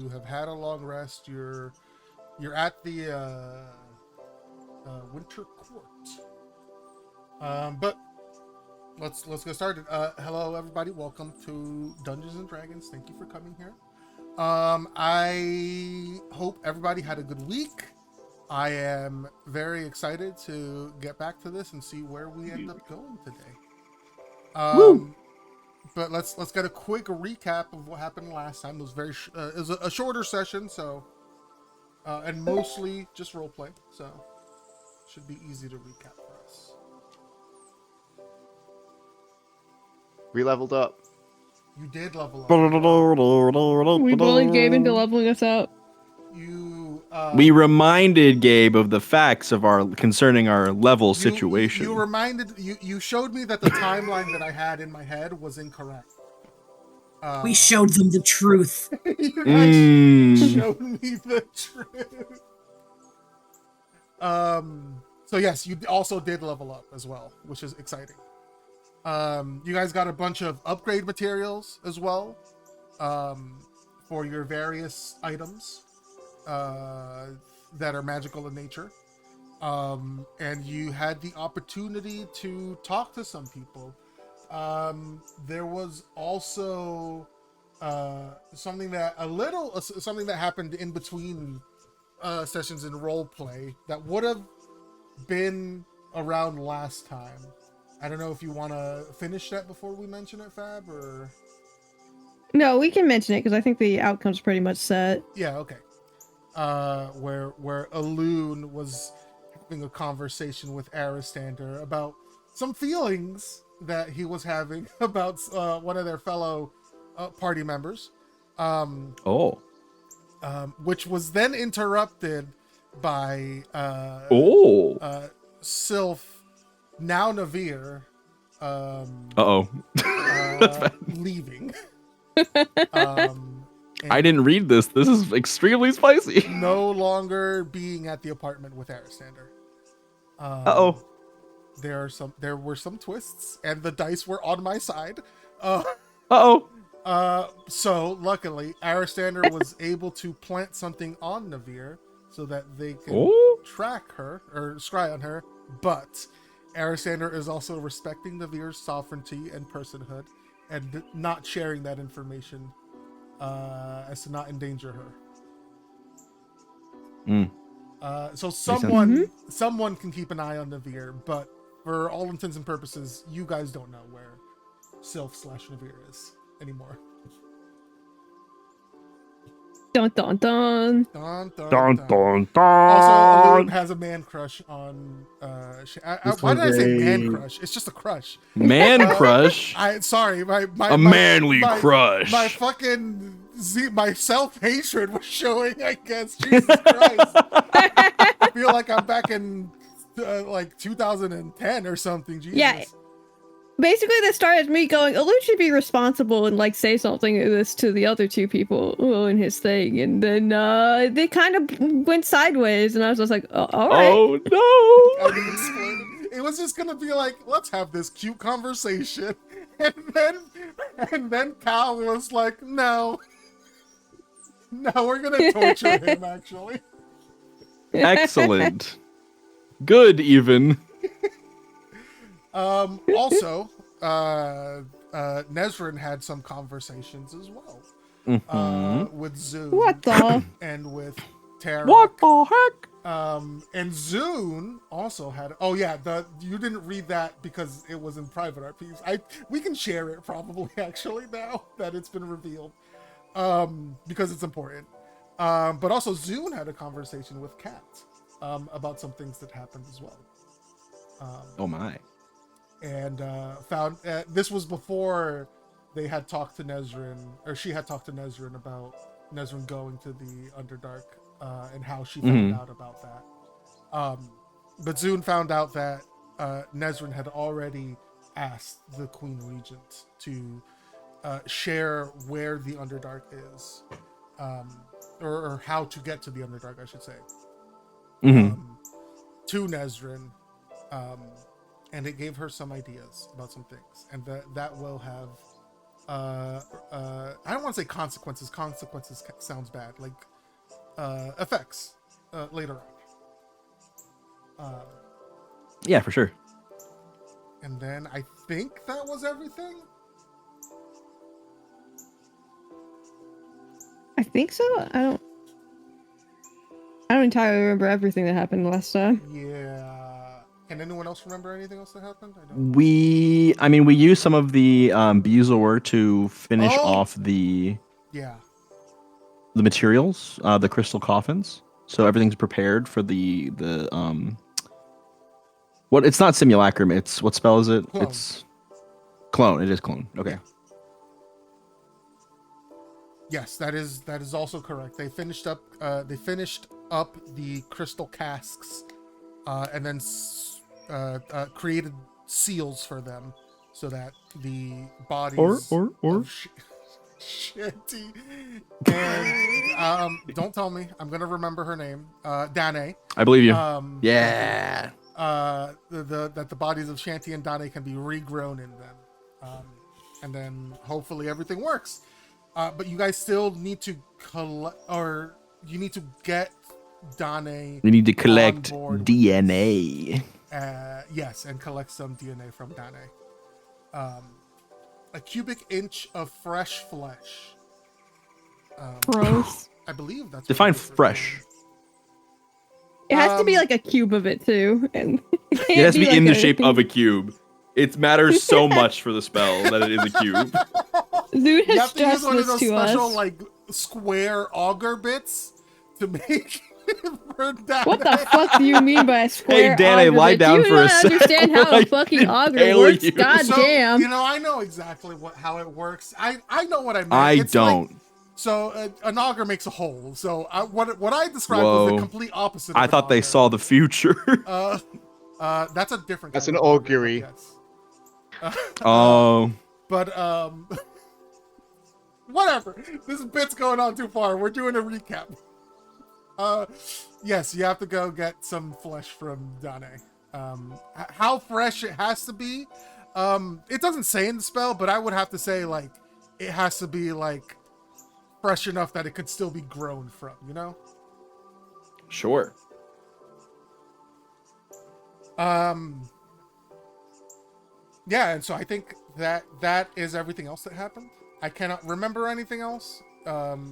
You have had a long rest. You're at the Winter Court. But let's get started. Hello, everybody. Welcome to Dungeons and Dragons. Thank you for coming here. I hope everybody had a good week. I am very excited to get back to this and see where we end up going today. But let's get a quick recap of what happened last time. It was it was a shorter session, so and mostly just roleplay, so should be easy to recap for us. We leveled up. You did level up. We bullied Gabe into leveling us up. We reminded Gabe of the facts of concerning our level situation. You showed me that the timeline that I had in my head was incorrect. We showed them the truth. You guys showed me the truth. So yes, you also did level up as well, which is exciting. You guys got a bunch of upgrade materials as well, for your various items that are magical in nature. And you had the opportunity to talk to some people. There was also something that happened in between sessions in role play that would have been around last time. I don't know if you want to finish that before we mention it, Fab, or no, we can mention it because I think the outcome's pretty much set. yeah, okay. Where Alun was having a conversation with Aristander about some feelings that he was having about one of their fellow party members. Which was then interrupted by Sylph, now Navir, leaving. I didn't read this. This is extremely spicy. No longer being at the apartment with Aristander. There were some twists, and the dice were on my side. So luckily, Aristander was able to plant something on Navir so that they can track her or scry on her. But Aristander is also respecting Navir's sovereignty and personhood, and not sharing that information as to not endanger her. So someone can keep an eye on Navir, but for all intents and purposes, you guys don't know where Sylph/Navir is anymore. Dun dun dun. Dun, dun, Dun, dun. dun, dun. Also, Alun has a man crush on. Why did I say man crush? It's just a crush. Man crush. My manly crush. My fucking my self-hatred was showing. I guess. Jesus Christ. I feel like I'm back in like 2010 or something. Jesus. Yeah. Basically, this started me going, Alun should be responsible and like say something of this to the other two people in his thing, and then they kind of went sideways, and I was just like, all right. Oh no! It was just gonna be like, let's have this cute conversation, and then Cal was like, no, we're gonna torture him. Actually, Excellent. Good, even. Also, Nezrin had some conversations as well. With Zune. What the? And with Tara. What the heck? And Zune also had. Oh yeah, you didn't read that because it was in private RPs. We can share it probably actually now that it's been revealed, because it's important. But also Zune had a conversation with Kat about some things that happened as well. Oh my. And found this was before they had talked to Nezrin, or she had talked to Nezrin about Nezrin going to the Underdark, and how she found out about that. But Zune found out that Nezrin had already asked the Queen Regent to share where the Underdark is, or how to get to the Underdark, I should say, to Nezrin. And it gave her some ideas about some things, and that will have I don't want to say consequences. Consequences sounds bad. Like effects later on. Yeah, for sure. And then I think that was everything. I think so. I don't entirely remember everything that happened last time. Yeah. Can anyone else remember anything else that happened? I don't. We used some of the Bezoar to finish off the Yeah. materials, the crystal coffins. So everything's prepared for the what? It's not simulacrum. It's what spell is it? Clone. It's clone. It is clone. Okay. Yeah. Yes, that is also correct. They finished up the crystal casks, and then created seals for them, so that the bodies of Shanty and don't tell me, I'm gonna remember her name, Danae. I believe you. That the bodies of Shanty and Danae can be regrown in them, and then hopefully everything works. But you guys still need to you need to get Danae. We need to collect on board. DNA. Yes, and collect some DNA from Danae. A cubic inch of fresh flesh. Gross. I believe that's Define what it is. fresh. It has to be like a cube of it too, and It has to be in the shape of a cube. It matters so much for the spell that it is a cube. Dude You has have to use stressed one of this those to special us. like square auger bits to make for Danae. What the fuck do you mean by a square Danae, auger lie bit? down Do you for a not sec understand while how I a fucking auger impale works? you. God So, damn. you know, I know exactly how it works. I know what I meant. I It's like- don't. so an auger makes a hole. So what I described Whoa. was the complete opposite. Of I an thought they auger. saw the future. That's a different. That's kind an of auger, augury. but yes. Oh. But whatever. This bit's going on too far. We're doing a recap. Yes, you have to go get some flesh from Danae. How fresh it has to be, it doesn't say in the spell, but I would have to say like it has to be like fresh enough that it could still be grown from, you know? Sure. Yeah, and so I think that is everything else that happened. I cannot remember anything else.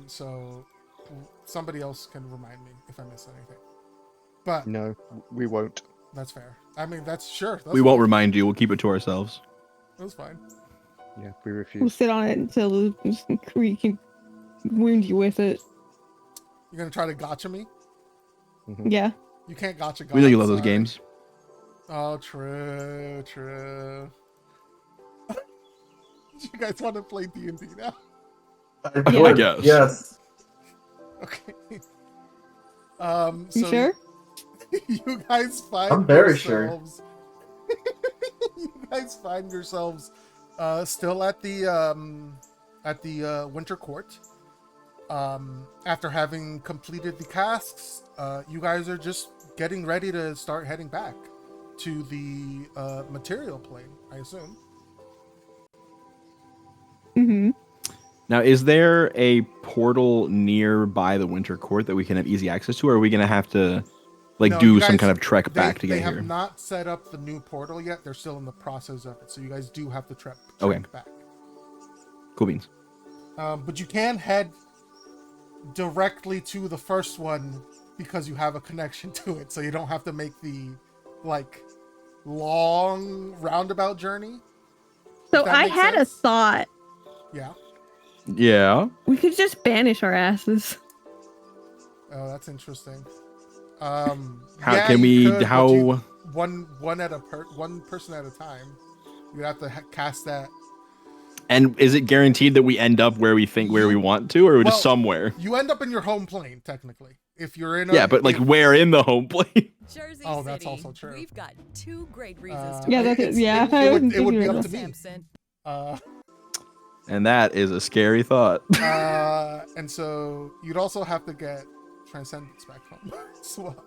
So somebody else can remind me if I miss anything. But No, we won't. that's fair. I mean, that's sure. That's We won't fine. remind you. We'll keep it to ourselves. That's fine. Yeah, we We'll refuse. sit on it until we can wound you with it. You're gonna try to gotcha me? Yeah. You can't gotcha. We know you love sorry. those games. Oh, true, true. You guys want to play D&D now? I guess. Yes. Okay. You So sure? you guys find I'm very sure. yourselves. You guys find yourselves still at the Winter Court. After having completed the casks, you guys are just getting ready to start heading back to the material plane, I assume. Mm-hmm. Now, is there a portal nearby the Winter Court that we can have easy access to, or are we gonna have to like No, do you some guys- kind of trek back to They get have here? not set up the new portal yet. They're still in the process of it, so you guys do have to trek Okay. back. Cool beans. But you can head directly to the first one because you have a connection to it, so you don't have to make the like long roundabout journey. So If that I makes had a sense. thought. Yeah. Yeah. We could just banish our asses. Oh, that's interesting. How yeah, can you we? could, but How? you- one person at a time. You have to cast that. And is it guaranteed that we end up where we think where we want to, or just Well, somewhere? You end up in your home plane, technically. If you're in a Yeah, but like where in the home plane? Jersey Oh, that's City, also true. We've got two great reasons to Yeah, play that's this yeah. game. I it would wasn't be thinking up of to that. me. Samson. And that is a scary thought. And so you'd also have to get Transcendence back home as well.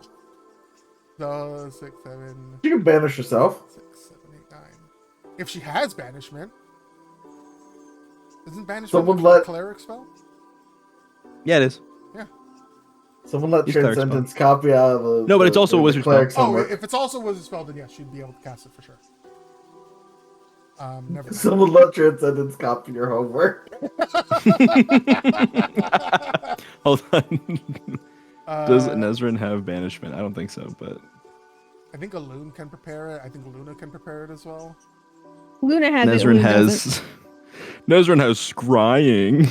So 6, 7, You can banish yourself. 6, 7, 8, 9. If she has banishment. Isn't banishment Someone a let- cleric spell? Yeah, it is. Someone let Use cleric Transcendence copy out of the. No, but it's also a the wizard cleric's Oh, homework. if it's also a wizard spell, then yes, she'd be able to cast it for sure. Never mind. Someone let Transcendence copy your homework. Hold on. Does Uh, Nezrin have banishment? I don't think so, but I think a loon can prepare it. I think Luna can prepare it as well. Luna has it. Nezrin Luna doesn't. has Nezrin has scrying.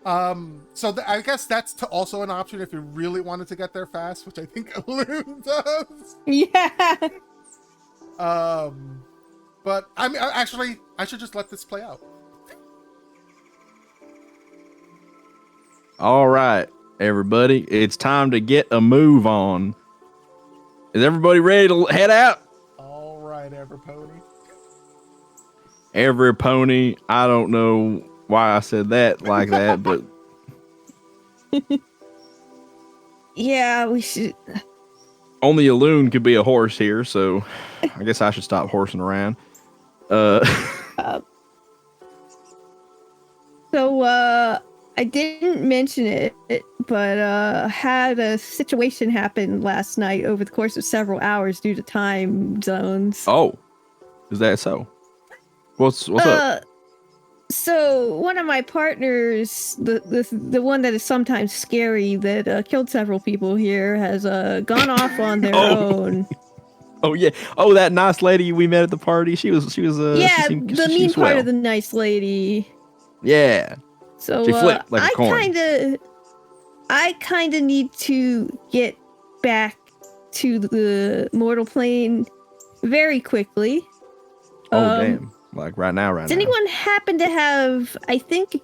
I guess that's also an option if you really wanted to get there fast, which I think a loon does. Yeah. But I mean, actually, I should just let this play out. All right, everybody, it's time to get a move on. Is everybody ready to head out? All right, Everpony. Every pony. I don't know why I said that like that, but Yeah, we should. only a loon could be a horse here, so I guess I should stop horsing around. So, I didn't mention it, but had a situation happen last night over the course of several hours due to time zones. Oh, is that so? What's up? So one of my partners, the one that is sometimes scary, that killed several people here, has gone off on their own. Oh yeah. Oh, that nice lady we met at the party. She was. Yeah, she seemed- the she mean seems part swell. of the nice lady. Yeah. So She flipped like a coin. I kind of need to get back to the mortal plane very quickly. Oh damn! Like right now. Does anyone happen to have? I think.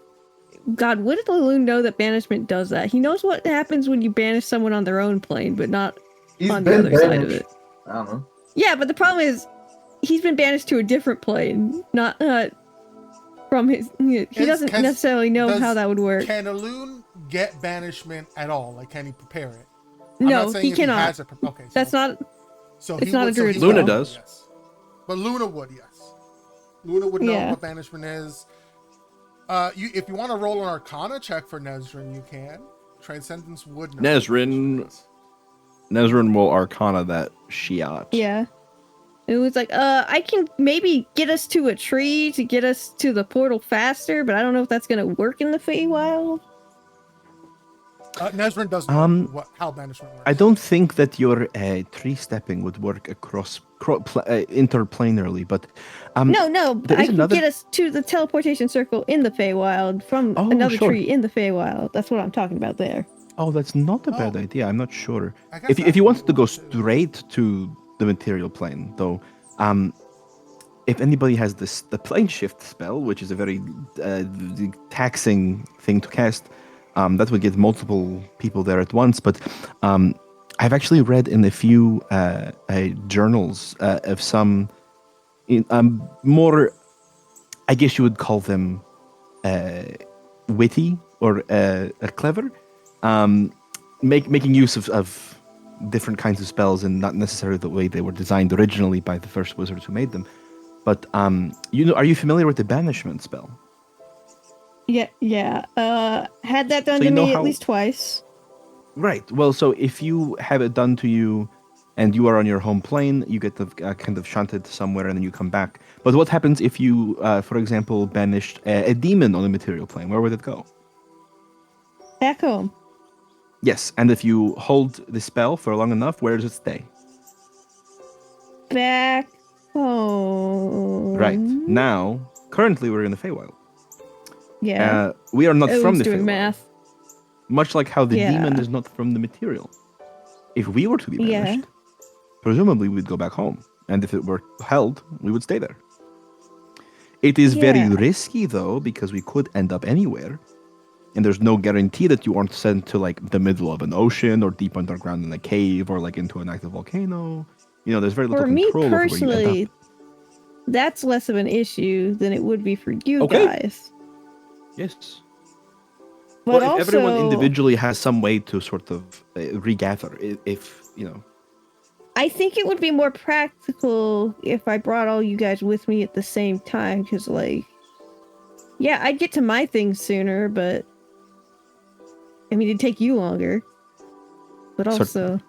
God, what did the loon know that banishment does that? He knows what happens when you banish someone on their own plane, but not He's on the been other side of banished. it. I don't know. Yeah, but the problem is, he's been banished to a different plane, not from his. He doesn't necessarily know how that would work. Can a loon get banishment at all? Like, can he prepare it? No, he cannot. Okay, so, That's not. So it's he not would, a druid he spell. Luna would, does. Yes. But Luna would, yes. Luna would know Yeah. what banishment is. If you want to roll an Arcana check for Nezrin, you can. Transcendence would know. what Nezrin- banishment is. Nezrin will arcana that shiat. Yeah. It was like, I can maybe get us to a tree to get us to the portal faster, but I don't know if that's gonna work in the Feywild. Nezrin doesn't know how banishment works. I don't think that your tree stepping would work across interplanarily, but No, there I is can another- get us to the teleportation circle in the Feywild from Oh, another sure. tree in the Feywild. That's what I'm talking about there. Oh, that's not a bad Oh. idea. I'm not sure. I guess If that you would wanted to go work too. straight to the material plane, though, if anybody has the plane shift spell, which is a very taxing thing to cast, that would get multiple people there at once. But I've actually read in a few journals of some more, I guess you would call them witty or clever, making use of different kinds of spells and not necessarily the way they were designed originally by the first wizards who made them. But are you familiar with the banishment spell? Yeah. Had that done So to you know me at how- least twice. Right. Well, so if you have it done to you and you are on your home plane, you get kind of shunted somewhere and then you come back. But what happens if you, for example, banished a demon on the material plane? Where would it go? Back home. Yes, and if you hold the spell for long enough, where does it stay? Back home. Right. Now, currently we're in the Feywild. Yeah. We are not I from was the doing Feywild. math. Much like how the Yeah. demon is not from the material. If we were to be Yeah. banished, presumably we'd go back home. And if it were held, we would stay there. It is very Yeah. risky, though, because we could end up anywhere. And there's no guarantee that you aren't sent to, like, the middle of an ocean or deep underground in a cave or, like, into an active volcano. There's very little For me control over where you end personally, up. that's less of an issue than it would be for you Okay. guys. Yes. But well, also, if everyone individually has some way to sort of regather, if. I I think it would be more practical if I brought all you guys with me at the same time, because, like, yeah, I'd get to my things sooner, but I mean, it'd take you longer. But also,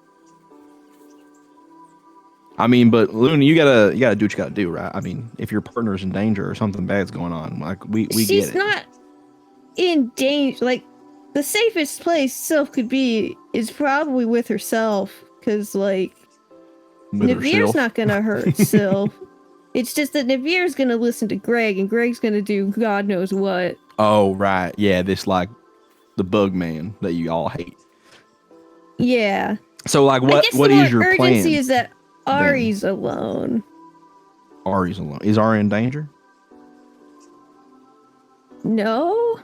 I mean, but Luna, you gotta do what you gotta do, right? I mean, if your partner's in danger or something bad's going on, like we she's get it. not in danger. Like, the safest place Sylph could be is probably with herself, because, like, With Navir's herself. not gonna hurt Sylph. It's just that Navir's gonna listen to Greg, and Greg's gonna do God knows what. Oh right, yeah, this like the bug man that you all hate. Yeah. So like, I what guess what the is more your urgency plan? is that Ari's alone. Ari's alone. Is Ari in danger? No?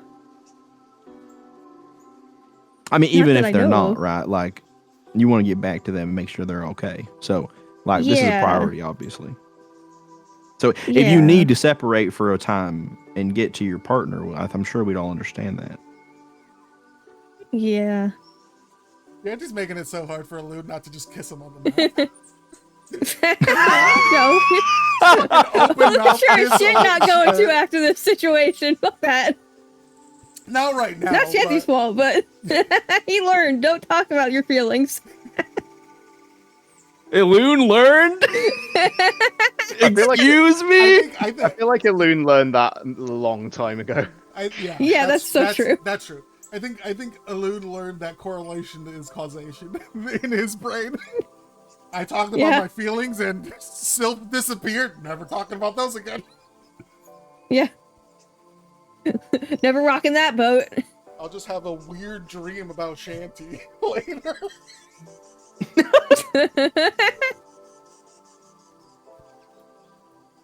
I mean, Not even that if I they're know not, of. right? Like, you want to get back to them and make sure they're okay. So, like, this is a Yeah. priority, obviously. So, if Yeah. you need to separate for a time and get to your partner, I'm sure we'd all understand that. Yeah. You're just making it so hard for a Lune not to just kiss him on the mouth. No. Open mouth Sure, kiss shit on not the going to shirt. after this situation. Fuck that. Not right now. Not Shanty's but- fault, but he learned. Don't talk about your feelings. Loon learned? feel like- Excuse me? I I think, feel like Elune learned that a long time ago. yeah. Yeah, that's so true. That's true. I think Alune learned that correlation is causation in his brain. I talked about Yeah. my feelings and Sylph disappeared. Never talking about those again. Yeah. Never rocking that boat. I'll just have a weird dream about Shanty later.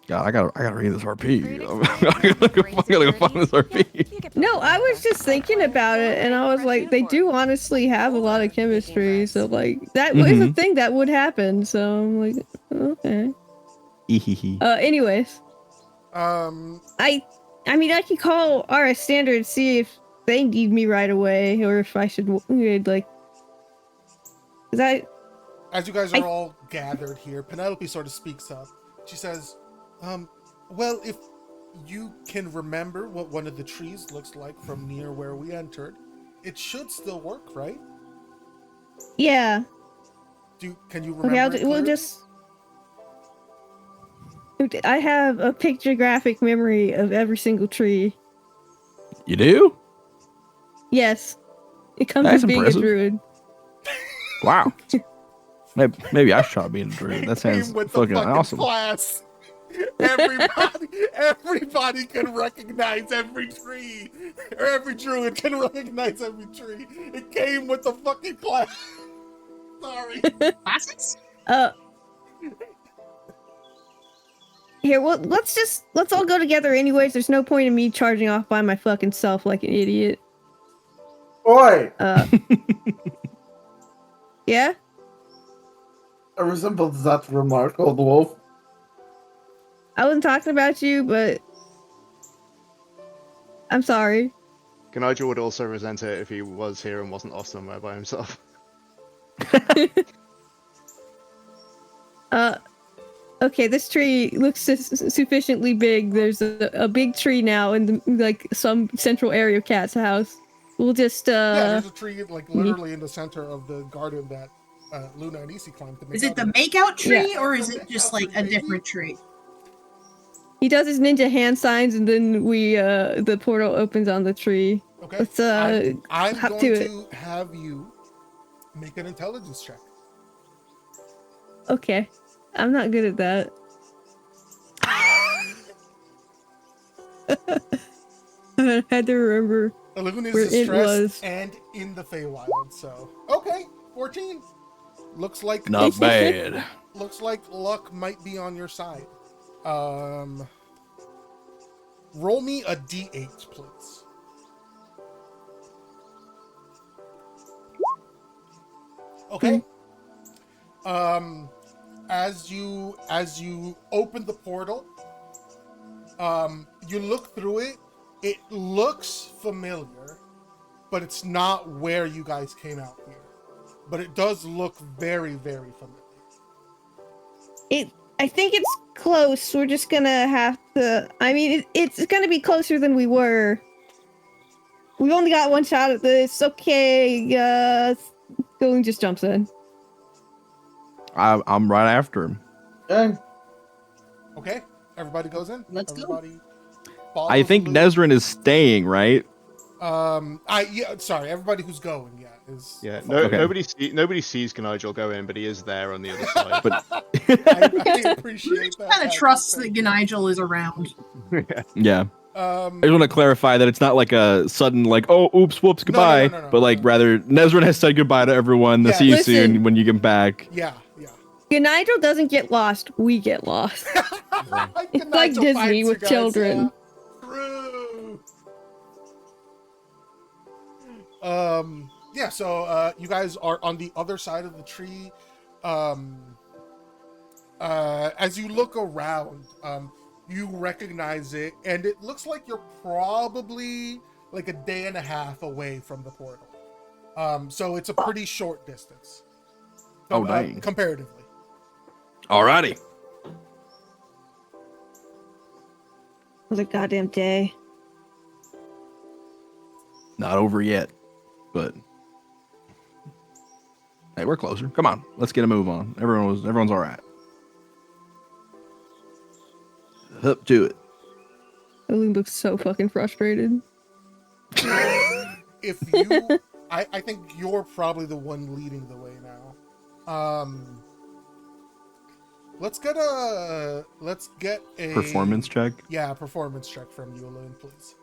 God, I gotta read this RP. I gotta find this RP. No, I was just thinking about it, and I was like, they do honestly have a lot of chemistry, so, like, that was a thing that would happen, so I'm like, okay. Anyways. I mean, I can call RS Standard and see if they need me right away, or if I should, like... Is that... As you guys are all gathered here, Penelope sort of speaks up. She says, well, if you can remember what one of the trees looks like from near where we entered, it should still work, right? Yeah. Can you remember Okay, we'll just... I have a pictographic memory of every single tree. You do? Yes. It comes That's with being impressive. a druid. Wow. Maybe I should try being a druid. That sounds Came with fucking the fucking awesome. class. Everybody can recognize every tree. Or every druid can recognize every tree. It came with the fucking class. Sorry. Classics? Here, well, let's all go together anyways. There's no point in me charging off by my fucking self like an idiot. Oi! Yeah? I resemble that remark, old wolf. I wasn't talking about you, but... I'm sorry. Kanaja would also resent it if he was here and wasn't off somewhere by himself. Okay, this tree looks sufficiently big. There's a big tree now in the, like, some central area of Cat's house. We'll just, Yeah, there's a tree, like, literally in the center of the garden that Luna and Isi climbed to make Is it out the in. makeout tree, Yeah. or is it just like a different tree? He does his ninja hand signs, and then the portal opens on the tree. Okay. Let's, I'm hop going to it. to have you make an intelligence check. Okay. I'm not good at that. I had to remember. Luna is Where it distressed was. and in the Feywild, so okay, 14. Looks like Not bad. Looks like luck might be on your side. Roll me a d8, please. Okay. As you open the portal, you look through it. It looks familiar, but it's not where you guys came out here. But it does look very, very familiar. I think it's close. We're just gonna have to. I mean, it's gonna be closer than we were. We've only got one shot at this. Okay, Goon just jumps in. I'm right after him. Yeah. Okay, everybody goes in. Let's go. Everybody I think Nezrin. Nezrin is staying, right? Sorry, everybody who's going, is. Yeah, Okay. nobody sees Ganigel go in, but he is there on the other side. But I appreciate that. Kind of trusts that Nigel is around. yeah. I just want to clarify that it's not like a sudden, like, oh, oops, whoops, goodbye. No, but like, rather, Nezrin has said goodbye to everyone. Yeah, See you listen. soon when you get back. Yeah. Nigel doesn't get lost. We get lost. It's like Nigel Disney finds you with guys, children. yeah. True. Yeah, so you guys are on the other side of the tree. As you look around, you recognize it, and it looks like you're probably like a day and a half away from the portal. So it's a pretty short distance. Oh, dang. Comparatively. Alrighty. It was a goddamn day. Not over yet, but hey, we're closer. Come on, let's get a move on. Everyone's all right. Up to it. Owen looks so fucking frustrated. If you, I think you're probably the one leading the way now. Let's get a Performance check. Yeah, performance check from you, Elaine, please.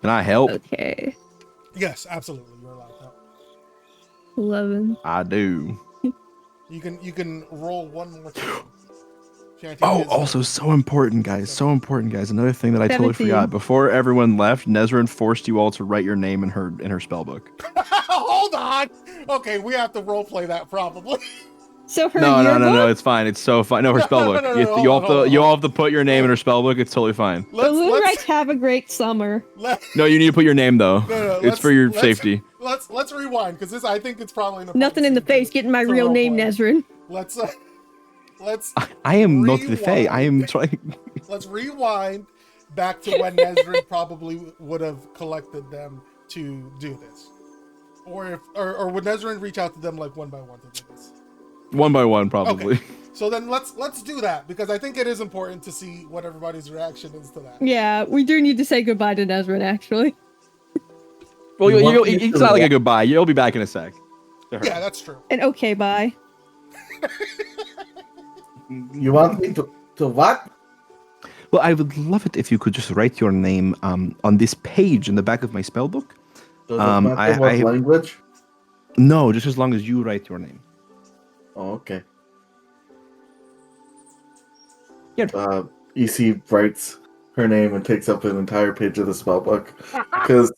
Can I help? Okay. Yes, absolutely. You're allowed to help. 11. I do. You can roll one more time. Shanty Oh, is- also so important, guys. So important, guys. Another thing that I totally 17. forgot. Before everyone left, Nezrin forced you all to write your name in her spell book. Hold on. Okay, we have to role play that probably. So her No, yearbook? it's fine. It's so fine. No, her spell book. No, You hold on. all have to put your name in her spell book. It's totally fine. Balloon writes "Have a great summer." No, you need to put your name though. No, It's for your safety. Let's rewind because I think it's probably an Nothing in the face. Getting my to real name, roleplay. Nezrin. Let's I am not the Fae. Rewind. I am trying. let's rewind back to when Nezrin probably would have collected them to do this, or would Nezrin reach out to them like one by one to do this? One by one, probably. Okay. So then let's do that because I think it is important to see what everybody's reaction is to that. Yeah, we do need to say goodbye to Nezrin, actually. Well, You want me it's to not like a walk- goodbye. You'll be back in a sec. To her. Yeah, that's true. And okay, bye. You want me to what? Well, I would love it if you could just write your name on this page in the back of my spell book. Does it I- matter what I- language? No, just as long as you write your name. Oh, okay. Yeah. EC writes her name and takes up an entire page of the spell book because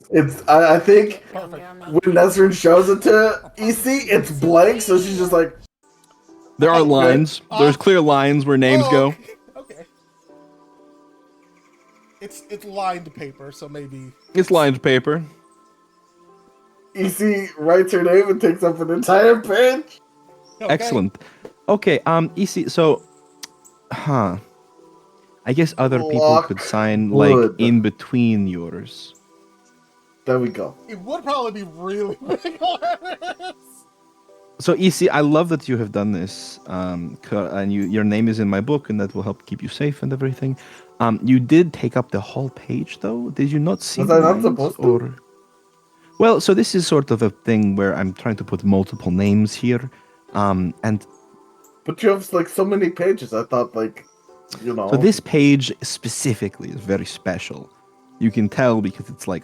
I think Perfect. when Nezrin shows it to EC, it's blank, so she's just like, There are Okay. lines. There's clear lines where names Oh, go. Okay. It's lined paper, so maybe. It's lined paper. EC writes her name and takes up an entire page. Okay. Excellent. Okay, EC, so I guess other people could sign like Lockwood. in between yours. There we go. It would probably be really ridiculous. So EC, I love that you have done this, and your name is in my book, and that will help keep you safe and everything. You did take up the whole page, though. Did you not see? Was the I not lines, supposed to? Or... Well, so this is sort of a thing where I'm trying to put multiple names here, and But you have like so many pages. I thought like, so this page specifically is very special. You can tell because it's like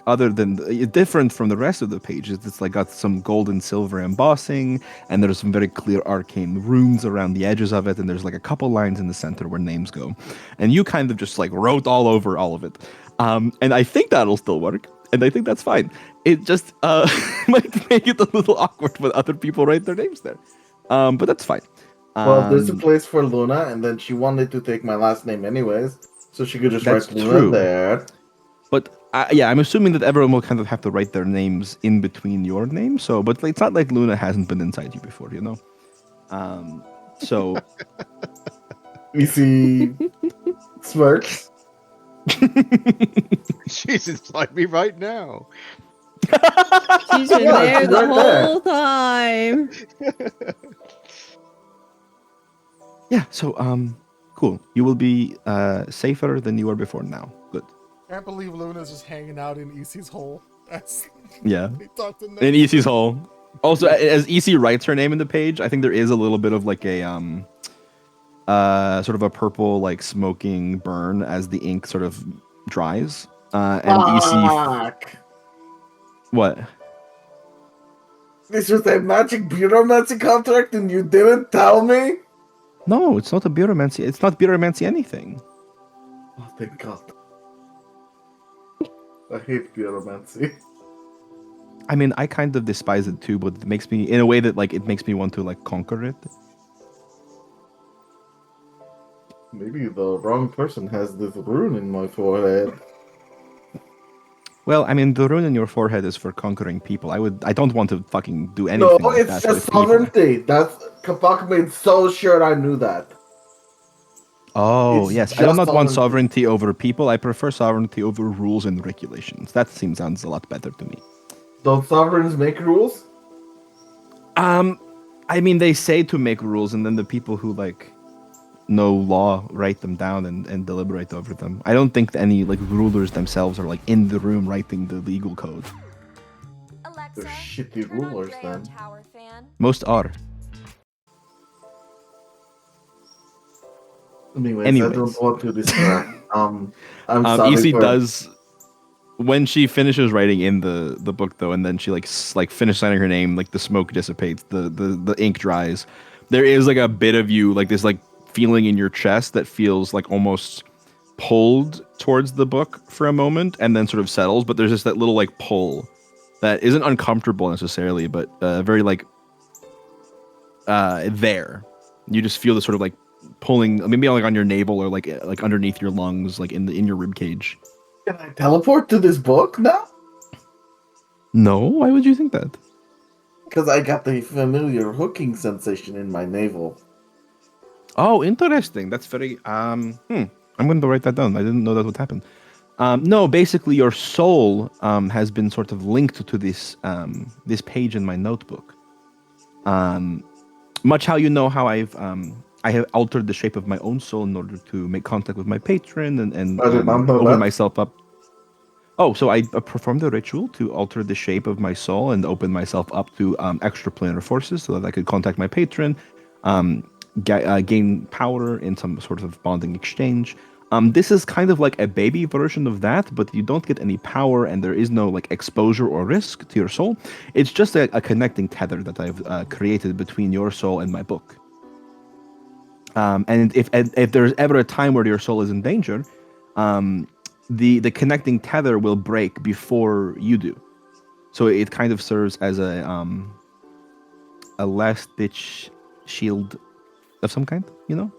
different from the rest of the pages. It's like got some gold and silver embossing, and there's some very clear arcane runes around the edges of it, and there's like a couple lines in the center where names go. And you kind of just like wrote all over all of it. And I think that'll still work, and I think that's fine. It just might make it a little awkward when other people write their names there. But that's fine. Well, there's a place for Luna, and then she wanted to take my last name anyways, so she could just That's write Luna true. there. But yeah, I'm assuming that everyone will kind of have to write their names in between your name. So, but it's not like Luna hasn't been inside you before, you know. So We see smirks. She's inside me right now. She's been Yeah, there she's the right there. whole time. yeah, so cool. You will be safer than you were before now. Good. Can't believe Luna's just hanging out in EC's hole. That's Yeah. they talked to In EC's hole. Also, as EC writes her name in the page, I think there is a little bit of like a sort of a purple like smoking burn as the ink sort of dries. And EC Fuck. what? This was a magic bureaumancy contract and you didn't tell me? No, it's not a bureaumancy. It's not bureaumancy anything. Oh, thank God. I hate bureaumancy. I mean, I kind of despise it too, but it makes me in a way that like it makes me want to like conquer it. Maybe the wrong person has this rune in my forehead. Well, I mean, the rune in your forehead is for conquering people. I don't want to fucking do No, anything like it's that just with people. sovereignty. That's Kabak made so sure I knew that. Oh, It's yes. I do just not want sovereignty. sovereignty over people. I prefer sovereignty over rules and regulations. That sounds a lot better to me. Don't sovereigns make rules? I mean, they say to make rules, and then the people who like know law write them down and deliberate over them. I don't think any like rulers themselves are like in the room writing the legal code. Alexa, They're shitty turn on rulers Grey then. Tower fan. Most are. Anyways, I Anyways. don't want to distract. I'm sorry EC for... does when she finishes writing in the book though, and then she like finishes signing her name, like the smoke dissipates, the ink dries. There is like a bit of you, like this like feeling in your chest that feels like almost pulled towards the book for a moment, and then sort of settles. But there's just that little like pull that isn't uncomfortable necessarily, but very like there. You just feel the sort of like pulling, maybe like on your navel or like underneath your lungs, like in your rib cage. Can I teleport to this book now? No, why would you think that? Because I got the familiar hooking sensation in my navel. Oh, interesting. That's very I'm going to write that down. I didn't know that would happen. No, basically your soul has been sort of linked to this this page in my notebook. Much how you know how I have altered the shape of my own soul in order to make contact with my patron and I remember open that. myself up. Oh, so I performed a ritual to alter the shape of my soul and open myself up to extraplanar forces so that I could contact my patron, gain power in some sort of bonding exchange. This is kind of like a baby version of that, but you don't get any power and there is no like exposure or risk to your soul. It's just a connecting tether that I've created between your soul and my book. And if there's ever a time where your soul is in danger, the connecting tether will break before you do. So it kind of serves as a last ditch shield of some kind, you know?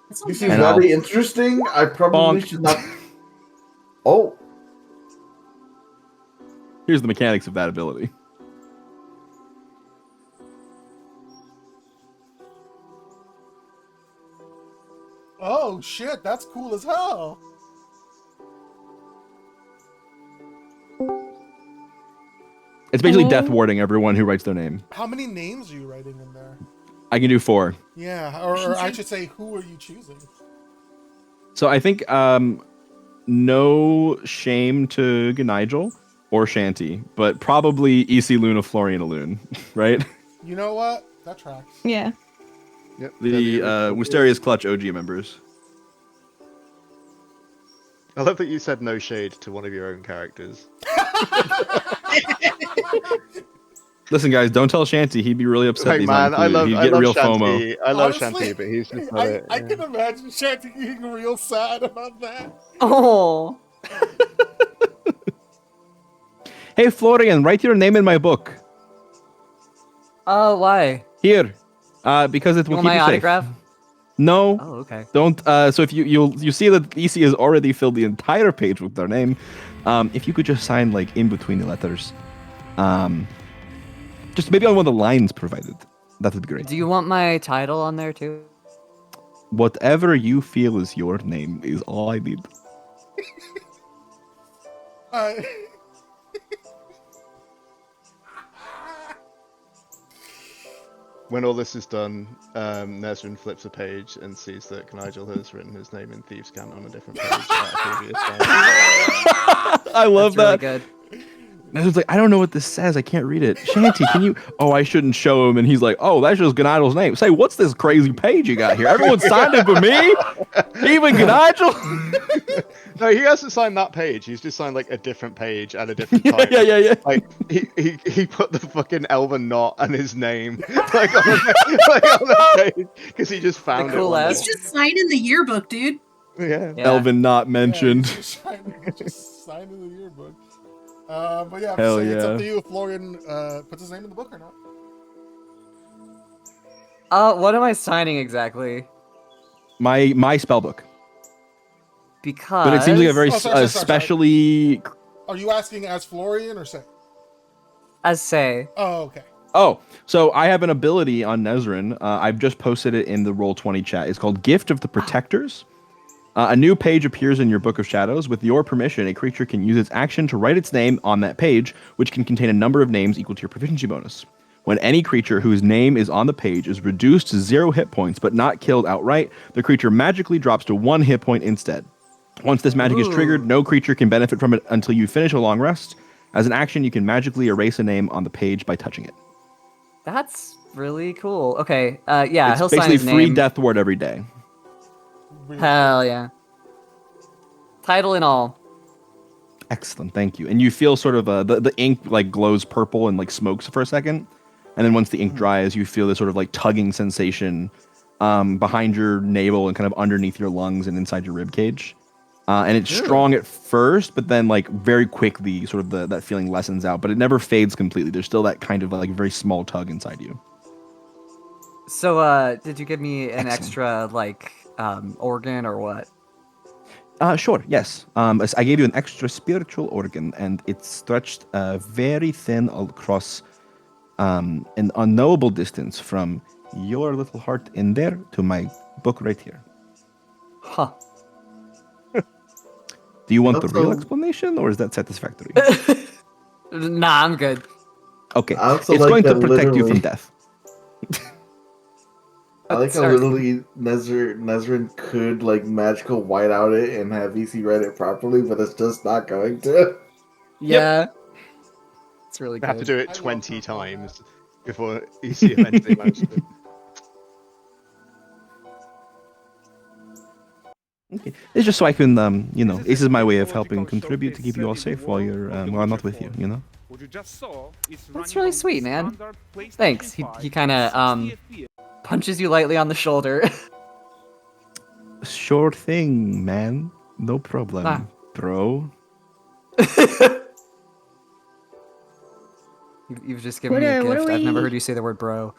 This is And I'll- very interesting. I probably Bonk. should not... Oh, Here's the mechanics of that ability. Oh shit, that's cool as hell. It's basically Oh. death warding everyone who writes their name. How many names are you writing in there? I can do 4. Yeah, or I should say, who are you choosing? So I think no shame to Nigel or Shanty, but probably EC Luna Florian Loon, right? You know what? That tracks. Yeah. Yep. The Wisteria's Clutch OG members. I love that you said no shade to one of your own characters. Listen, guys, don't tell Shanty. He'd be really upset. Hey He's not man, I included. love He'd get real Shanty. I love Honestly, Shanty, but he's just not I it. yeah. can imagine Shanty getting real sad about that. Oh. Hey, Florian, write your name in my book. Oh, why? Here. Because it You will want keep my you safe. autograph? No. Oh, okay. Don't. So if you see that EC has already filled the entire page with their name, if you could just sign like in between the letters, Just maybe on one of the lines provided. That would be great. Do you want my title on there too? Whatever you feel is your name is all I need. Uh, When all this is done, Nezrin flips a page and sees that Nigel has written his name in Thieves' Cant on a different page at a previous time. I love That's that. really good. Nezrin's like, I don't know what this says. I can't read it. Shanty, can you? Oh, I shouldn't show him. And he's like, oh, that's just Ganaidal's name. Say, what's this crazy page you got here? Everyone signed it but me? Even Ganaidal? No, he hasn't signed that page. He's just signed like a different page at a different time. yeah. Like he put the fucking Elven knot and his name like on the page because he just found cool it. one ass- day. He's just signing the yearbook, dude. Yeah. Yeah. Elvin not yeah, mentioned. just sign in the yearbook. But yeah, Hell it's up yeah. to you if Florian puts his name in the book or not. What am I signing exactly? My spell book. Because But it seems like a very Oh, sorry. especially. Are you asking as Florian or Say? as say. Oh, okay. Oh, so I have an ability on Nezrin. I've just posted it in the Roll20 chat. It's called Gift of the Protectors. A new page appears in your Book of Shadows. With your permission, a creature can use its action to write its name on that page, which can contain a number of names equal to your proficiency bonus. When any creature whose name is on the page is reduced to 0 hit points but not killed outright, the creature magically drops to 1 hit point instead. Once this magic is triggered, no creature can benefit from it until you finish a long rest. As an action, you can magically erase a name on the page by touching it. That's really cool. Okay. Yeah, It's he'll sign basically his free name. death ward every day. Really Hell yeah. Title and all. Excellent, thank you. And you feel sort of the ink like glows purple and like smokes for a second, and then once the ink dries, you feel this sort of like tugging sensation behind your navel and kind of underneath your lungs and inside your rib cage. And it's strong at first, but then like very quickly, sort of that feeling lessens out. But it never fades completely. There's still that kind of like very small tug inside you. So, did you give me an Excellent. extra like organ or what? Sure, yes. I gave you an extra spiritual organ, and it's stretched very thin across an unknowable distance from your little heart in there to my book right here. Huh. Do you want the real Also- explanation, or is that satisfactory? Nah, I'm good. Okay, I also it's like going to that protect you from literally- death. I like how Sorry. literally Nezrin could like magical white out it and have EC read it properly, but it's just not going to. Yeah. It's really You have to good. do it 20 times before EC eventually manages to. Okay. It's just so I can, this is my way of helping contribute to keep you all safe while while I'm not with you, you know? That's really sweet, man. Thanks. He kind of punches you lightly on the shoulder. Sure thing, man. No problem, Ah. bro. You've just given What me a are- what gift. are I've never we- heard you say the word bro.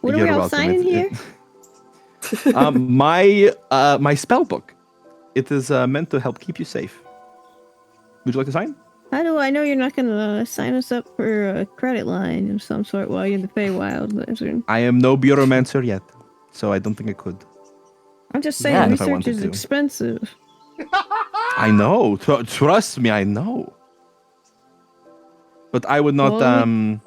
What are You're we all welcome. signing here? My spell book. It is meant to help keep you safe. Would you like to sign? How do I know you're not gonna sign us up for a credit line of some sort while you're in the Feywild? Lizard? I am no bureaumancer yet, so I don't think I could. I'm just Yeah, saying, if I research wanted is to. expensive. I know. Trust me, I know. But I would not. Well,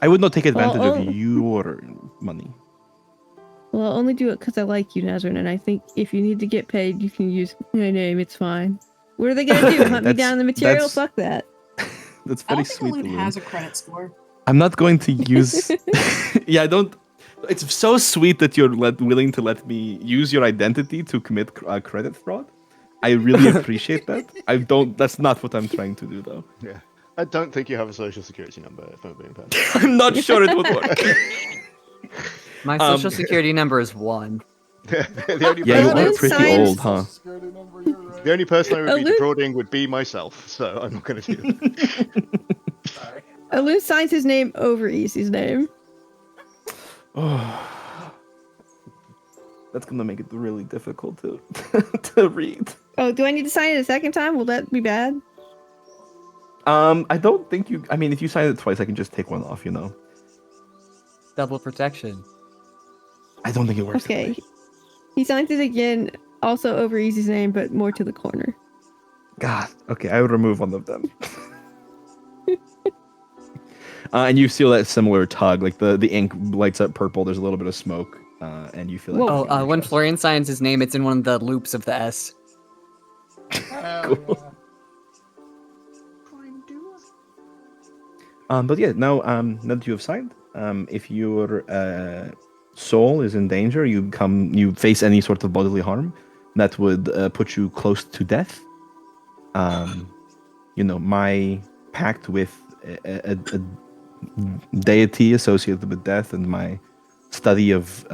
I would not take advantage well, of your money. Well, I'll only do it because I like you, Nazrin, and I think if you need to get paid, you can use my name. It's fine. What are they gonna do? Hunt me That's- down in the material? that's- Fuck that. That's I very don't think sweet. Alud Alun. has a credit score. I'm not going to use. Yeah, I don't. It's so sweet that you're willing to let me use your identity to commit credit fraud. I really appreciate that. I don't. That's not what I'm trying to do, though. Yeah. I don't think you have a social security number, if I'm being perfect. I'm not sure it would work. My social security number is 1. the only Yeah, you person- are Alun pretty signs- old, huh? Security number, you're right. The only person I would be Alun- defrauding would be myself, so I'm not going to do that. Alun signs his name over Easy's name. That's gonna make it really difficult to to read. Oh, do I need to sign it a second time? Will that be bad? I don't think you. I mean, if you sign it twice, I can just take one off. Double protection. I don't think it works. that Okay. way. He signs it again, also over Easy's name, but more to the corner. God. Okay, I would remove one of them. And you feel that similar tug, like the ink lights up purple. There's a little bit of smoke, and you feel. Whoa. Like When Florian signs his name, it's in one of the loops of the S. Hell Cool. yeah. But yeah, now that you have signed, if your soul is in danger, you face any sort of bodily harm that would put you close to death. My pact with a deity associated with death and my study of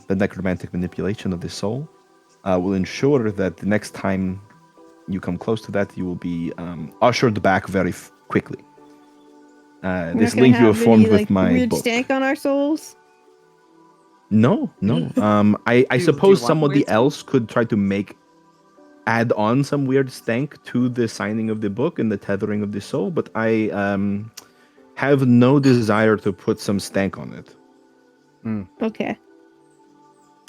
the necromantic manipulation of the soul will ensure that the next time you come close to that, you will be ushered back very quickly. We're This not gonna link you have have formed any, with my weird book. stank on our souls. No. I Do you suppose want somebody weird stank? else could try to add on some weird stank to the signing of the book and the tethering of the soul, but I have no desire to put some stank on it. Okay.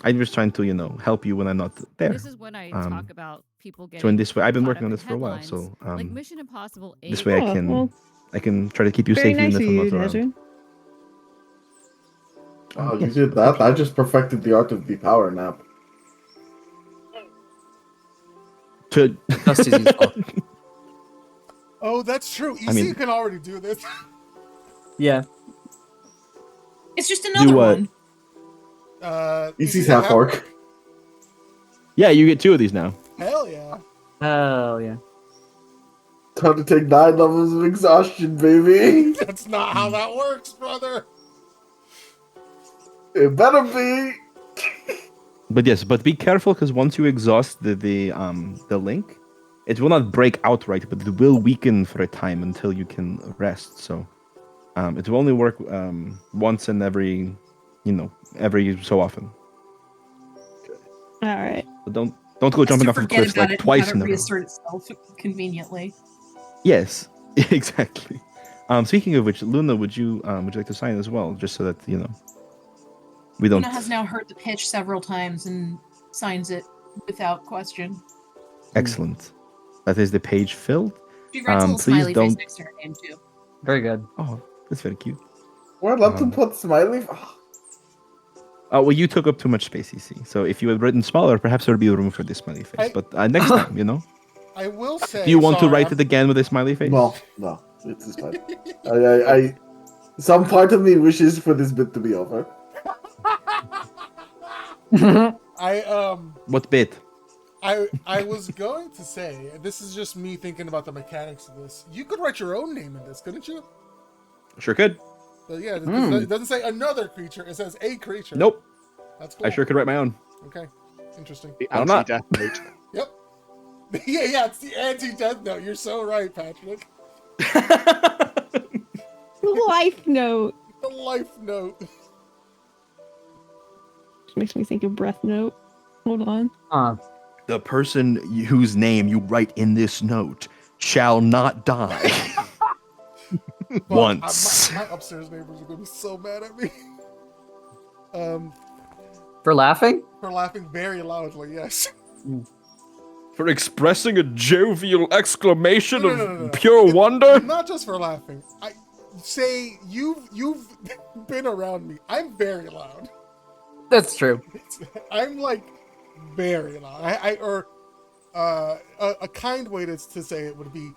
I'm just trying to, help you when I'm not there. This is when I talk about people getting So in this way, I've been caught working up on in this for a while. headlines, So like Mission Impossible 8. this way Oh, well, I can try to keep you very safe nice even of if I'm you, not around. Nezrin. Oh, you Yes. did that? I just perfected the art of the power nap. To Just as useful. Oh, that's true. EC I mean- can already do this. Yeah. It's just another what? one. EC's half orc. Yeah, you get 2 of these now. Hell yeah. Oh, yeah. Time to take 9 levels of exhaustion, baby. That's not how that works, brother. It better be. But yes, but be careful because once you exhaust the link, it will not break outright, but it will weaken for a time until you can rest. So it will only work once in every so often. All right. But don't go Has jumping to off of forget cliffs about like it twice and in have a it row. reassert itself conveniently. Yes, exactly. Speaking of which, Luna, would you like to sign as well, just so that we don't. Luna has now heard the pitch several times and signs it without question. Excellent. That is the page filled. She writes a little Please smiley don't. face next to her name too. Very good. Oh, that's very cute. We're allowed to put smiley. Oh, well, you took up too much space, EC. So if you had written smaller, perhaps there would be room for this smiley face. But next time, I will say. Do you want to sorry, write I'm- it again with a smiley face? No, it's fine. I some part of me wishes for this bit to be over. What bit? I was going to say, this is just me thinking about the mechanics of this. You could write your own name in this, couldn't you? Sure could. But yeah, it doesn't say another creature; it says a creature. Nope. That's cool. I sure could write my own. Okay, interesting. The I'm not. anti-death note. Yep. yeah, it's the anti-death note. You're so right, Patrick. Life note. The life note. Which makes me think of breath note. Hold on. The person whose name you write in this note shall not die. Once. My upstairs neighbors are gonna be so mad at me. For laughing? For laughing very loudly, yes. For expressing a jovial exclamation No. pure wonder? Not just for laughing. I say you've been around me. I'm very loud. That's true. I'm like very loud. A kind way to say it would be,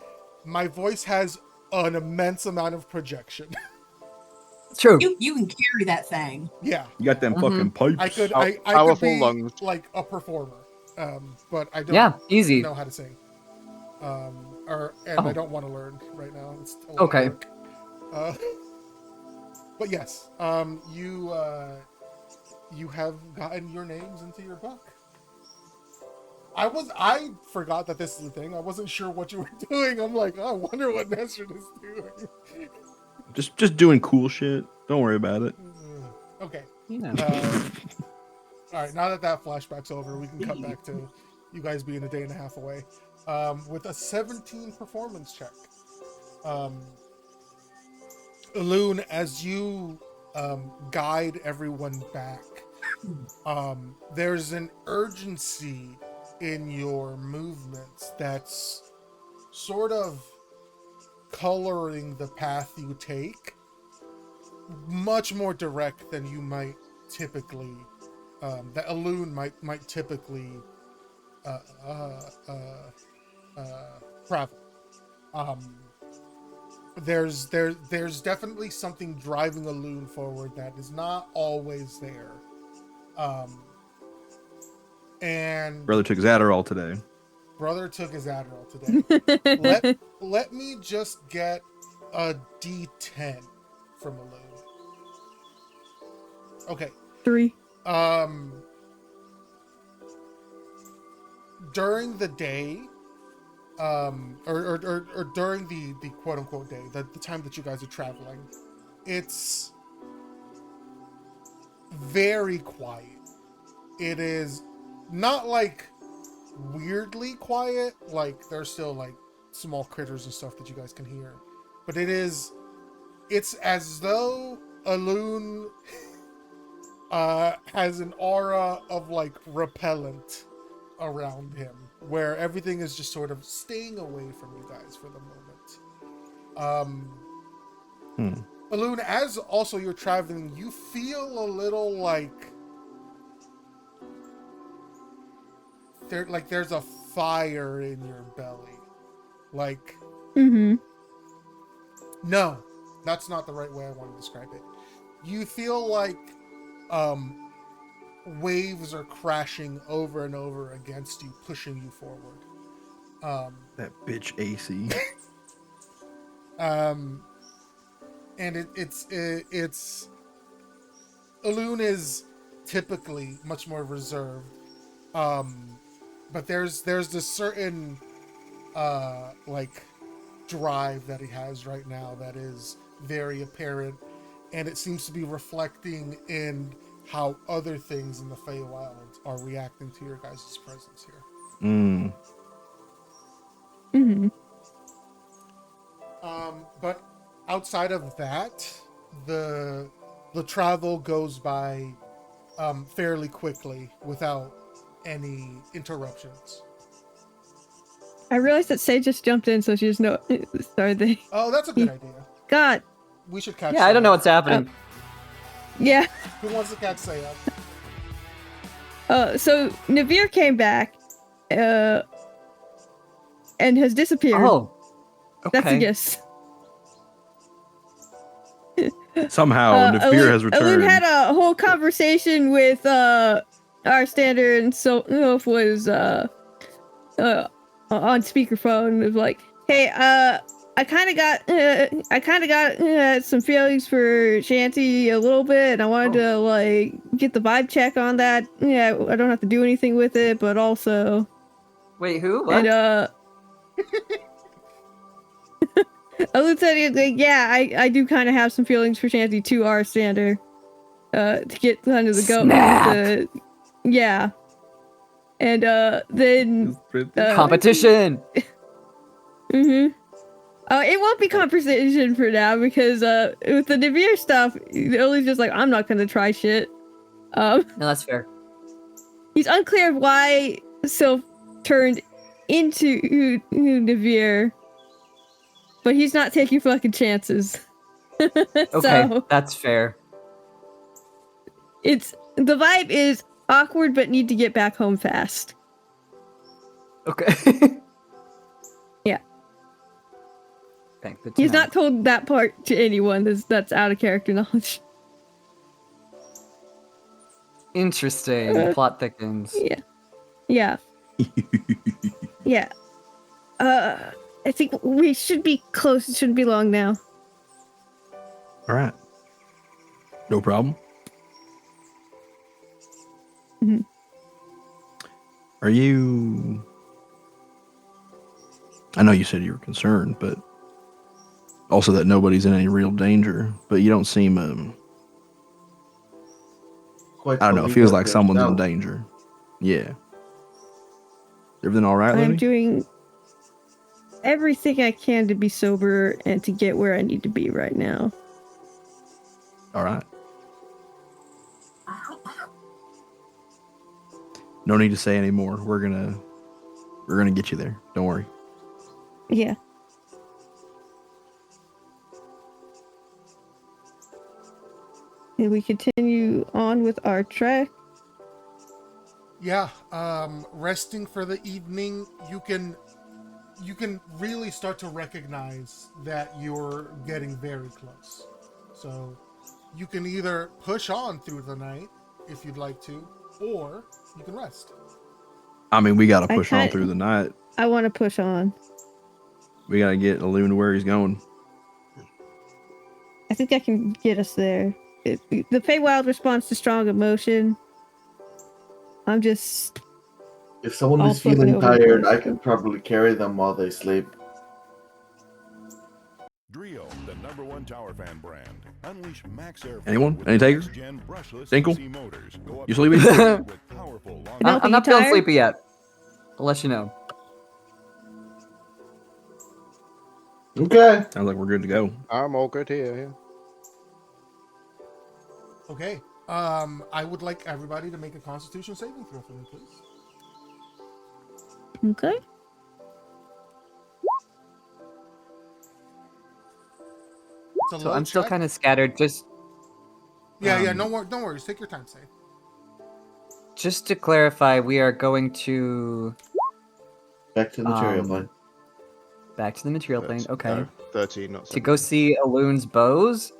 my voice has an immense amount of projection. It's true. You can carry that thing. Yeah, You got them fucking pipes. I could. Pow- I could powerful be lungs. like a performer, but I don't. Yeah, easy. know how to sing. I don't want to learn right now. It's a lot of Okay. work. But yes, you have gotten your names into your book. I forgot that this is a thing. I wasn't sure what you were doing. I'm like, oh, I wonder what Nesrin is doing. Just doing cool shit. Don't worry about it. Okay. You know. All right. Now that flashback's over, we can cut back to you guys being a day and a half away. With a 17 performance check. Loon, as you guide everyone back, there's an urgency in your movements that's sort of coloring the path you take, much more direct than you might typically, that a loon might typically travel. There's definitely something driving a loon forward that is not always there. And Brother took his Adderall today. Brother took his Adderall today. let me just get a D10 from a loon. Okay. 3. During the day, or during the quote unquote day, the time that you guys are traveling, it's very quiet. It is not like weirdly quiet, like there's still like small critters and stuff that you guys can hear, but it's as though a loon has an aura of like repellent around him, where everything is just sort of staying away from you guys for the moment. Alun, as also you're traveling, you feel a little like there's a fire in your belly. Like, no, that's not the right way I want to describe it. You feel like waves are crashing over and over against you, pushing you forward. That bitch AC. And it's Alun is typically much more reserved, but there's this certain like drive that he has right now that is very apparent, and it seems to be reflecting in how other things in the Feywilds are reacting to your guys' presence here. But outside of that, the travel goes by fairly quickly without any interruptions. I realized that Sage just jumped in, so she just started the. Oh, that's a good idea. God. We should catch. Yeah, I don't know what's happening. Yeah. Who wants to catch Saya? So Navir came back, and has disappeared. Oh, okay. That's a guess. Somehow, Navir has returned. Alun had a whole conversation with our standard, and so was on speakerphone. It was like, "Hey, I kind of got some feelings for Shanty a little bit, and I wanted to like get the vibe check on that. Yeah, I don't have to do anything with it, but also." Wait, who? What? And Alun said, "Yeah, I do kind of have some feelings for Shanty to our standard, to get under the go." Yeah, and then competition. It won't be competition for now because with the Navir stuff, Ollie's just like, I'm not gonna try shit. No, that's fair. He's unclear why Sylph turned into Navir, but he's not taking fucking chances. Okay, so, that's fair. The vibe is awkward, but need to get back home fast. Okay. Yeah. Okay, He's not told that part to anyone. That's out of character knowledge. Interesting. The plot thickens. Yeah. Yeah. Yeah. I think we should be close. It shouldn't be long now. All right. No problem. Are you... I know you said you were concerned, but also that nobody's in any real danger, but you don't seem, I don't know, it feels like someone's in danger. Yeah. Everything all right, Looney? everything I can to be sober and to get where I need to be right now. All right. No need to say any more. We're gonna get you there. Don't worry. Yeah. And we continue on with our trek. Yeah, resting for the evening, you can really start to recognize that you're getting very close. So you can either push on through the night if you'd like to, or you can rest. I mean, we gotta push on through the night. I want to push on. We gotta get Loon to where he's going. I think I can get us there. The Feywild responds to strong emotion. I'm just... If someone all is feeling fucking over the tired, place. I can probably carry them while they sleep. Drio, the #1 tower fan brand. Unleash max air. Anyone? Any takers? Dinkle? You sleepy? I'm not feeling sleepy yet. I'll let you know. Okay. Sounds like we're good to go. I'm all good here. Okay. I would like everybody to make a Constitution saving throw for me, please. Okay. So I'm still kind of scattered. Just yeah. No worries. Take your time, save. Just to clarify, we are going to back to the material plane. Back to the material plane. Okay. No, 13, not 17. To go see Aloon's bows.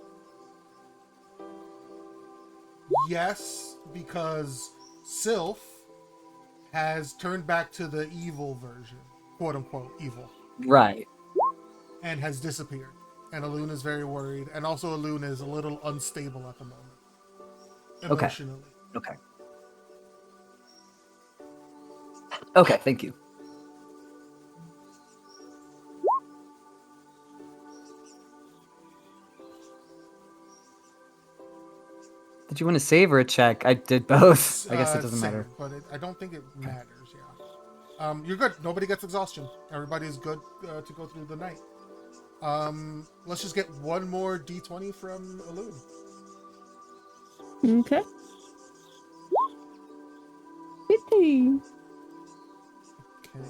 Yes, because Sylph has turned back to the evil version, quote unquote evil. Right. And has disappeared. And Aloon is very worried. And also Aloon is a little unstable at the moment. Emotionally. Okay. Okay, thank you. Did you want to save or a check? I did both. I guess it doesn't matter. But I don't think it matters, yeah. You're good. Nobody gets exhaustion. Everybody's good to go through the night. Let's just get one more D20 from Aloon. Okay. 15. Okay.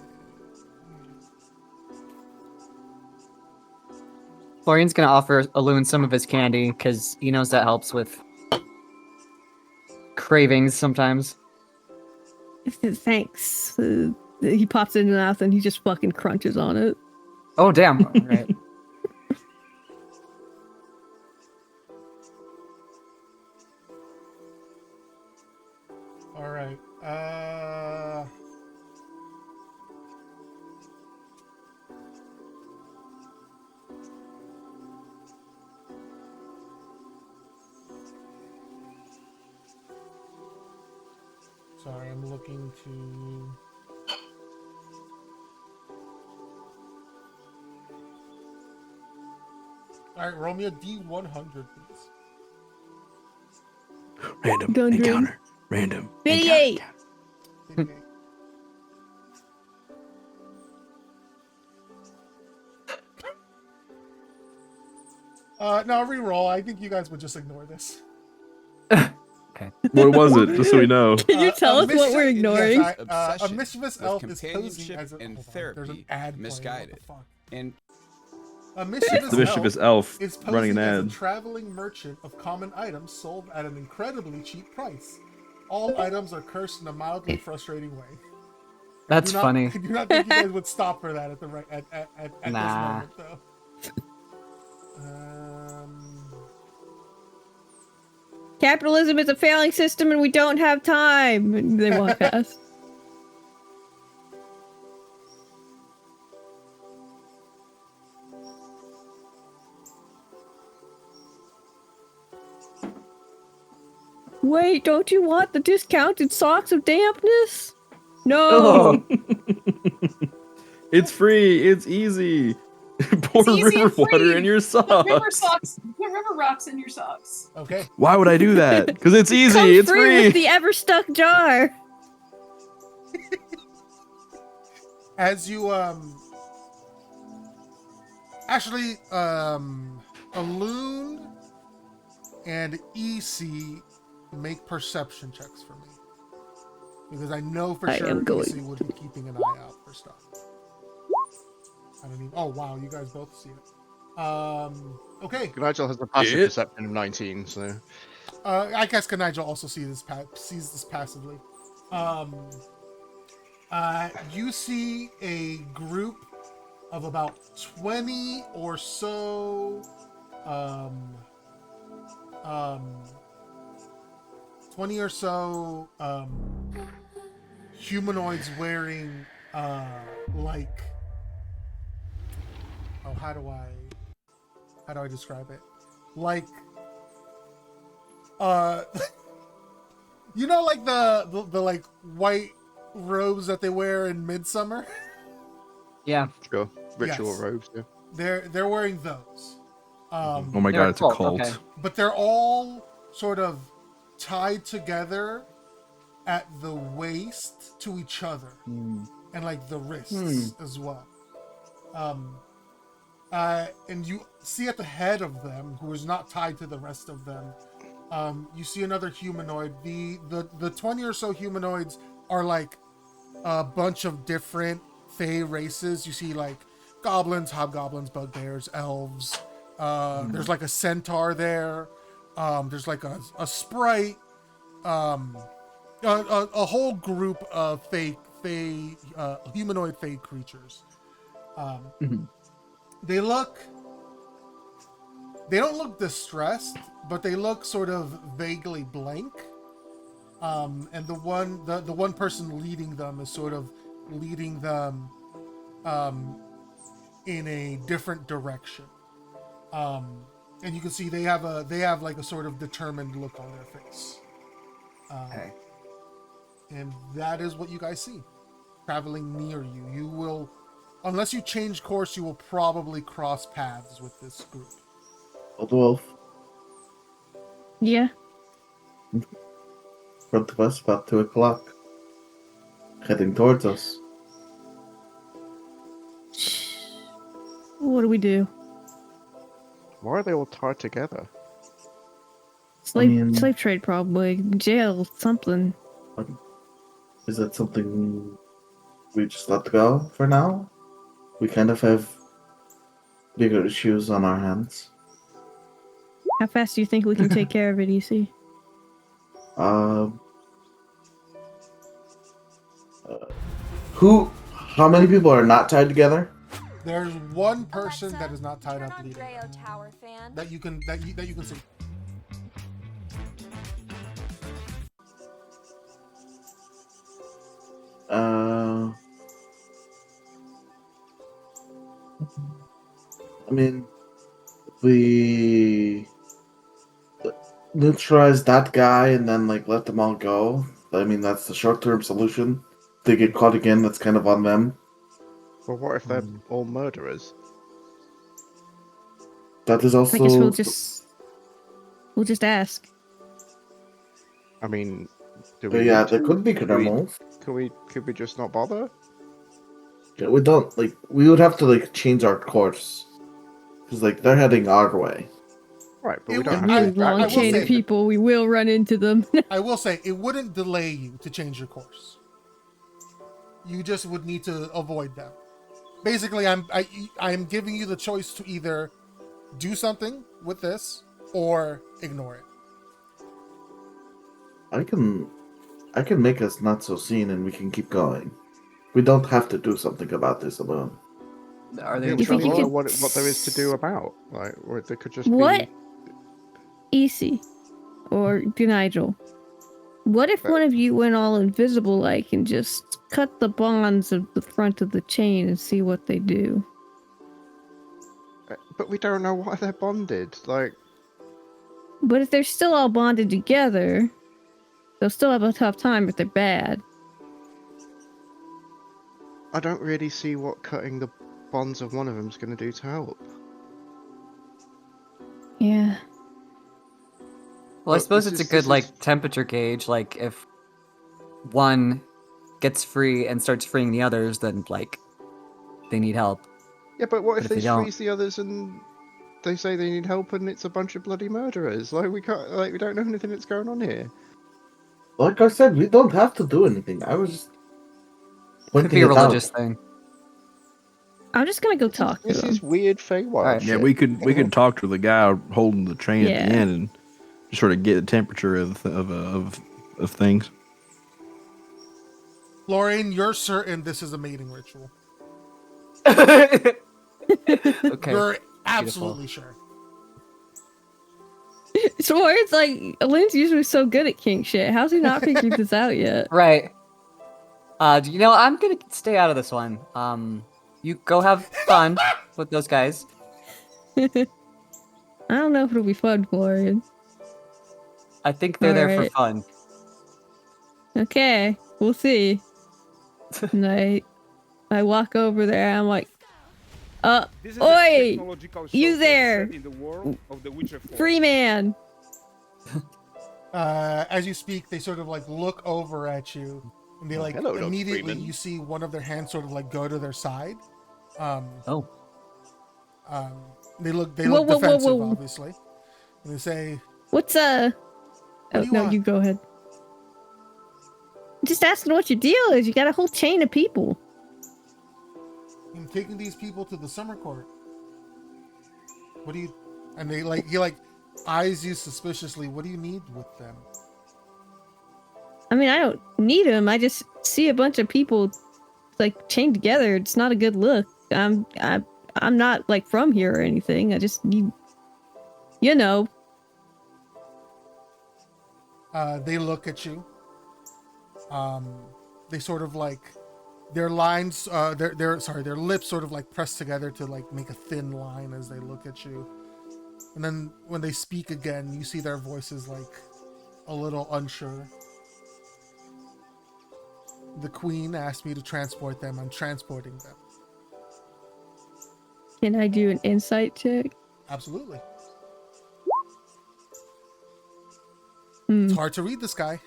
Florian's gonna offer Aloon some of his candy because he knows that helps with cravings sometimes. Thanks. He pops it in his mouth and he just fucking crunches on it. Oh, damn. Right. All right. Sorry, I'm looking to... Alright, roll me a D100, please. Random Gun encounter. Random. 58. Okay. No, re-roll. I think you guys would just ignore this. Okay. What was it? Just so we know. Can you tell us what we're ignoring? Yes, a mischievous elf is posing as a... and hold on, therapy there's an ad playing. misguided. What the fuck? And A mischievous, The mischievous elf is running posing an as ad. a traveling merchant of common items sold at an incredibly cheap price. All items are cursed in a mildly frustrating way. That's funny. I do not think you guys would stop for that at the right at this moment, though. Capitalism is a failing system and we don't have time. And they walk past. Wait, don't you want the discounted socks of dampness? No. It's free. It's easy. Pour It's easy river and free. water in your socks. Put river socks. Put river rocks in your socks. Okay. Why would I do that? Because it's easy. Comes It's free. with the ever stuck jar. As you Actually, Alun and EC make perception checks for me. Because I know for I sure am going EC would be keeping an eye out for stuff. I don't even. Oh wow, you guys both see it. Okay. Nigel has a passive perception of 19, so. I guess Kanigel also sees this passively. You see a group of about 20 or so 20 or so humanoids wearing like, oh, how do I describe it? Like you know, like the like white robes that they wear in Midsummer? Yeah. Sure. Ritual Yes. robes, yeah. They're wearing those. Oh my They're god, it's a cult. okay. But they're all sort of tied together at the waist to each other. And like the wrists as well. And you see at the head of them, who is not tied to the rest of them, you see another humanoid. The 20 or so humanoids are like a bunch of different Fey races. You see like goblins, hobgoblins, bugbears, elves. There's like a centaur there. There's like a sprite. A whole group of humanoid Fey creatures. They don't look distressed, but they look sort of vaguely blank. And the one person leading them is sort of leading them in a different direction. And you can see they have like a sort of determined look on their face. Okay. And that is what you guys see traveling near you. You will, unless you change course, you will probably cross paths with this group. Old Wolf, Yeah. front of us, about 2 o'clock. Heading towards us. What do we do? Why are they all tied together? Slave trade, probably. Jail, something. Is that something we just let go for now? We kind of have bigger issues on our hands. How fast do you think we can take care of it, EC? How many people are not tied together? There's one person that is not tied Turn up on leading Grayo them, Tower fan. that you can see. I mean, we neutralize that guy and then like let them all go. I mean, that's the short-term solution. If they get caught again, that's kind of on them. Well, what if they're all murderers? That is also. I guess we'll just ask. I mean, do But we? yeah, need there to? could be Could criminals. Could we just not bother? Yeah, we don't like. We would have to like change our course because like they're heading our way. Right, but It we don't would- have Really to. long I will chain say- of people. We will run into them. I will say it wouldn't delay you to change your course. You just would need to avoid them. Basically, I'm giving you the choice to either do something with this or ignore it. I can make us not so seen, and we can keep going. We don't have to do something about this alone. Are they Yeah, in we think you don't know trouble? could- what there is to do about. Like, or they could just What? be. EC or Nigel. What if But- one of you went all invisible like and just cut the bonds of the front of the chain and see what they do? But we don't know why they're bonded. Like, But if they're still all bonded together, they'll still have a tough time if they're bad. I don't really see what cutting the bonds of one of them is going to do to help. Yeah. Well, I But suppose this it's a is- good this like is- temperature gauge. Like if one gets free and starts freeing the others, then like they need help. Yeah, but what But if if they they don't- freeze the others and they say they need help and it's a bunch of bloody murderers? Like we can't, like we don't know anything that's going on here. Like I said, we don't have to do anything. I was just Could pointing be a it religious out. thing. I'm just gonna go talk to This him. is weird Feywild Alright. Yeah, shit. we could talk to the guy holding the train at the Yeah. end and just sort of get the temperature of things. Lorraine, you're certain this is a mating ritual. Okay. You're absolutely sure. Schwartz, like, Lynn's usually so good at kink shit. How's he not figured this out yet? Right. You know, I'm gonna stay out of this one. You go have fun with those guys. I don't know if it'll be fun for him. I think they're there for Alright. fun. Okay, we'll see. And I walk over there. I'm like, oi, you there, free man. As you speak, they sort of like look over at you, and they like hello, Dr. immediately Freeman. you see one of their hands sort of like go to their side. Oh. They look Whoa, whoa, whoa, defensive, whoa. obviously. And they say, What's What Oh do you no, want? you go ahead. Just asking what your deal is. You got a whole chain of people. "I'm taking these people to the summer court. What do you?" And they like he like eyes you suspiciously. What do you need with them? I mean, I don't need them. I just see a bunch of people like chained together. It's not a good look. I'm not like from here or anything. I just need, you know. They look at you. They sort of like their lines, their lips sort of like press together to like make a thin line as they look at you. And then when they speak again, you see their voices like a little unsure. The queen asked me to transport them. I'm transporting them. Can I do an insight check? Absolutely. Hmm. It's hard to read this guy.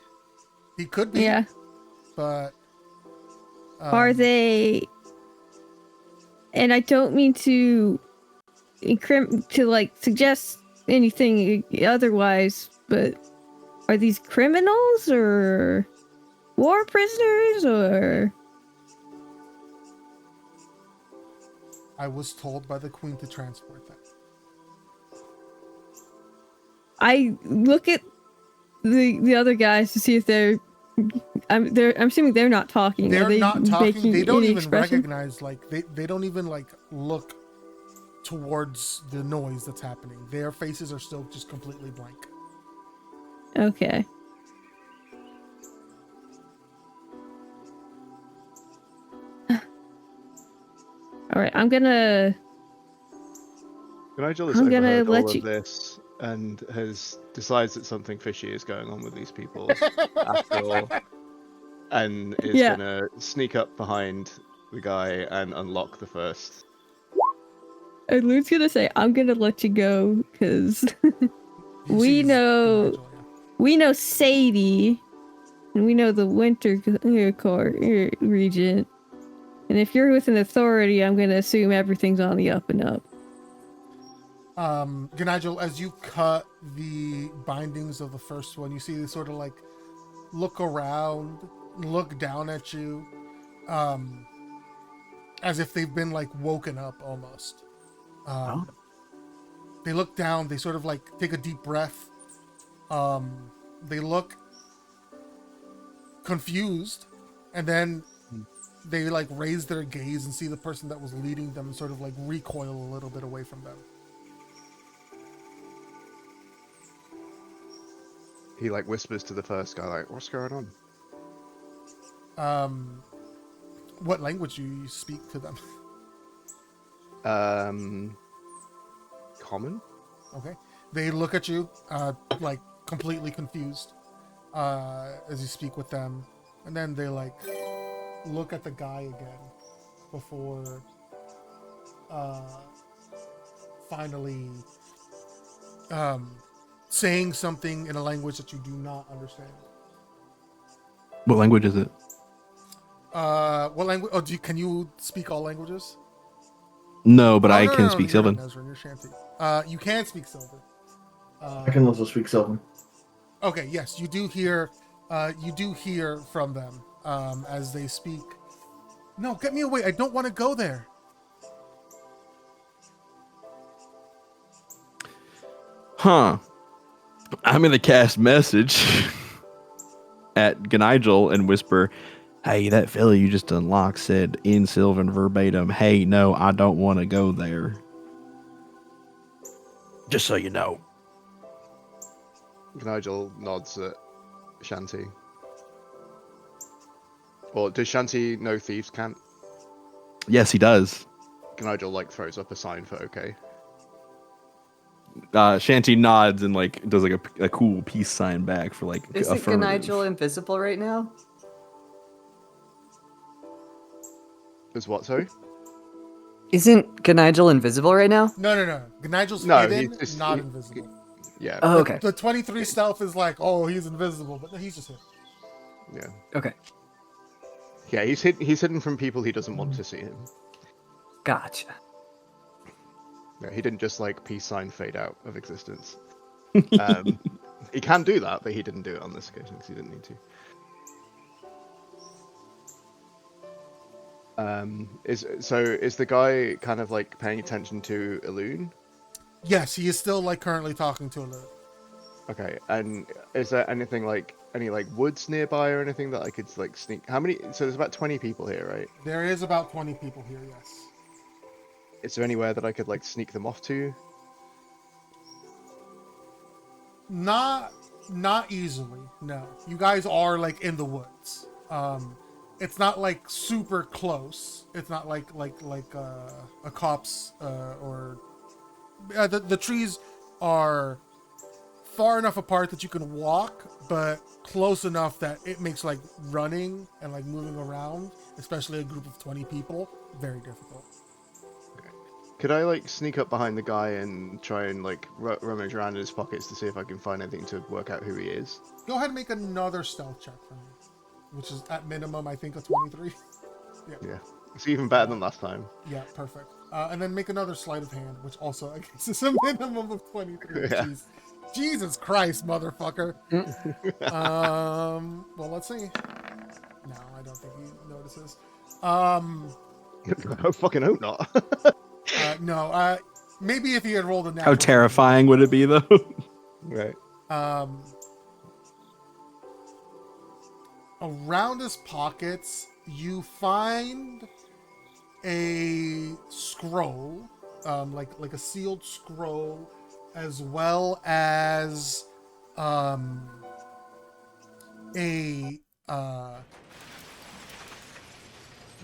He could be. Yeah. But Are they? And I don't mean to like suggest anything otherwise, but are these criminals or war prisoners or? I was told by the queen to transport them. I look at the other guys to see if they're. I'm assuming they're not talking. They're Are they not talking. making They don't any even expression? recognize, like they don't even like look towards the noise that's happening. Their faces are still just completely blank. Okay. All right, I'm gonna. Nigel has I'm gonna overheard let all you- of this and decides that something fishy is going on with these people after all, and is Yeah. gonna sneak up behind the guy and unlock the first. And Luke's gonna say, "I'm gonna let you go because He we sees know Nigel, yeah. we know Sadie, and we know the Winter Court region. And if you're with an authority, I'm gonna assume everything's on the up and up." Nigel, as you cut the bindings of the first one, you see they sort of like look around, look down at you, as if they've been like woken up almost. They look down, they sort of like take a deep breath. They look confused, and then they like raise their gaze and see the person that was leading them sort of like recoil a little bit away from them. He like whispers to the first guy, like, "What's going on?" What language do you speak to them? Common. Okay. They look at you, like completely confused, as you speak with them, and then they like look at the guy again before finally saying something in a language that you do not understand. What language is it? What language? Oh, can you speak all languages? No, but Oh, I no, can no, speak you're not Sylvan. Nezrin, you're Shanty. You can speak Sylvan. I can also speak Sylvan. Okay, yes, you do hear from them as they speak. No, get me away. I don't want to go there. Huh. I'm gonna cast message at Ganigel and whisper, "Hey, that fella you just unlocked said in Sylvan verbatim, hey, no, I don't want to go there. Just so you know." Nigel nods at Shanty. Or does Shanty know thieves can't? Yes, he does. Nigel like throws up a sign for okay. Shanty nods and like does like a cool peace sign back for like Isn't affirmative. Ganigel invisible right now? Is what, sorry? Isn't Ganigel invisible right now? No. Nigel's No, hidden, he's not invisible. Yeah. Oh, okay. The 23 stealth is like, oh, he's invisible, but he's just hidden. Yeah. Okay. Yeah, he's hidden from people he doesn't want to see him. Gotcha. Yeah, he didn't just like peace sign fade out of existence. He can do that, but he didn't do it on this occasion because he didn't need to. Is the guy kind of like paying attention to Elune? Yes, he is still like currently talking to Elune. Okay, and is there anything like any like woods nearby or anything that I could like sneak? How many? So there's about 20 people here, right? There is about 20 people here, yes. Is there anywhere that I could like sneak them off to? Not easily, no. You guys are like in the woods. It's not like super close. It's not like a copse or the trees are far enough apart that you can walk, but close enough that it makes like running and like moving around, especially a group of 20 people, very difficult. Could I like sneak up behind the guy and try and like rummage around in his pockets to see if I can find anything to work out who he is? Go ahead and make another stealth check for me, which is at minimum, I think, a 23. Yeah, it's even better than last time. Yeah, perfect. And then make another sleight of hand, which also, I guess, is a minimum of 23. Yeah. Jeez. Jesus Christ, motherfucker. Well, let's see. No, I don't think he notices. I fucking hope not. No, maybe if he had rolled a natural. How terrifying would it be, though? Right. Around his pockets, you find a scroll, like a sealed scroll, as well as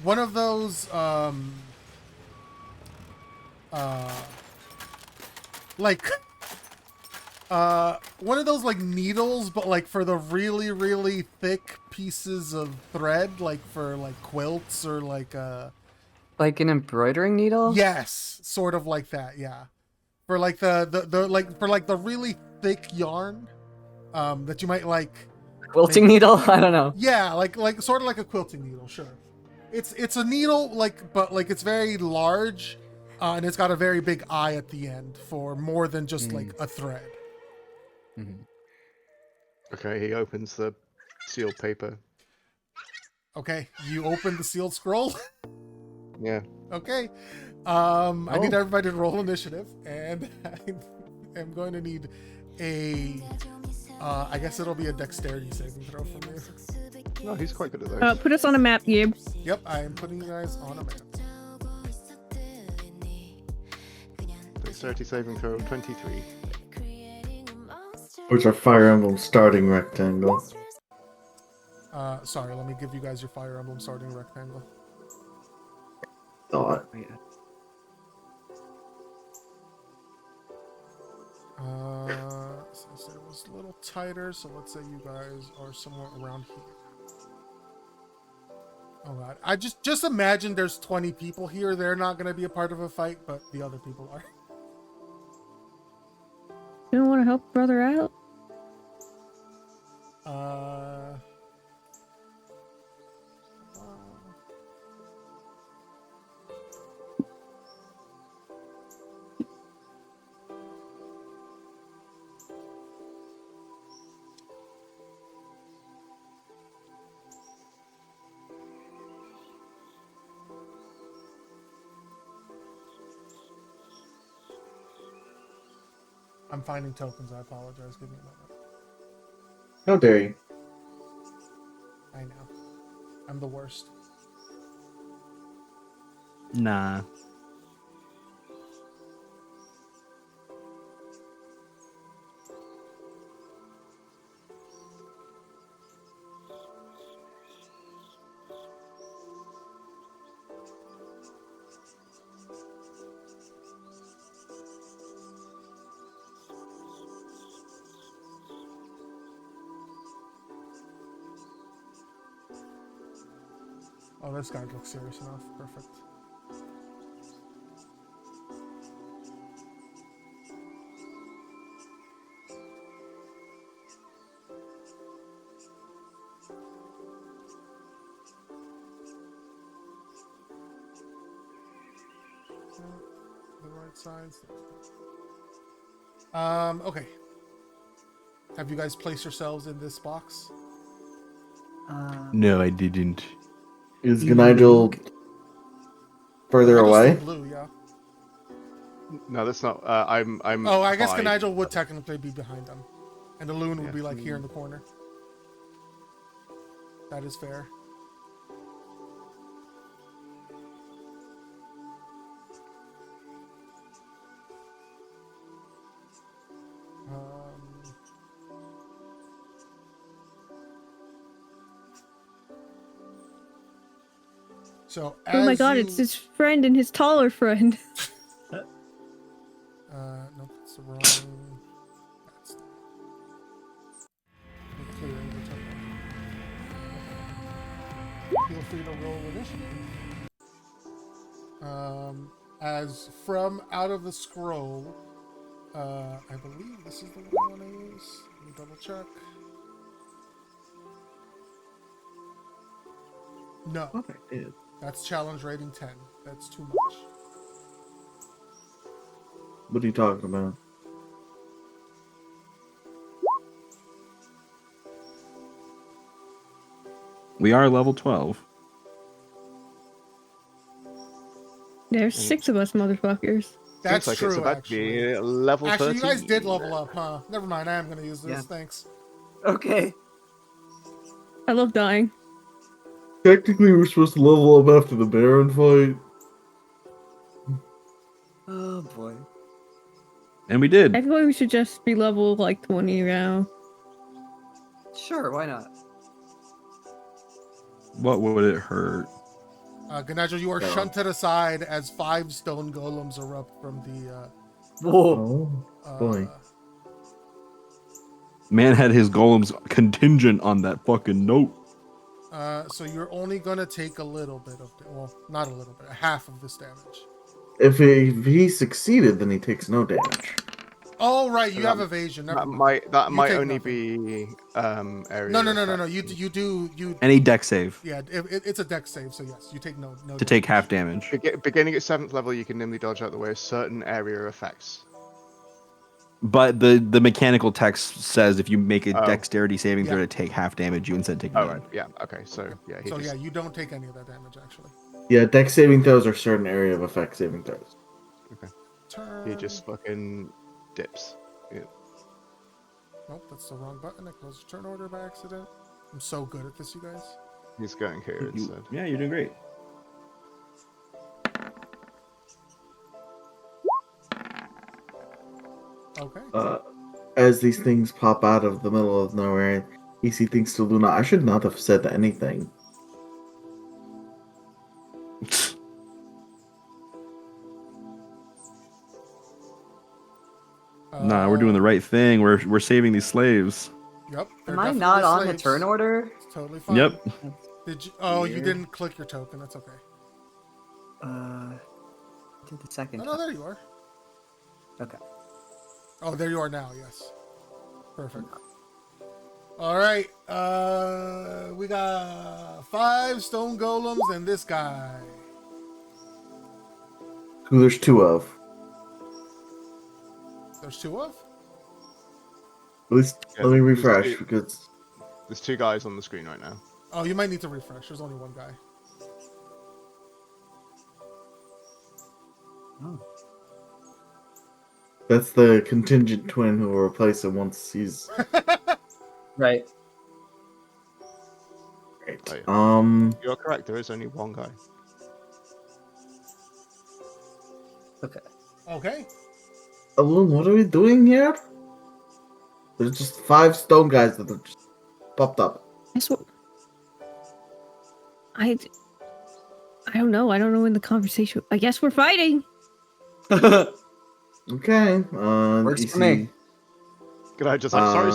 one of those one of those like needles, but like for the really, really thick pieces of thread, like for like quilts or like Like an embroidering needle? yes, sort of like that, yeah. For like the like for like the really thick yarn that you might like Quilting needle? I don't know. yeah, like sort of like a quilting needle, sure. It's a needle like but like it's very large and it's got a very big eye at the end for more than just like a thread. Okay, he opens the sealed paper. Okay, you open the sealed scroll. Yeah. Okay. I need everybody to roll initiative, and I am going to need a I guess it'll be a dexterity saving throw from you. No, he's quite good at those. Put us on a map, Gib. Yep, I am putting you guys on a map. Dexterity saving throw of 23. Where's our Fire Emblem starting rectangle? Sorry, let me give you guys your Fire Emblem starting rectangle. Thought. Since it was a little tighter, so let's say you guys are somewhere around here. Oh god, I just imagine there's 20 people here. They're not gonna be a part of a fight, but the other people are. You don't want to help brother out? I'm finding tokens. I apologize. Give me a moment. How dare you? I know. I'm the worst. Nah. Oh, this guy looks serious enough. Perfect. The right sides. Okay. Have you guys placed yourselves in this box? No, I didn't. Is Nigel further Nigel's still away? blue, yeah. No, that's not. I'm. Oh, I guess high. Nigel would technically be behind him. And the loon would Yeah. be like here in the corner. That is fair. So Oh my as god, you- it's his friend and his taller friend. Nope, it's the wrong. That's clearing the token. Feel free to roll initiative. As from out of the scroll, I believe this is the one I want to use. Let me double check. No, I did. that's challenge rating 10. That's too much. What are you talking about? We are level 12. There's 6 of us motherfuckers. That's Seems like true, it's about actually. to be level Actually, 13. you guys did level up, huh? Never mind, I am going to use this. Yeah. Thanks. Okay. I love dying. Technically, we're supposed to level up after the Baron fight. Oh boy. And we did. I feel like we should just be level like 20 now. Sure, why not? What would it hurt? Ganadjo, you are No. shunted aside as 5 stone golems erupt from the Whoa. Oh, boy. Man had his golems contingent on that fucking note. So you're only gonna take a little bit of, well, not a little bit, half of this damage. If he succeeded, then he takes no damage. Oh right, you That- have evasion. Never That mind. might You might take only nothing. be area. No. effect. You do. Any deck save Yeah, it's a dex save, so yes, you take no. to take half damage. Beginning at 7th level, you can nimbly dodge out the way of certain area effects. But the mechanical text says if you make a Oh. dexterity saving throw Yeah. to take half damage, you instead take Oh none. right, yeah, okay, so yeah, he So just yeah, you don't take any of that damage actually. Yeah, dex saving throws are certain area of effect saving throws. Turn. he just fucking dips. Yeah. Nope, that's the wrong button. I closed the turn order by accident. I'm so good at this, you guys. He's going here instead. Yeah, you're doing great. Okay. As these things pop out of the middle of nowhere, EC thinks to Luna, I should not have said anything. Nah, we're doing the right thing. We're saving these slaves. Yep. they're Am I definitely not on the slaves. turn order? It's totally fine. Yep. Did you? Oh, you Weird. didn't click your token. That's okay. Did the second. Oh, no, there you are. Okay. Oh, there you are now. Yes. Perfect. All right. We got 5 stone golems and this guy. Who there's 2 of. There's 2 of. At least Yeah, let me there's refresh two- because There's 2 guys on the screen right now. Oh, you might need to refresh. There's only 1 guy. Oh. That's the contingent twin who will replace him once he's Right. great. Oh, You're correct. There is only one guy. Okay. Okay. Alun, what are we doing here? There's just 5 stone guys that have just popped up. Guess what? I don't know. I don't know in the conversation. I guess we're fighting. Okay. Works for me. Good I just like sorry.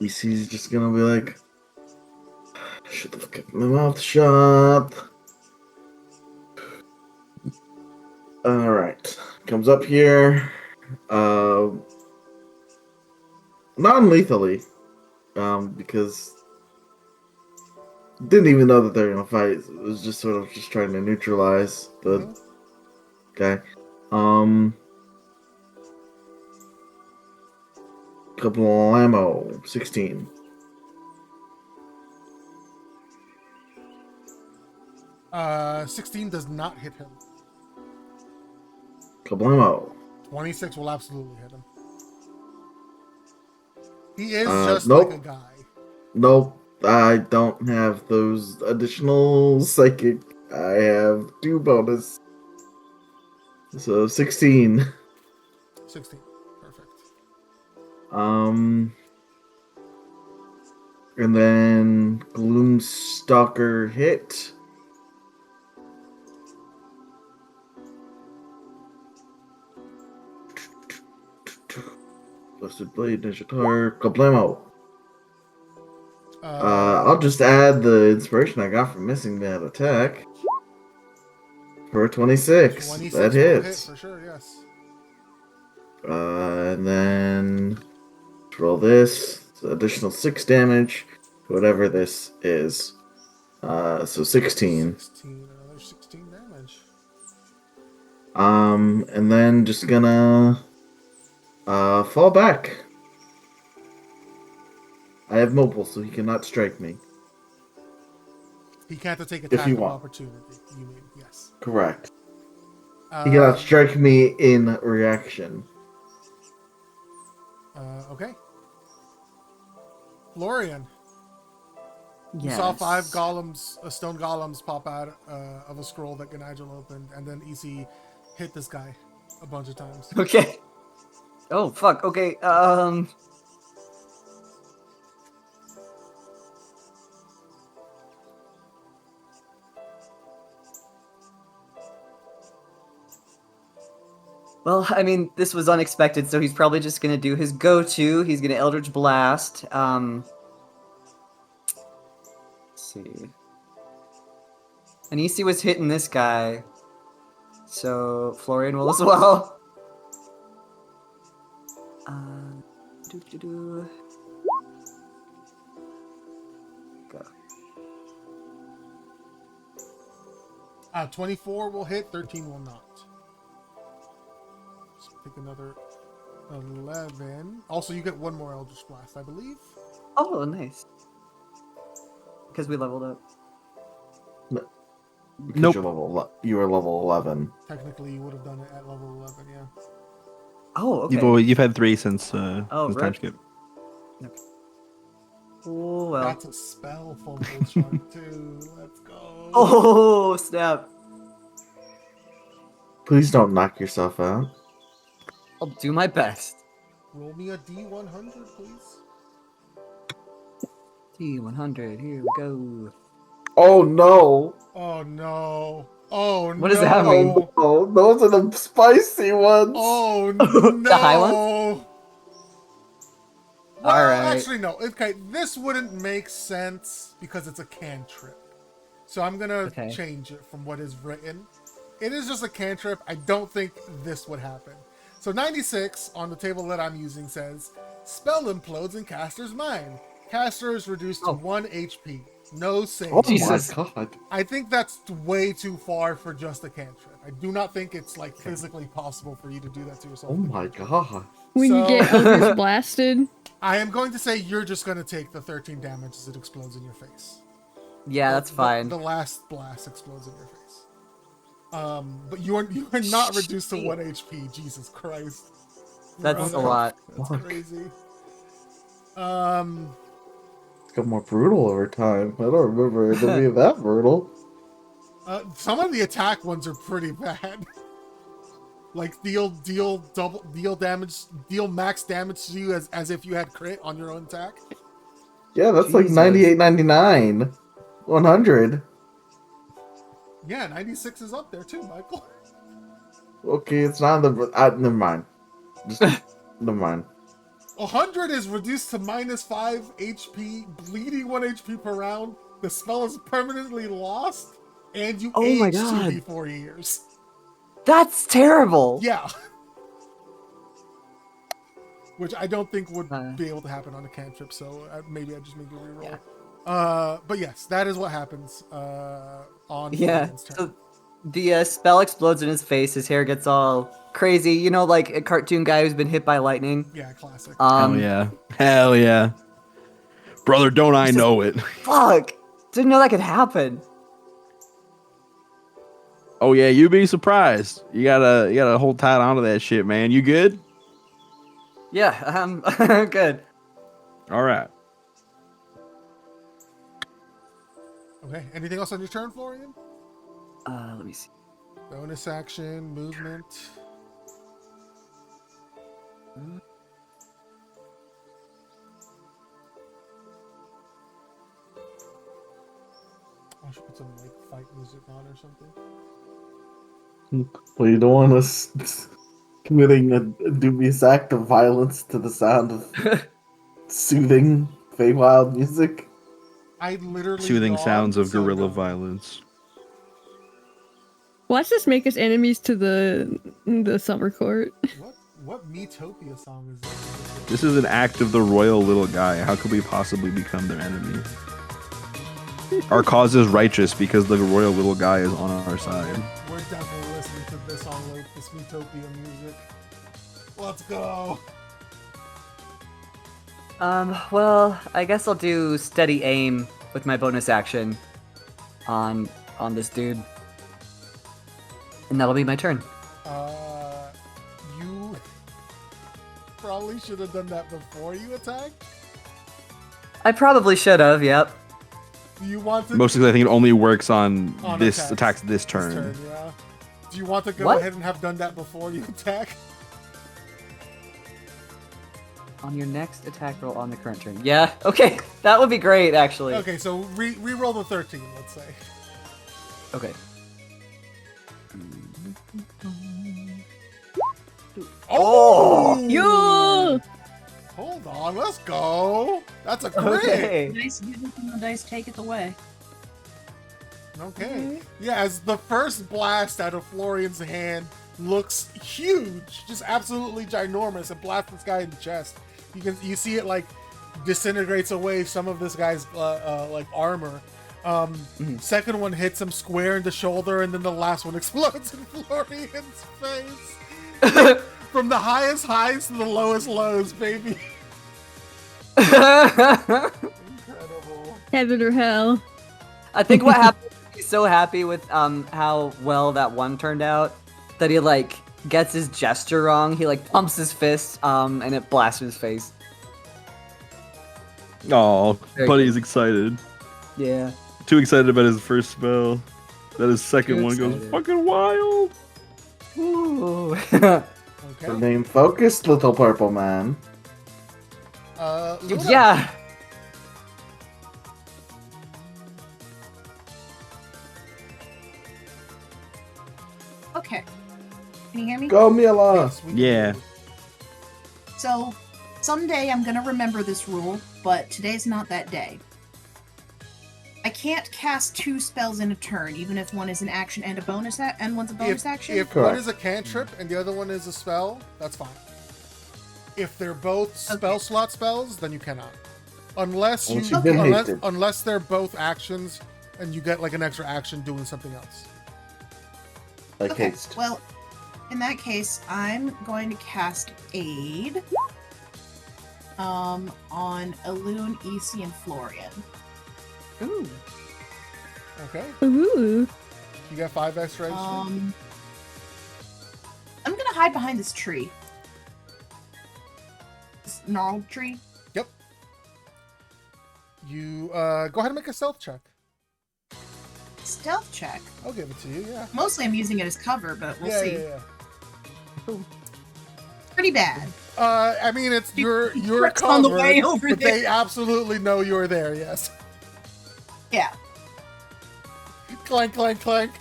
EC's just gonna be like, shut the fuck up, my mouth shut. Alright. Comes up here. Non-lethally. Because didn't even know that they're gonna fight. It was just sort of just trying to neutralize the guy. Couple ammo, 16. Uh, 16 does not hit him. Couple ammo. 26 will absolutely hit him. He is just nope. like a guy. Nope. I don't have those additional psychic. I have 2 bonus. So 16. 16. Perfect. And then Gloomstalker hit. Busted Blade, Ninja Tar, Kablamo. I'll just add the inspiration I got from missing that attack. For 26. 26 That will hit hits. for sure, yes. And then roll this. So additional 6 damage. Whatever this is. So 16. 16, another 16 damage. And then just gonna fall back. I have mobile, so he cannot strike me. He can't take you attack of want. opportunity, you mean, yes. Correct. He cannot strike me in reaction. Okay. Florian. You Yes. saw 5 golems, stone golems pop out of a scroll that Ganigel opened, and then EC hit this guy a bunch of times. Okay. Oh fuck. Okay. Well, I mean, this was unexpected, so he's probably just gonna do his go-to. He's gonna Eldritch Blast. Let's see. And EC was hitting this guy, so Florian will as well. Go. 24 will hit, 13 will not. So take another 11. Also, you get 1 more Eldritch Blast, I believe. Oh, nice. Because we leveled up. Because Nope. you were level 11. Technically, you would have done it at level 11, yeah. Oh, okay. You've had 3 since Oh, the time right. skip. Oh, well. That's a spell fumble shot, too. Let's go. Oh, snap. Please don't knock yourself out. I'll do my best. Roll me a D100, please. D100, here we go. Oh no! Oh no. Oh no. What does that mean? Oh, those are the spicy ones! Oh no. The high ones? Well, Alright. actually, no. Okay, this wouldn't make sense because it's a cantrip. So I'm gonna change it from what is written. It is just a cantrip. I don't think this would happen. So 96 on the table that I'm using says, spell implodes in caster's mind. Caster is reduced to 1 HP. No save. Oh Jesus. my god. I think that's way too far for just a cantrip. I do not think it's like physically possible for you to do that to yourself. Oh my god. When you get Eldritch blasted. I am going to say you're just going to take the 13 damage as it explodes in your face. Yeah, that's fine. The last blast explodes in your face. But you are not reduced to 1 HP. Jesus Christ. That's Bro, a lot. That's Fuck. crazy. It's got more brutal over time. I don't remember it to be that brutal. Some of the attack ones are pretty bad. Like deal max damage to you as if you had crit on your own attack. Yeah, that's like Jesus. 98.99. 100. Yeah, 96 is up there too, Michael. Okay, it's not the. Never mind. Just never mind. 100 is reduced to -5 HP, bleeding 1 HP per round. The spell is permanently lost, and you Oh my age God. 2d4 years. That's terrible. Yeah. Which I don't think would Uh. be able to happen on a cantrip, so maybe I just make a reroll. Yeah. But yes, that is what happens on Yeah. Florian's turn. So the spell explodes in his face. His hair gets all crazy. You know, like a cartoon guy who's been hit by lightning. Yeah, classic. Hell yeah. Hell yeah. Brother, don't I know it. Fuck. Didn't know that could happen. Oh yeah, you'd be surprised. You gotta hold tight onto that shit, man. You good? Yeah, good. All right. Okay, anything else on your turn, Florian? Let me see. Bonus action, movement. I should put some like fight music on or something. Well, you don't want us committing a dubious act of violence to the sound of soothing Feywild music. I literally Soothing yawned, sounds of so guerrilla no. violence. Watch this make us enemies to the summer court. What Metopia song is this? This is an act of the royal little guy. How could we possibly become their enemy? Our cause is righteous because the royal little guy is on our side. We're definitely listening to this on like this Metopia music. Let's go. Well, I guess I'll do steady aim with my bonus action on this dude. And that'll be my turn. You probably should have done that before you attacked. I probably should have, yep. Do you want to? Mostly, I think it only works on this attacks this turn. Yeah. Do you want to go What? ahead and have done that before you attack? On your next attack roll on the current turn. Yeah, okay. That would be great, actually. Okay, so re-roll the 13, let's say. Okay. Oh! Yo! Hold on, let's go. That's a crit. Okay. Dice, give it from the dice, take it away. Okay. Yeah, as the first blast out of Florian's hand looks huge, just absolutely ginormous, and blasts this guy in the chest. You see it like disintegrates away some of this guy's like armor. Second one hits him square in the shoulder, and then the last one explodes in Florian's face. From the highest highs to the lowest lows, baby. Incredible. Heaven or hell. I think what happened, he's so happy with how well that one turned out that he like gets his gesture wrong. He like pumps his fist and it blasts his face. Oh, Very buddy's excited. Yeah. Too excited about his first spell. That his second Too one goes excited. fucking wild. Ooh. Okay. Remain focused, little purple man. Luna. Yeah. Okay. Can you hear me? Go, Mila! Yes, we can Yeah. do it. So, someday I'm gonna remember this rule, but today's not that day. I can't cast 2 spells in a turn, even if one is an action and a bonus and one's a bonus action. If one Correct. is a cantrip and the other one is a spell, that's fine. If they're both spell slot spells, then you cannot. Unless Unless you you've been unless, hasted. unless they're both actions and you get like an extra action doing something else. Like Okay, haste. well, in that case, I'm going to cast Aid on Elune, Easy, and Florian. Ooh. Okay. Ooh. You got 5 extra HP? I'm gonna hide behind this tree. This gnarled tree. Yep. You go ahead and make a stealth check. Stealth check. I'll give it to you, yeah. Mostly I'm using it as cover, but we'll see. Yeah. Pretty bad. I mean, it's you're Threats covered, on the way over but there. they absolutely know you're there. Yes. Yeah. Clank, clank, clank.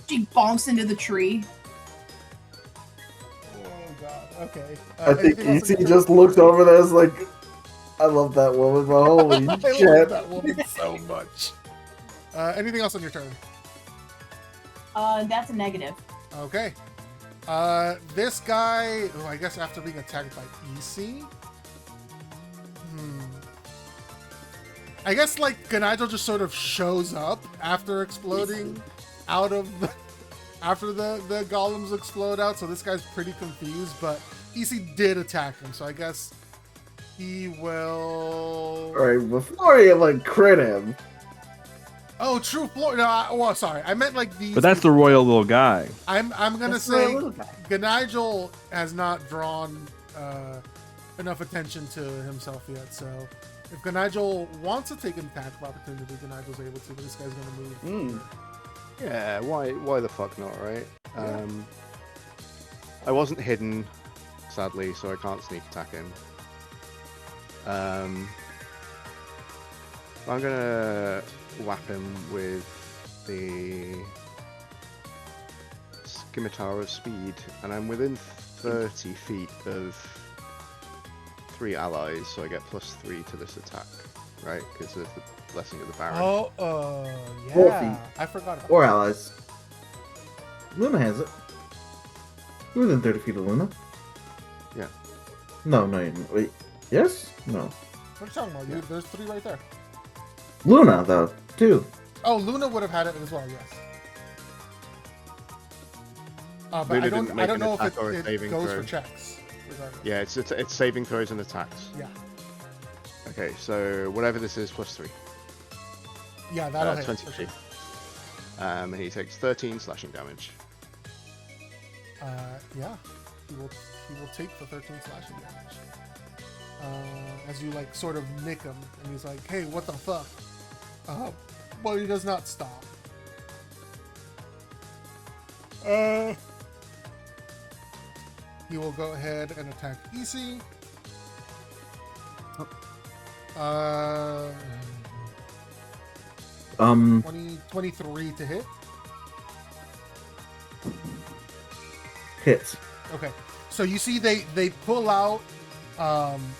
She bonks into the tree. Oh god. Okay. I think anything else EC in your just looked over there as like, I love that woman, but holy turn? I shit. love that woman so much. Anything else on your turn? That's a negative. Okay. This guy, oh, I guess after being attacked by EC. I guess like Ganaido just sort of shows up after exploding out of the after the golems explode out, so this guy's pretty confused, but EC did attack him, so I guess he will. Alright, before you like crit him. Oh, true. No, well, sorry. I meant like these. But that's the royal little guy. I'm gonna That's say the little guy. Ganigel has not drawn enough attention to himself yet. So if Ganigel wants to take an attack of opportunity, Ganigel's able to. But this guy's gonna move. Yeah, why the fuck not, right? I wasn't hidden, sadly, so I can't sneak attack him. I'm gonna whap him with the Scimitar of Speed, and I'm within 30 feet of 3 allies, so I get +3 to this attack, right? Because of the Blessing of the Baron. Oh, 4 yeah. feet. I forgot about Or allies. Luna has it. You're within 30 feet of Luna. Yeah. No, wait. Yes? No. What are you talking about? Yeah. There's 3 right there. Luna, though, too. Oh, Luna would have had it as well. Yes. But Luna I didn't don't. make I don't an know if attack or a it saving goes throw. for checks. Regardless. Yeah, it's saving throws and attacks. Yeah. Okay, so whatever this is, +3. Yeah, that'll hit. 20 for sure. feet. And he takes 13 slashing damage. Yeah, he will take the 13 slashing damage. As you like sort of nick him, and he's like, "Hey, what the fuck?" But he does not stop. He will go ahead and attack EC. Um, 23 to hit. Hits. Okay, so you see they pull out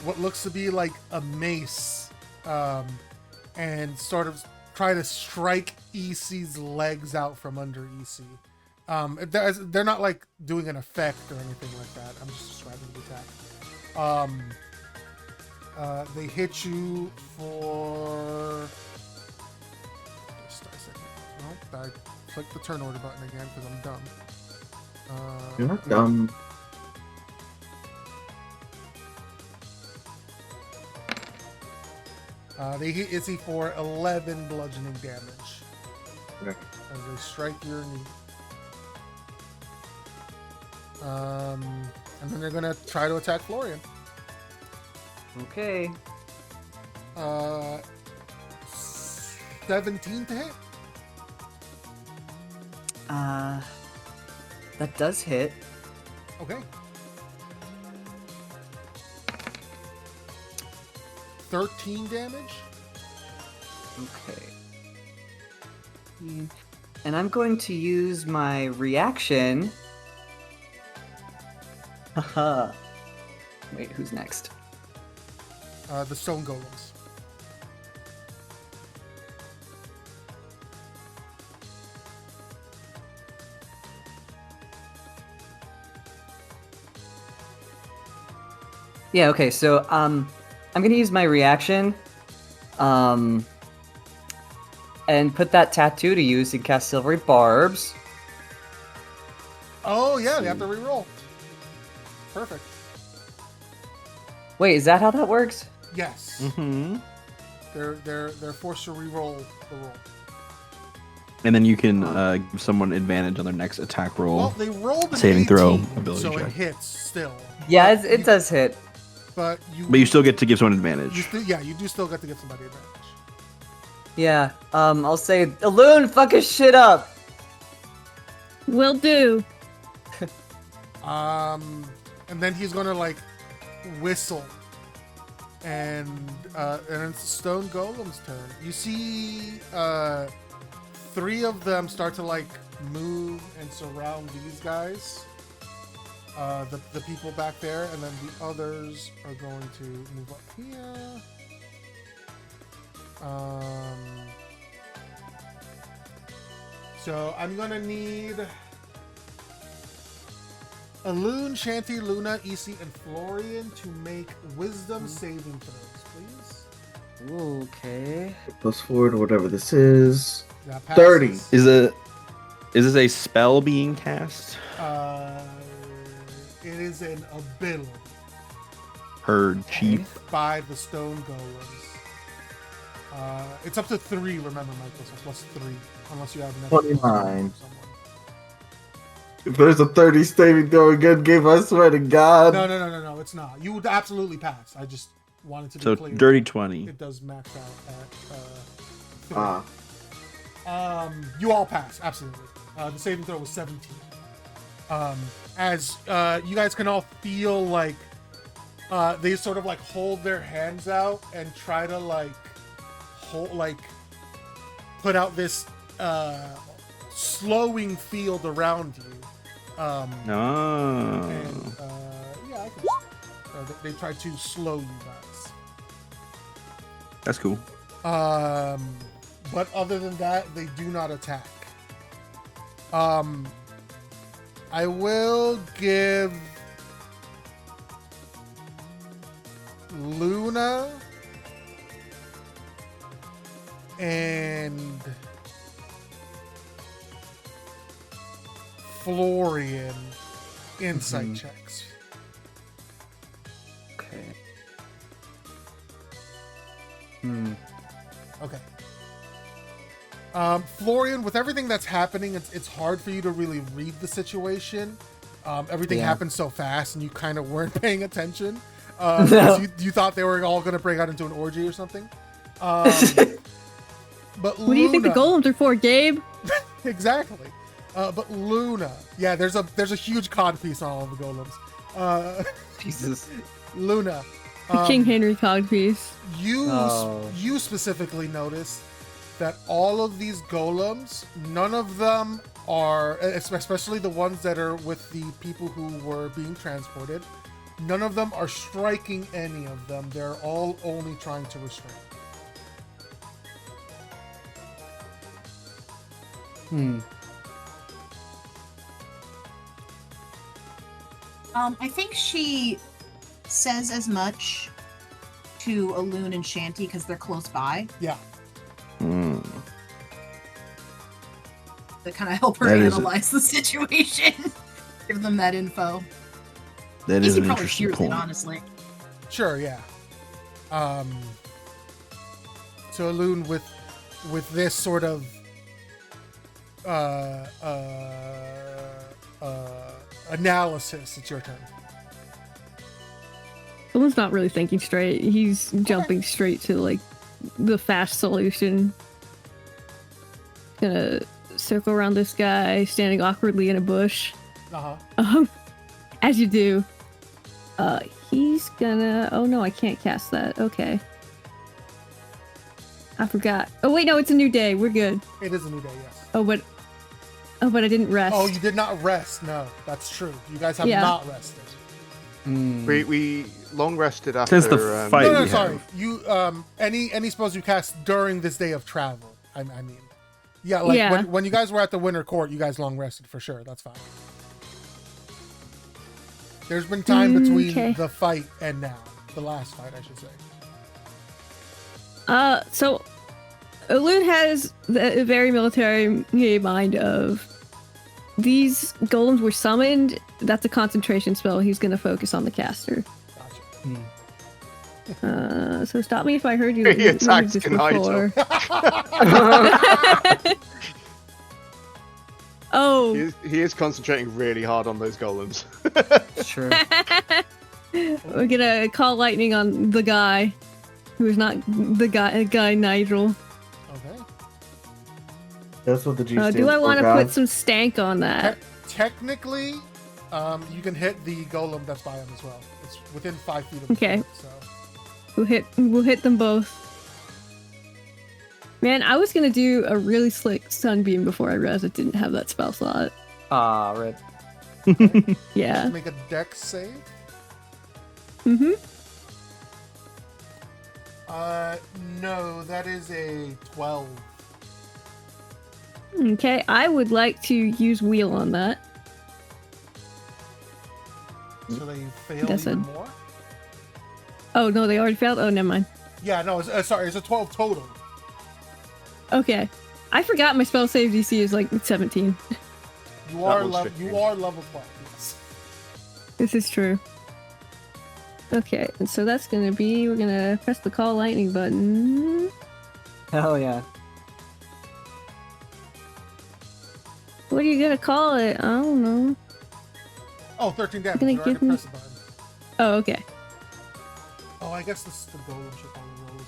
what looks to be like a mace, and sort of try to strike EC's legs out from under EC. They're not like doing an effect or anything like that. I'm just describing the attack. They hit you for. Just a second. Nope, I clicked the turn order button again because I'm dumb. You're not dumb. They hit Izzy for 11 bludgeoning damage. Okay. As they strike your knee. And then they're gonna try to attack Florian. Okay. 17 to hit. That does hit. Okay. 13 damage. Okay. And I'm going to use my reaction. Haha. Wait, who's next? The stone golems. Yeah, okay, so I'm gonna use my reaction. And put that tattoo to use and cast Silvery Barbs. Oh yeah, they have to reroll. Perfect. Wait, is that how that works? Yes. Mm-hmm. They're forced to re-roll the roll. And then you can give someone advantage on their next attack roll. Well, they rolled an saving 18, throw ability so check. it hits still. Yeah, But it does hit. But But you still get to give someone advantage. you do still get to give somebody advantage. Yeah. I'll say, Elune, fuck his shit up. Will do. And then he's gonna like whistle, and it's Stone Golem's turn. You see, 3 of them start to like move and surround these guys. The people back there, and then the others are going to move up here. So I'm gonna need Elune, Shanty, Luna, Isi, and Florian to make wisdom saving throws, please. Okay. +4 to whatever this is. That 30. passes. Is this a spell being cast? It is an ability Heard, chief. by the Stone Golems. It's up to 3, remember, Michael, so +3, unless you have another 29. If there's a 30 saving throw again, game, I swear to God. No, it's not. You would absolutely pass. I just wanted to be So clear. dirty 20. It does max out at 3. You all pass, absolutely. The saving throw was 17. As you guys can all feel like they sort of like hold their hands out and try to put out this slowing field around you. And yeah, I can they try to slow you guys. That's cool. But other than that, they do not attack. I will give Luna and Florian insight checks. Okay. Okay. Florian, with everything that's happening, it's hard for you to really read the situation. Everything happened so fast, and you kind of weren't paying attention. Because you thought they were all going to break out into an orgy or something. But What do you think the golems are for, Gabe? Exactly. But Luna, yeah, there's a huge cod piece on all of the golems. Jesus. Luna, The King Henry codpiece. you specifically noticed that all of these golems, none of them are, especially the ones that are with the people who were being transported, none of them are striking any of them. They're all only trying to restrain. I think she says as much to Elune and Shanty because they're close by. Yeah. To kind of help her analyze the situation. Give them that info. That is Easy an probably interesting hears point. it, honestly. Sure, yeah. So Elune, with this sort of analysis, it's your turn. Someone's not really thinking straight. He's jumping straight to like the fast solution. Gonna circle around this guy standing awkwardly in a bush. As you do. He's gonna. Oh no, I can't cast that. Okay. I forgot. Oh wait, no, it's a new day. We're good. It is a new day, yes. Oh, but I didn't rest. Oh, you did not rest. No, that's true. You guys have Yeah. not rested. We long rested after. Since the fight. No, we sorry. have. You any spells you cast during this day of travel. I mean, yeah, like Yeah. when you guys were at the Winter Court, you guys long rested for sure. That's fine. There's been time between Okay. the fight and now, the last fight, I should say. So Elune has the very military mind of these golems were summoned. That's a concentration spell. He's gonna focus on the caster. Gotcha. So stop me if I heard you He read attacks this Kanaito. before. Oh. He is concentrating really hard on those golems. Sure. We're gonna call lightning on the guy who's not the guy Nigel. Okay. That's what the G Do I want to put some stank on that? Technically, you can hit the golem that's by him as well. It's within 5 feet of him. Okay. So. We'll hit them both. Man, I was gonna do a really slick sunbeam before I realized it didn't have that spell slot. Ah, rip. Yeah. Make a dex save. Mm-hmm. No, that is a 12. Okay, I would like to use wheel on that. So they fail That's even a- more? Oh no, they already failed. Oh, never mind. Yeah, no, sorry, it's a 12 total. Okay, I forgot my spell save DC is like 17. You are one's level 15. level 12. Yes. This is true. Okay, and so that's gonna be, we're gonna press the call lightning button. Hell yeah. What are you gonna call it? I don't know. Oh, 13 damage. Gonna You already give me- pressed the button. Oh, okay. Oh, I guess the golem should probably roll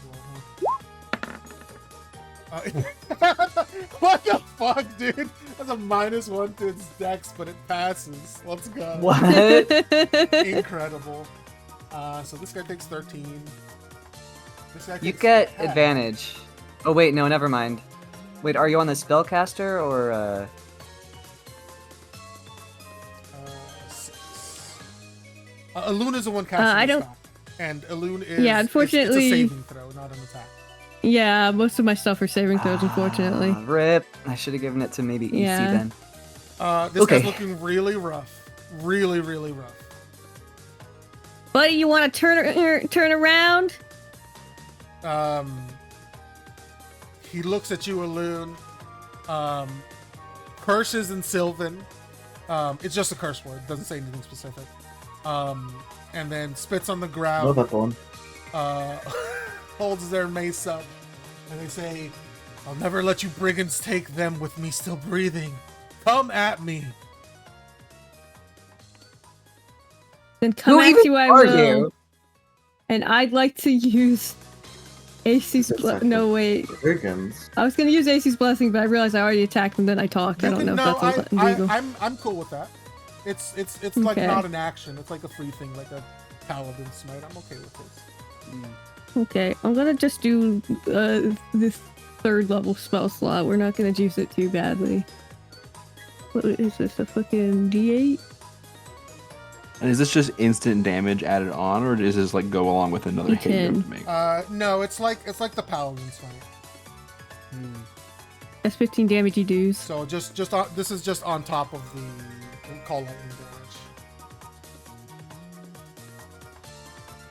as well, huh? What the fuck, dude? That's a -1 to its dex, but it passes. Let's go. What? Incredible. So this guy takes 13. This guy You takes get 10. advantage. Oh wait, no, never mind. Wait, are you on the spellcaster or 6. Elune is the one casting I the don't- spell. And Elune is... Yeah, it's unfortunately- a saving throw, not an attack. Yeah, most of my stuff are saving throws, unfortunately. Rip. I should have given it to maybe EC Yeah. then. This Okay. guy's looking really rough. Really, really rough. Buddy, you want to turn around? He looks at you, Elune. Curses in Sylvan. It's just a curse word. Doesn't say anything specific. And then spits on the Know ground. that one. Holds their mace up. And they say, I'll never let you brigands take them with me still breathing. Come at me. Then come Who at even you, I are will. you? And I'd like to use AC's Just a second. No, wait. Brigands. I was gonna use AC's blessing, but I realized I already attacked and then I talked. I don't know if that's illegal. I'm cool with that. It's like Okay. not an action. It's like a free thing, like a paladin smite. I'm okay with this. Okay, I'm gonna just do this 3rd level spell slot. We're not gonna juice it too badly. What is this? A fucking D8? And is this just instant damage added on, or does this like go along with another hit you have D10. to make? No, it's like the paladin smite. That's 15 damage you do. So just on, this is just on top of the call lightning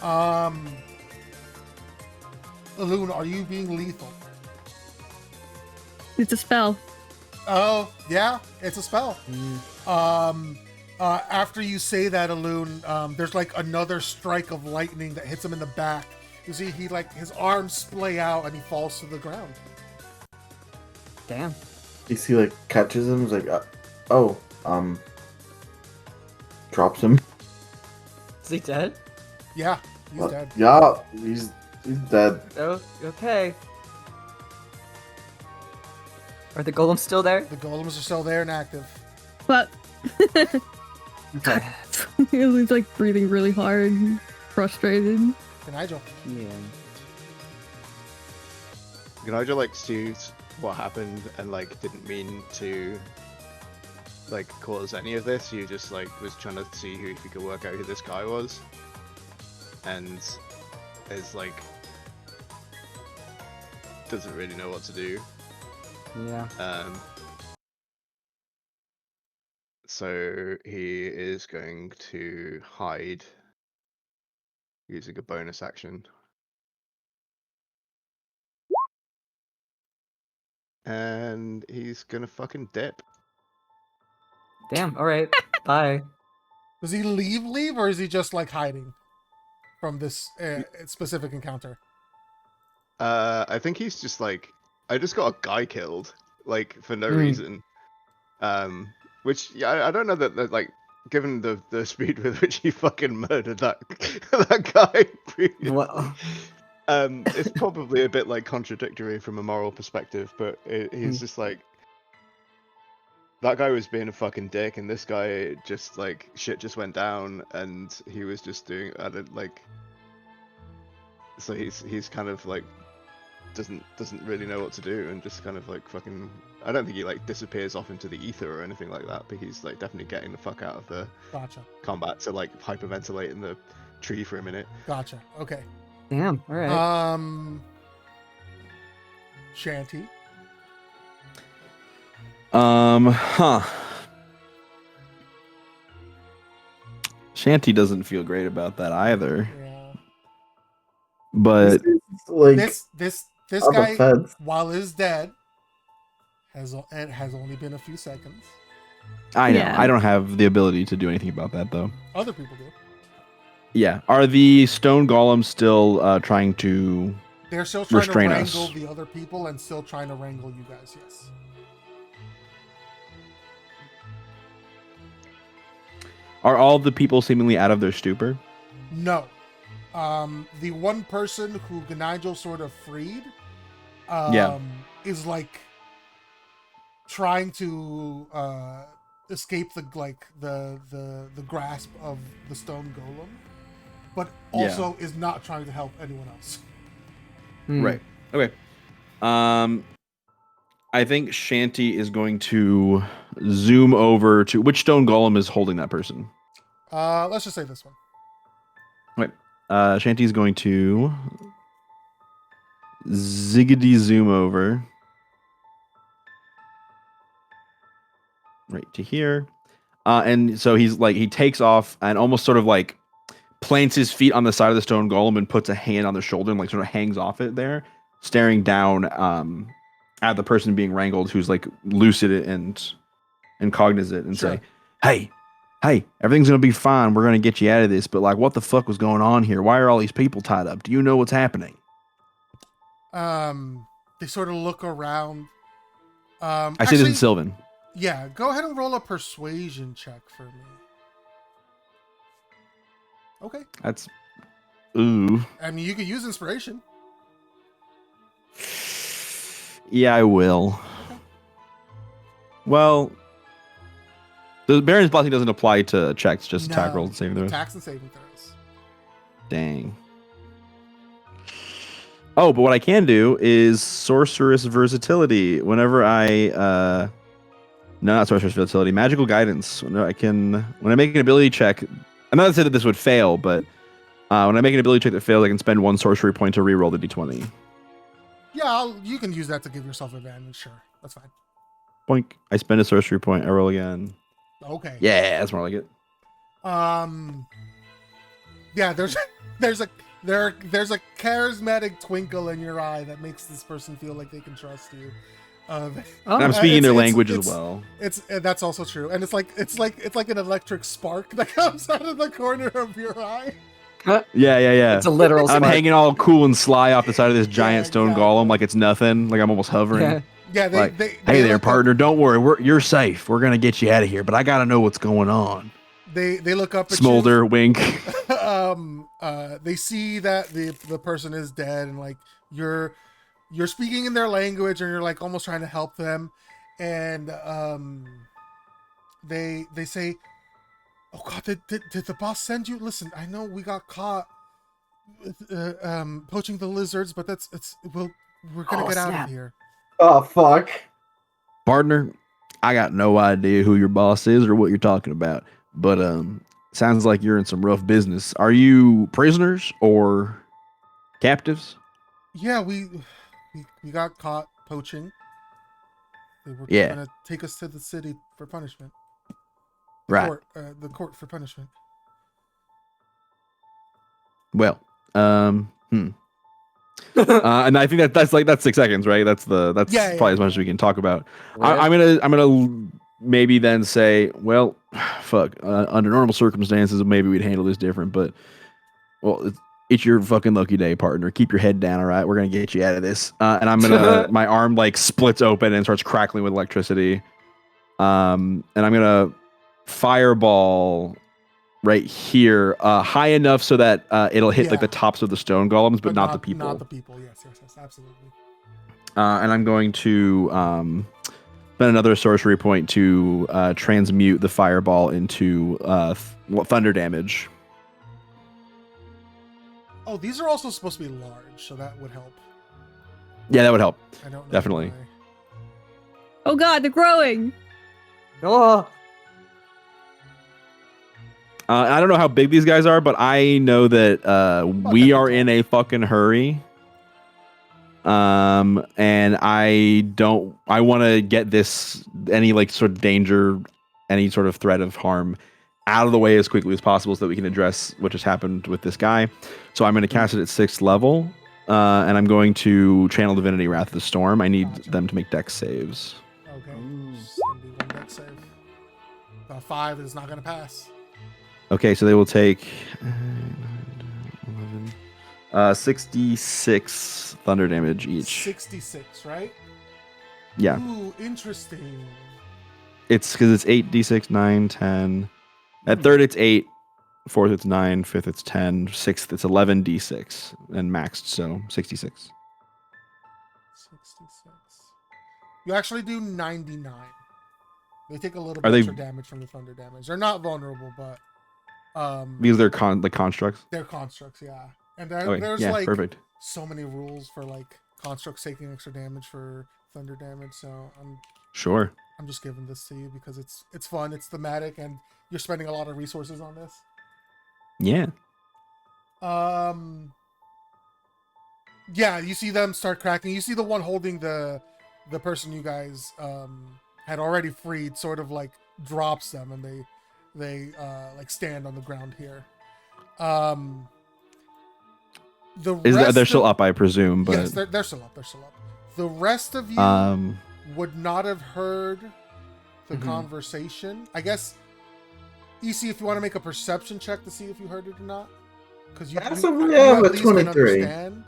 damage. Elune, are you being lethal? It's a spell. Oh, yeah, it's a spell. After you say that, Elune, there's like another strike of lightning that hits him in the back. You see, he like his arms splay out and he falls to the ground. Damn. You see, like, catches him, is like, drops him. Is he dead? Yeah, he's dead. Yeah, he's dead. Oh, okay. Are the golems still there? The golems are still there and active. But Okay. he's like breathing really hard, frustrated. And Nigel. Yeah. Nigel like sees what happened and like didn't mean to like cause any of this. You just like was trying to see who if you could work out who this guy was, and is like doesn't really know what to do. Yeah. So he is going to hide using a bonus action. And he's gonna fucking dip. Damn. All right. Bye. Does he leave, or is he just like hiding? from this specific encounter? I think he's just like, I just got a guy killed, like for no reason. Which I don't know that like, given the speed with which he fucking murdered that that guy previously, Well, it's probably a bit like contradictory from a moral perspective. But he's just like, that guy was being a fucking dick, and this guy just like shit just went down, and he was just doing like. So he's kind of like doesn't really know what to do, and just kind of like fucking. I don't think he like disappears off into the ether or anything like that, but he's like definitely getting the fuck out of the combat to like hyperventilate in the tree for a minute. Gotcha. Okay. damn. All right. Shanty. Shanty doesn't feel great about that either. Yeah. But like this on the guy, fence. while is dead, has only been a few seconds. I know. Yeah. I don't have the ability to do anything about that, though. Other people do. Yeah. Are the stone golems still trying to They're still trying to restrain wrangle us? the other people and still trying to wrangle you guys. Yes. Are all the people seemingly out of their stupor? No. The one person who Nigel sort of freed, is like trying to escape the grasp of the stone golem, but also is not trying to help anyone else. Right. Okay. I think Shanty is going to zoom over to which stone golem is holding that person. Let's just say this one. Right. Shanty is going to ziggity zoom over right to here. And so he's like, he takes off and almost sort of like plants his feet on the side of the stone golem and puts a hand on the shoulder and like sort of hangs off it there, staring down at the person being wrangled, who's like lucid and cognizant, and say, hey, everything's gonna be fine. We're gonna get you out of this. But like, what the fuck was going on here? Why are all these people tied up? Do you know what's happening? They sort of look around. I say this in Sylvan. Yeah, go ahead and roll a persuasion check for me. Okay. That's ooh. I mean, you could use inspiration. Yeah, I will. Well, the Baron's blessing doesn't apply to checks, just attack rolls and saving throws. Attacks and saving throws. Dang. Oh, but what I can do is sorceress versatility. Whenever I no, not sorceress versatility, magical guidance. When I make an ability check, I'm not saying that this would fail, but when I make an ability check that fails, I can spend one sorcery point to reroll the d20. Yeah, you can use that to give yourself advantage. Sure, that's fine. Boink. I spend a sorcery point. I roll again. Okay. Yeah, that's more like it. Yeah, there's a charismatic twinkle in your eye that makes this person feel like they can trust you. And I'm speaking their language as well. That's also true, and it's like an electric spark that comes out of the corner of your eye. Yeah. It's a literal I'm spark. hanging all cool and sly off the side of this giant stone golem like it's nothing. Like I'm almost hovering. Yeah, hey there, partner. Don't worry. You're safe. We're going to get you out of here, but I got to know what's going on. They look up at Smolder, wink. They see that the person is dead, and like you're speaking in their language, and you're like almost trying to help them, and they say, "Oh God, did the boss send you? Listen, I know we got caught poaching the lizards, but we're gonna get out of here." Oh fuck, partner. I got no idea who your boss is or what you're talking about, but sounds like you're in some rough business. Are you prisoners or captives? Yeah, we got caught poaching. They were gonna take us to the city for punishment. The court for punishment. Well, and I think that's 6 seconds, right? That's probably as much as we can talk about. Right. I'm gonna maybe then say, well, fuck. Under normal circumstances, maybe we'd handle this different, but well, it's your fucking lucky day, partner. Keep your head down, all right? We're gonna get you out of this. And I'm gonna my arm like splits open and starts crackling with electricity. And I'm gonna fireball right here, high enough so that it'll hit like the tops of the stone golems, but not the people. Not the people. Yes, absolutely. And I'm going to spend another sorcery point to transmute the fireball into thunder damage. Oh, these are also supposed to be large, so that would help. Yeah, that would help. I don't know Definitely. why. Oh god, they're growing. Oh. I don't know how big these guys are, but I know that we are in a fucking hurry. And I want to get this, any like sort of danger, any sort of threat of harm out of the way as quickly as possible so that we can address what just happened with this guy. So I'm going to cast it at 6th level, and I'm going to channel Divinity Wrath of the Storm. I need them to make dex saves. Okay. Just gonna be one dex save. 5 is not gonna pass. Okay, so they will take 66 thunder damage each. 66, right? Yeah. Ooh, interesting. It's because it's 8d6, 9, 10. At 3rd, it's 8. 4th, it's 9. 5th, it's 10. 6th, it's 11d6 and maxed, so 66. 66. You actually do 99. They take a little Are bit they- extra damage from the thunder damage. They're not vulnerable, but Because they're constructs. they're constructs, yeah. And Okay, there's yeah, like perfect. so many rules for like constructs taking extra damage for thunder damage. So Sure. I'm just giving this to you because it's fun, it's thematic, and you're spending a lot of resources on this. Yeah. Yeah, you see them start cracking. You see the one holding the person you guys had already freed sort of like drops them, and they like stand on the ground here. They're still up, I presume, but yes, they're still up. They're still up. The rest of you would not have heard the conversation. I guess, EC, if you want to make a perception check to see if you heard it or not, because you I at have a least can 23. understand.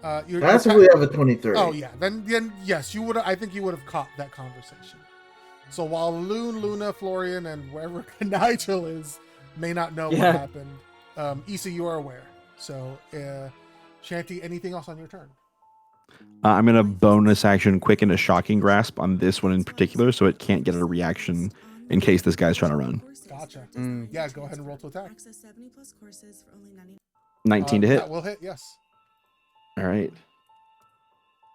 I actually have a 23. Oh yeah, then yes, you would. I think you would have caught that conversation. So while Loon, Luna, Florian, and wherever Nigel is may not know what happened, Issa, you are aware. So, Shanty, anything else on your turn? I'm going to bonus action quicken a shocking grasp on this one in particular, so it can't get a reaction in case this guy's trying to run. Gotcha. Yeah, go ahead and roll to attack. 19 to hit. That will hit, yes. All right.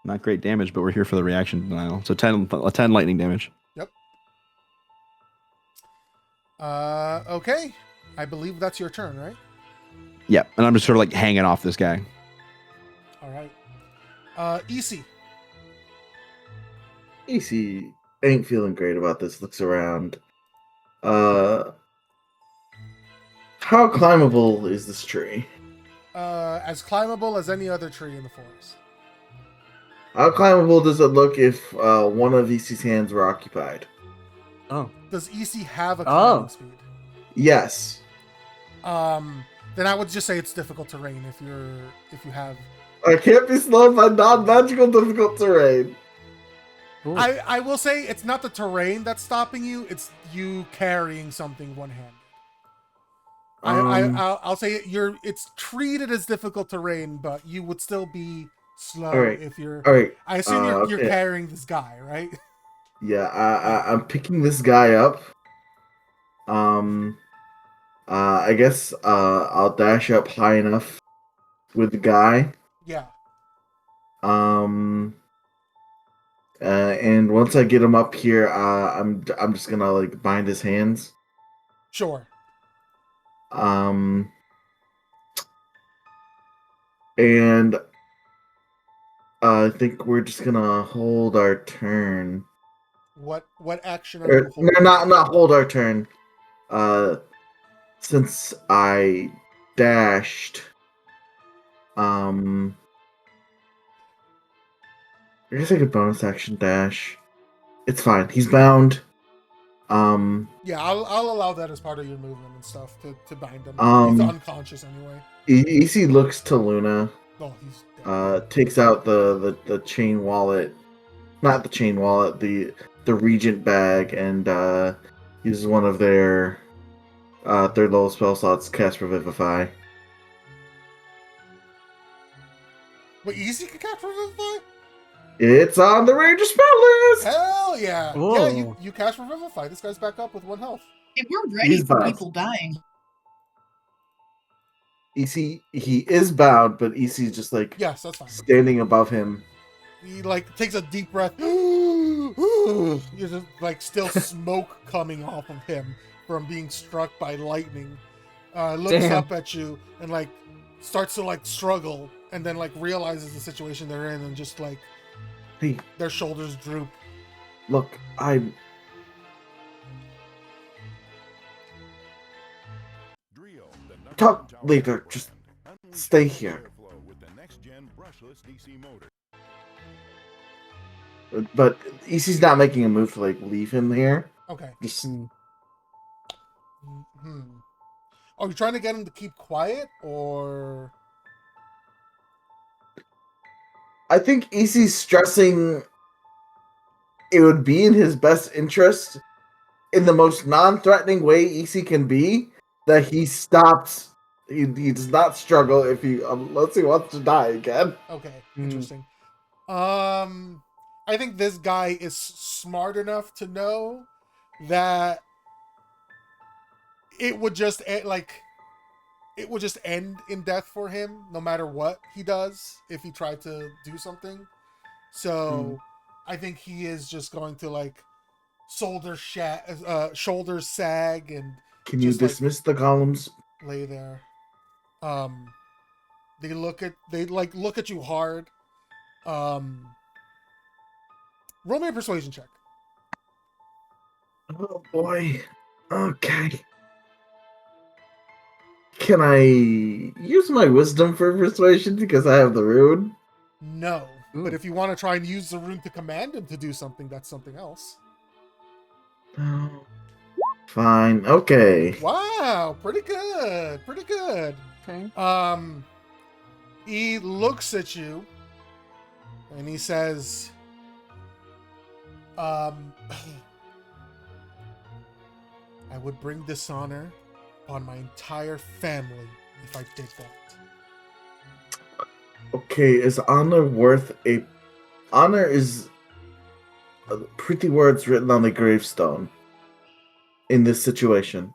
Not great damage, but we're here for the reaction denial. So 10 lightning damage. Yep. Okay. I believe that's your turn, right? Yep. And I'm just sort of like hanging off this guy. All right. EC. EC ain't feeling great about this. Looks around. How climbable is this tree? As climbable as any other tree in the forest. How climbable does it look if one of EC's hands were occupied? Oh. Does EC have a climbing speed? Yes. Then I would just say it's difficult terrain if you have. I can't be slowed by non-magical difficult terrain. I will say it's not the terrain that's stopping you; it's you carrying something one-handed. I'll say it's treated as difficult terrain, but you would still be slow if you're. All right. I assume you're carrying this guy, right? Yeah, I'm picking this guy up. I guess I'll dash up high enough with the guy. Yeah. And once I get him up here, I'm just gonna like bind his hands. Sure. And I think we're just gonna hold our turn. What action are you holding? No, not hold our turn. Since I dashed, I guess I could bonus action dash. It's fine. He's bound. Yeah, I'll allow that as part of your movement and stuff to bind him. He's unconscious anyway. EC looks to Luna, Oh, he's dead. takes out the chain wallet, not the chain wallet, the regent bag, and uses one of their third level spell slots, cast Revivify. Wait, easy can cast Revivify? It's on the ranger spell list. Hell yeah! Yeah, Whoa. you cast Revivify. This guy's back up with 1 health. If we're ready He's for bound. people dying. EC, he is bound, but EC is just like Yes, that's fine. standing above him. He like takes a deep breath. There's just like still smoke coming off of him from being struck by lightning. Looks Damn. up at you and like starts to like struggle, and then like realizes the situation they're in, and just like Hey, their shoulders droop. look, I'm. Drill, the number Talk one tower later, fan just brand. Unleash stay the here. airflow with the next-gen brushless DC motor. But EC's not making a move to like leave him here. Okay. Just Hmm. Are you trying to get him to keep quiet, or I think EC's stressing it would be in his best interest, in the most non-threatening way EC can be, that he stops. He does not struggle if he unless he wants to die again. okay? Hmm. Interesting. I think this guy is smart enough to know that it would just it would just end in death for him, no matter what he does if he tried to do something. So I think he is just going to like shoulders sag and Can you just, like, dismiss the columns? lay there. They look at you hard. Roll me a persuasion check. Oh boy. Okay. Can I use my wisdom for persuasion because I have the rune? No. Ooh. But if you want to try and use the rune to command him to do something, that's something else. No. Fine. Okay. Wow, pretty good. Pretty good. Okay. He looks at you and he says, I would bring dishonor on my entire family if I did that. Okay, is honor worth a... Honor is pretty words written on the gravestone in this situation.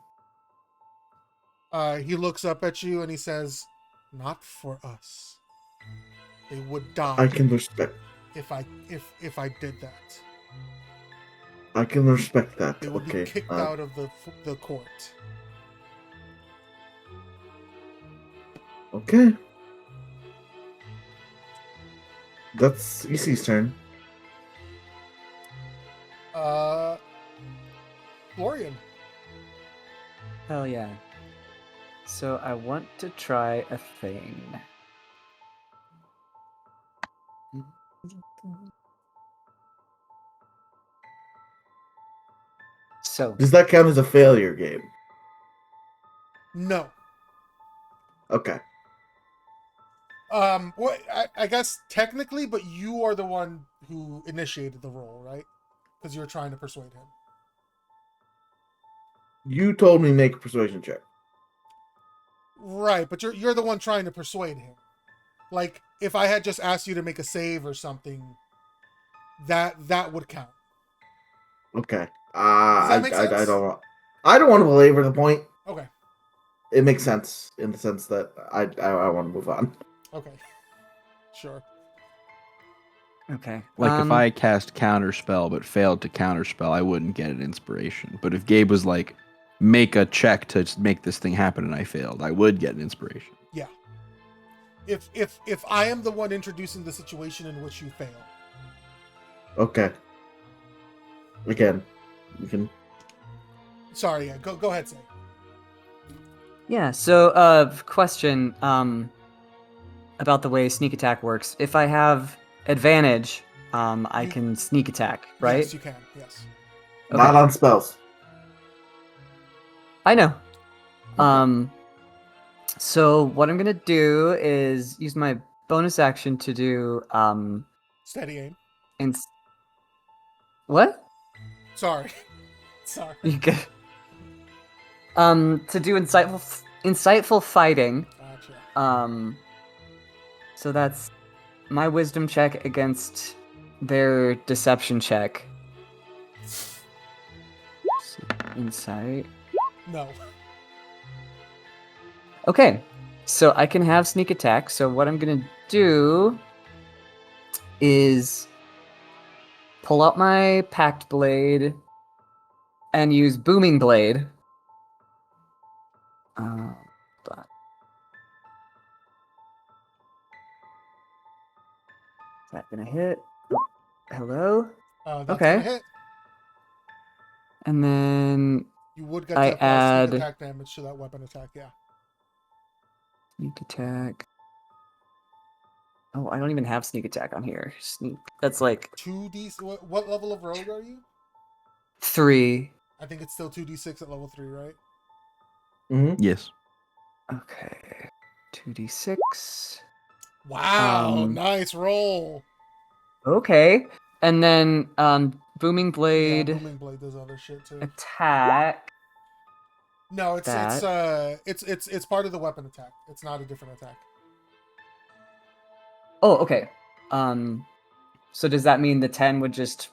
He looks up at you and he says, not for us. They would die I can respect. if I did that. I can respect that. They would Okay. be kicked out of the court. Okay. That's EC's turn. Florian. Hell yeah. So I want to try a thing. So Does that count as a failure game? No. Okay. Well, I guess technically, but you are the one who initiated the roll, right? Because you're trying to persuade him. You told me make a persuasion check. Right, but you're the one trying to persuade him. Like, if I had just asked you to make a save or something, that would count. Okay. Does that make sense? I don't want to belabor the point. Okay. It makes sense in the sense that I want to move on. Okay. Sure. okay. Like if I cast counterspell but failed to counterspell, I wouldn't get an inspiration. But if Gabe was like, make a check to make this thing happen, and I failed, I would get an inspiration. Yeah. If I am the one introducing the situation in which you fail. Okay. Again, you can. Sorry, yeah, go ahead, Say. Yeah, so question about the way sneak attack works. If I have advantage, I can sneak attack, right? Yes, you can. Yes. Okay. Not on spells. I know. So what I'm gonna do is use my bonus action to do Steady aim. What? Sorry. Sorry. You get to do insightful fighting. Gotcha. So that's my wisdom check against their deception check. Insight. No. Okay, so I can have sneak attack. So what I'm gonna do is pull out my pact blade and use booming blade. But is that gonna hit? Oh, hello. That's Okay. gonna hit. And then You would get I to apply add sneak attack damage to that weapon attack, yeah. sneak attack. Oh, I don't even have sneak attack on here. Sneak. That's like 2d. What level of rogue are you? 3. I think it's still 2d6 at level 3, right? Yes. Okay. 2d6. Wow, nice roll. Okay. And then booming blade. Yeah, booming blade does other shit too. Attack. No, it's part of the weapon attack. It's not a different attack. Oh, okay. So does that mean the 10 would just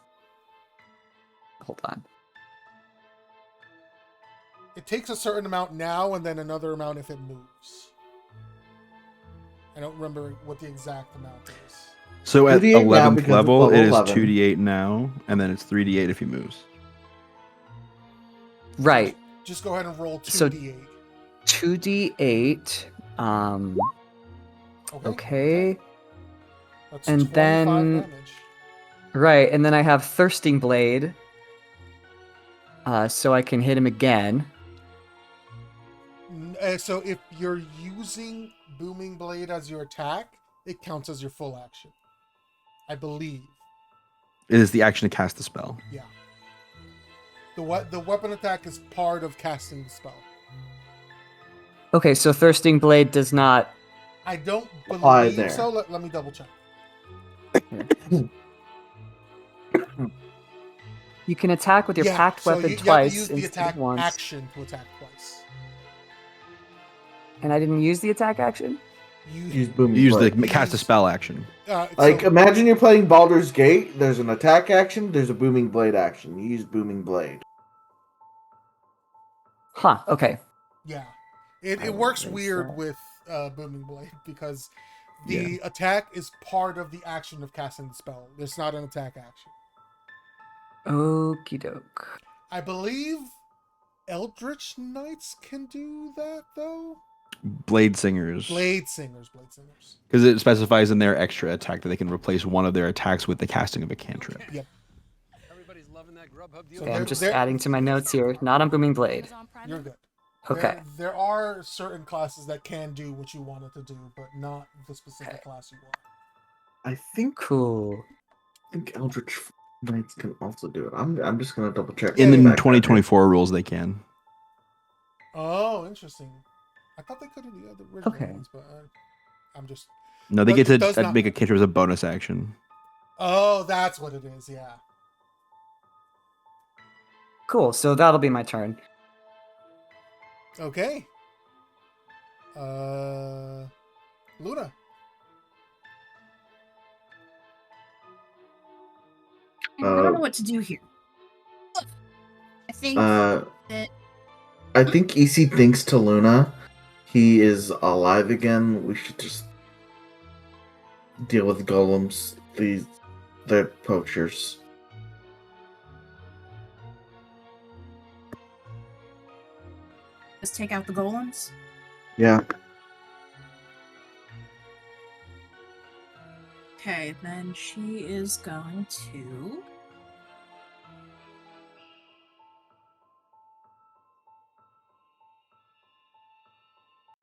hold on? It takes a certain amount now and then another amount if it moves. I don't remember what the exact amount is. So at 2d8 now 11th because level, it's it is level 11. 2d8 now, and then it's 3d8 if he moves. Right. Just go ahead and roll 2d8. So 2d8. Okay. That's And 25 then damage. right, and then I have thirsting blade. So I can hit him again. So if you're using booming blade as your attack, it counts as your full action. I believe. It is the action to cast the spell. Yeah. The weapon attack is part of casting the spell. Okay, so thirsting blade does not. I don't Apply believe there. so. Let me double check. You can attack with your packed so weapon you have to twice use the instead attack of once. action to attack twice. And I didn't use the attack action? Use booming You use the blade. cast a spell action. Like, imagine you're playing Baldur's Gate. There's an attack action. There's a booming blade action. You use booming blade. Huh, okay. Yeah. It works weird with booming blade because the Yeah. attack is part of the action of casting the spell. It's not an attack action. Okie doke. I believe Eldritch Knights can do that though. Blade Singers. Blade Singers. Because it specifies in their extra attack that they can replace one of their attacks with the casting of a cantrip. Yep. Okay, I'm just adding to my notes here. Not on booming blade. You're good. Okay. There are certain classes that can do what you wanted to do, but not the specific class you are. I think Cool. Eldritch Knights can also do it. I'm just gonna double check. In the back 2024 rules, they can. Oh, interesting. I thought they could in the other original Okay. ones, but I'm just. No, they But get it does to not make a matter. cantrip as a bonus action. Oh, that's what it is. Yeah. Cool, so that'll be my turn. Okay. Luna. I don't know what to do here. I think that I think EC thinks to Luna, he is alive again. We should just deal with golems. They're poachers. just take out the golems. Yeah. Okay, then she is going to.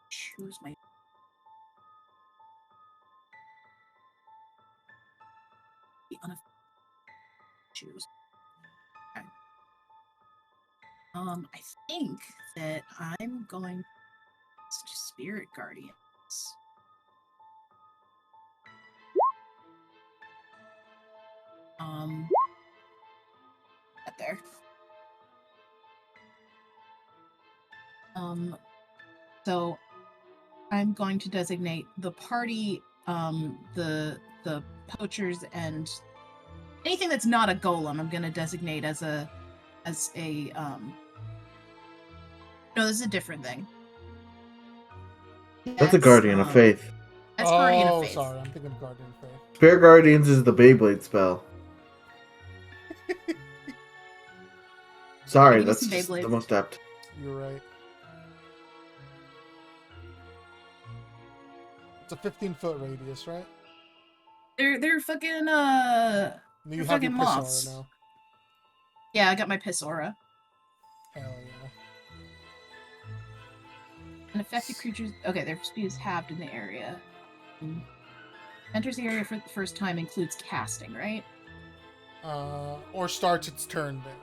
Choose my. Choose. Okay. I think that I'm going to Spirit guardians. Right there. So I'm going to designate the party, the poachers, and anything that's not a golem. I'm going to designate as a no, this is a different thing. That's a Guardian of Faith. That's Guardian of Faith. Sorry, I'm thinking of Guardian of Faith. Spirit Guardians is the Beyblade spell. Sorry, Give me that's some just the Beyblades. most apt. You're right. It's a 15-foot radius, right? They're fucking You they're have your fucking piss moths. aura now. Yeah, I got my piss aura. Hell yeah. An affected creature's their speed is halved in the area. Enters the area for the first time includes casting, right? Or starts its turn there.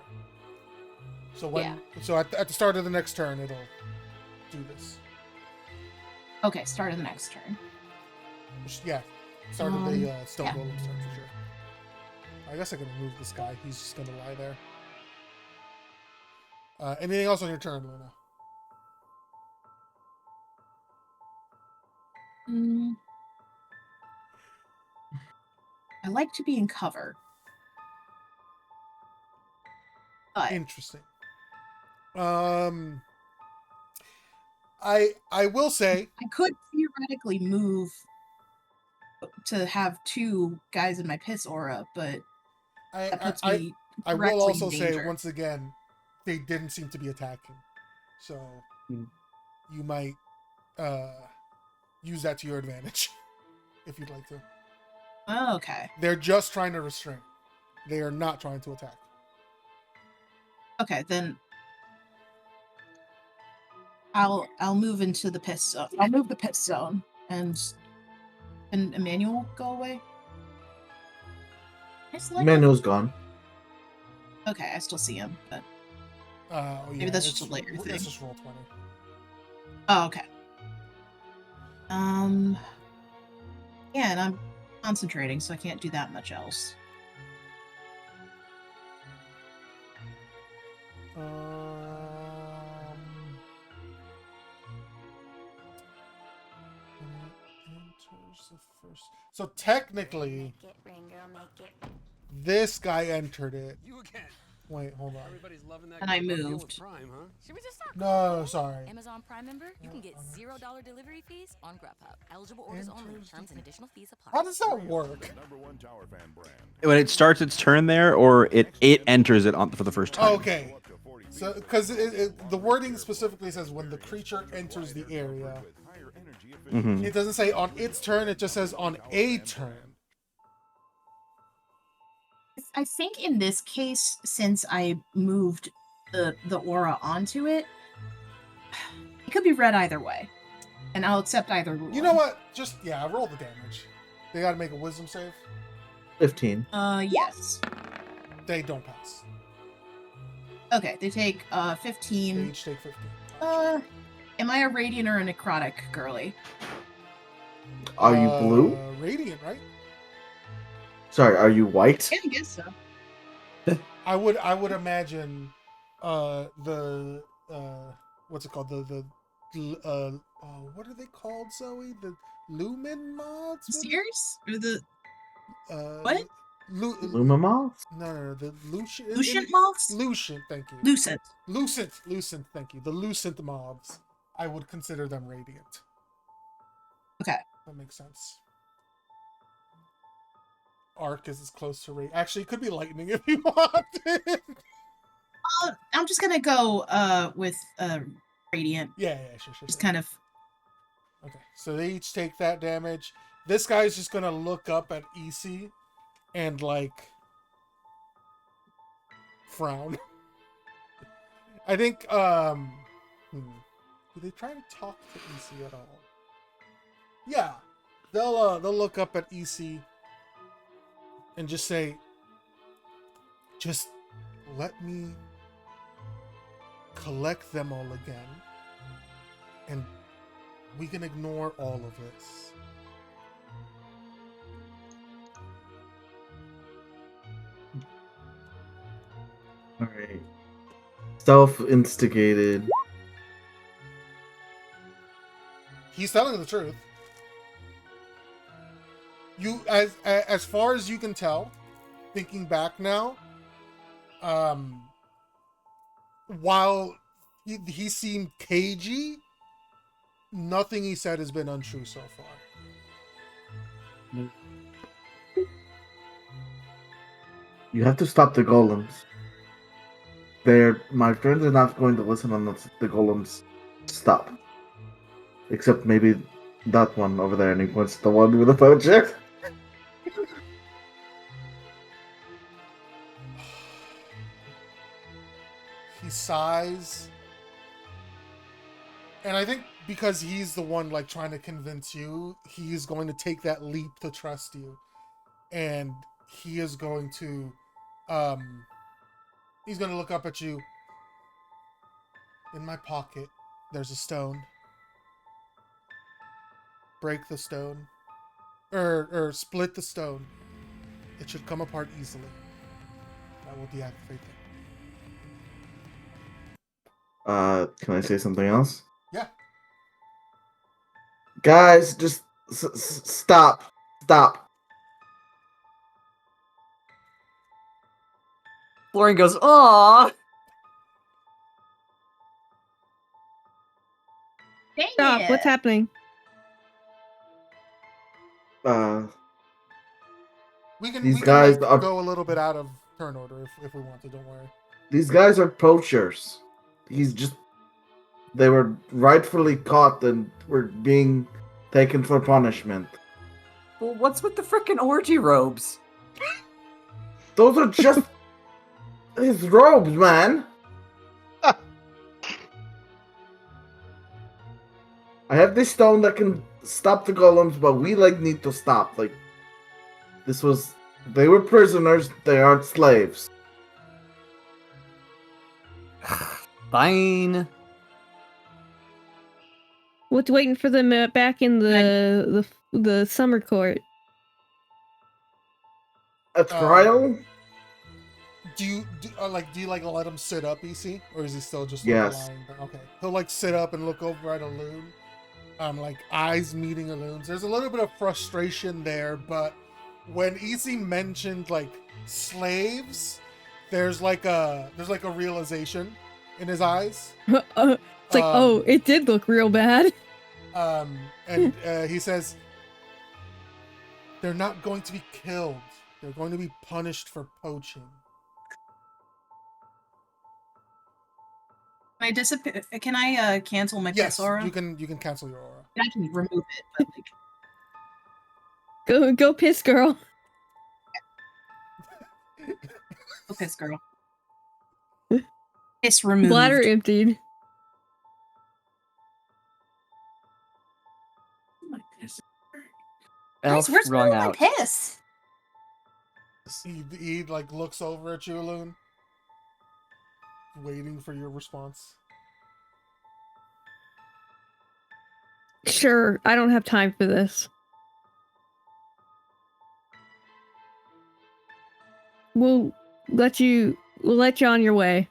So when Yeah. so at the start of the next turn, it'll do this. Okay, start of the next turn. Yeah, start of the stone yeah. golem turn for sure. I guess I can remove this guy. He's just gonna lie there. Anything else on your turn, Luna? I like to be in cover. But Interesting. I will say I could theoretically move to have two guys in my piss aura, but that puts me I will directly also in say danger. once again, they didn't seem to be attacking, so you might use that to your advantage if you'd like to. Oh, okay. They're just trying to restrain. They are not trying to attack. Okay, then I'll move into the piss zone. I'll move the piss zone, and Emmanuel go away. I select him? Manuel's gone. Okay, I still see him, but Yeah, maybe that's just a later Let's thing. just roll 20. Oh, okay. Yeah, and I'm concentrating, so I can't do that much else. Enters the first. So technically, this guy entered it. Wait, hold on. And I moved. Should we just start? No, sorry. Amazon Prime member, you can get $0 delivery fees on Grubhub. Eligible orders only. Terms and additional fees apply. How does that work? Number one tower fan brand. When it starts its turn there, or it enters it on for the first time. Okay. So, because the wording specifically says when the creature enters the area, it doesn't say on its turn. It just says on a turn. I think in this case, since I moved the aura onto it, it could be read either way, and I'll accept either rule. You know what? Just roll the damage. They got to make a wisdom save. 15. Yes. They don't pass. Okay, they take They 15. each take 15. Am I a radiant or a necrotic girly? Are you blue? Radiant, right? Sorry, are you white? Yeah, I guess so. I would imagine the what's it called, the what are they called, Zoe? The lumen mods? Sears or the Uh, what? Luma moths? No, the Lucian. Lucent moths? Lucian, thank you. Lucent. Lucent, thank you. The Lucent mobs. I would consider them radiant. Okay. That makes sense. Arc is as close to radiant. Actually, it could be lightning if you want. I'm just gonna go with radiant. Yeah, sure. Just kind of. Okay, so they each take that damage. This guy's just gonna look up at EC and frown. I think do they try to talk to EC at all? Yeah. They'll look up at EC and just say, just let me collect them all again and We can ignore all of this. Alright. Self-instigated. He's telling the truth. You, as far as you can tell, thinking back now, while he seemed cagey, nothing he said has been untrue so far. You have to stop the golems. My friends are not going to listen unless the golems stop. Except maybe that one over there, and he points to the one with the poacher. He sighs. And I think because he's the one like trying to convince you, he's going to take that leap to trust you. And he is going to he's going to look up at you. In my pocket, there's a stone. Break the stone. Or split the stone. It should come apart easily. I will deactivate them. Can I say something else? Yeah. Guys, just stop. Stop. Florian goes, "Aww." Dang Stop. it. What's happening? These We can guys like are go a little bit out of turn order if we want to, don't worry. these guys are poachers. They were rightfully caught and were being taken for punishment. Well, what's with the frickin' orgy robes? Those are just his robes, man. I have this stone that can stop the golems, but we need to stop. They were prisoners, they aren't slaves. Fine. What's waiting for them back in the summer court? A trial? Do you let him sit up, EC, or is he still just Yes. lying there? Okay, he'll sit up and look over at Alun, eyes meeting Alun's. There's a little bit of frustration there, but when EC mentioned slaves, there's a realization in his eyes. It's oh, it did look real bad. And he says, they're not going to be killed. They're going to be punished for poaching. Can I disappear? Can I cancel my Yes, piss aura? you can cancel your aura. I can remove it, but Go piss, girl. go piss, girl. Piss removed. Bladder emptied. Elf Guys, where's wrung my out. piss? He looks over at you, Alun, waiting for your response. Sure, I don't have time for this. We'll let you on your way.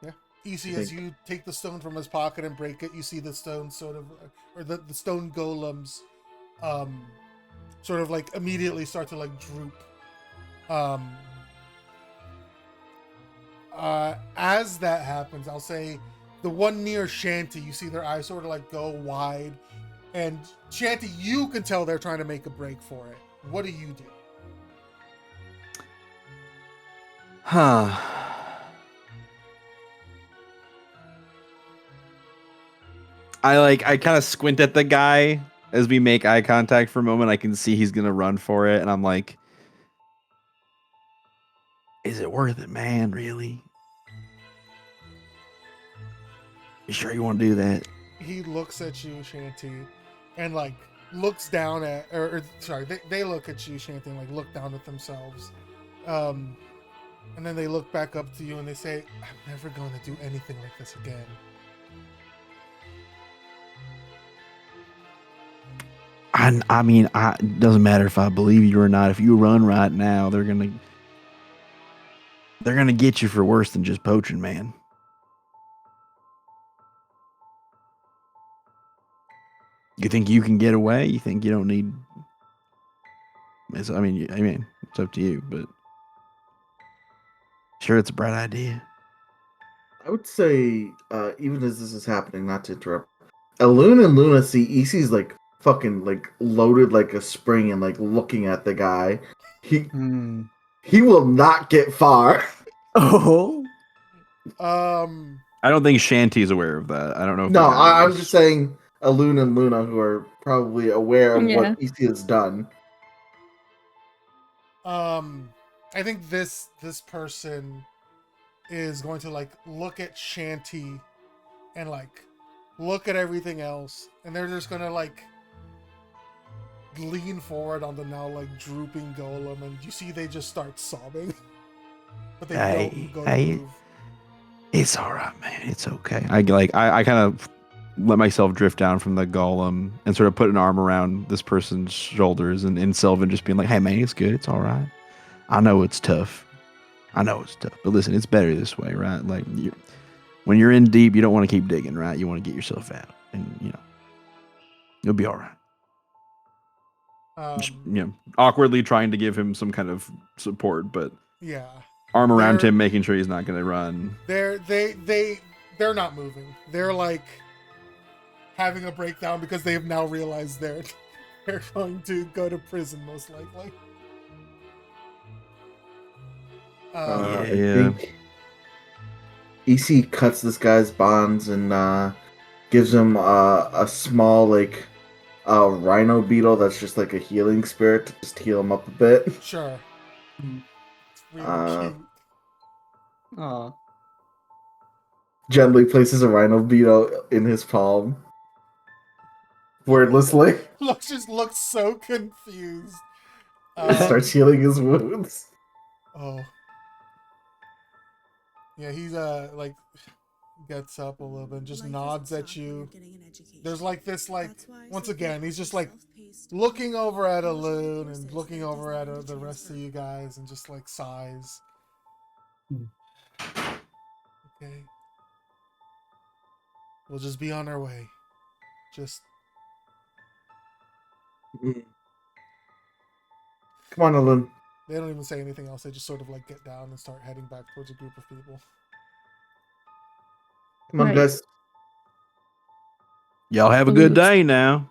Yeah. Easy as you take the stone from his pocket and break it, you see the stone the stone golems, immediately start to droop. As that happens, I'll say the one near Shanty, you see their eyes sort of go wide, and Shanty, you can tell they're trying to make a break for it. What do you do? Huh. I kind of squint at the guy as we make eye contact for a moment. I can see he's gonna run for it, and I'm like, is it worth it, man? Really? You sure you want to do that? He looks at you, Shanty, and looks down at, they look at you, Shanty, and look down at themselves, and then they look back up to you and they say, "I'm never going to do anything like this again." I mean, it doesn't matter if I believe you or not. If you run right now, they're gonna get you for worse than just poaching, man. You think you can get away? You think you don't need? I mean, it's up to you, but sure, it's a bright idea. I would say, even as this is happening, not to interrupt, Elune and Luna see EC's like fucking like loaded like a spring and like looking at the guy. He will not get far. Oh. I don't think Shanty's aware of that. I don't know if No, the guy I'm is. just saying Elune and Luna, who are probably aware of Yeah. what EC has done. I think this person is going to like look at Shanty and like look at everything else, and they're just gonna like lean forward on the now like drooping golem, and you see they just start sobbing, but they don't go to move. It's all right, man. It's okay. I kind of let myself drift down from the golem and sort of put an arm around this person's shoulders, and Sylvan just being like, "Hey, man, it's good. It's all right. I know it's tough. But listen, it's better this way, right? Like when you're in deep, you don't want to keep digging, right? You want to get yourself out, and you'll be all right." Just, awkwardly trying to give him some kind of support, but Yeah, arm around him, making sure he's not going to run. They're not moving. They're like having a breakdown because they have now realized they're going to go to prison most likely. I think EC cuts this guy's bonds and gives him a small like rhino beetle that's just like a healing spirit to just heal him up a bit. Sure. It's really cute. Aw. Gently places a rhino beetle in his palm. Wordlessly. Looks so confused. Starts healing his wounds. Oh. Yeah, he's like gets up a little bit and just nods at you. There's like this like once again he's just like looking over at Elune and looking over at the rest of you guys and just like sighs. Okay. We'll just be on our way. Just Come on, Elune. they don't even say anything else. They just sort of like get down and start heading back towards a group of people. Come on, guys. Y'all have a good day now.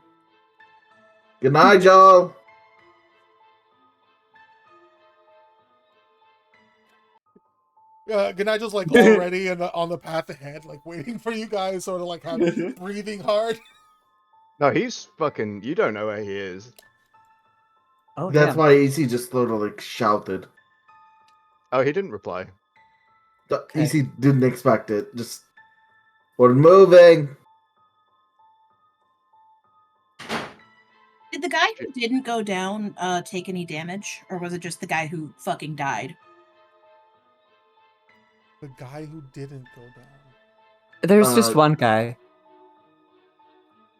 Good night, y'all. Ganajo's like already on the path ahead, like waiting for you guys, sort of like breathing hard. No, he's fucking. You don't know where he is. Oh, That's why EC just sort of like shouted. Oh, he didn't reply. EC didn't expect it. Just we're moving. Did the guy who didn't go down take any damage, or was it just the guy who fucking died? The guy who didn't go down. There's just one guy.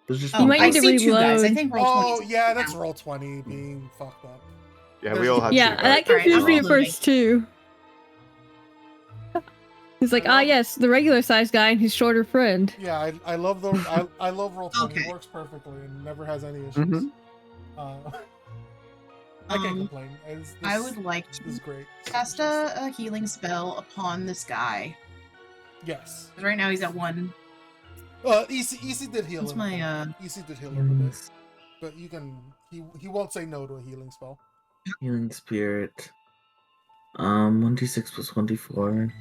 There's just You might I need to see two guys. I reload. think roll 20. Oh yeah, that's roll 20 being fucked up. Yeah, we all had Yeah, two that guys. confused me at Alright, first too. He's like, yes, the regular sized guy and his shorter friend. Yeah, I love the I love roll 20. It works perfectly and never has any issues. Mhm. I can't complain. I would like This is great. cast a healing spell upon this guy. Yes. Right now he's at 1. EC did heal What's him. my EC did heal him a bit. But you can he won't say no to a healing spell. Healing spirit. 1d6 plus 1d4.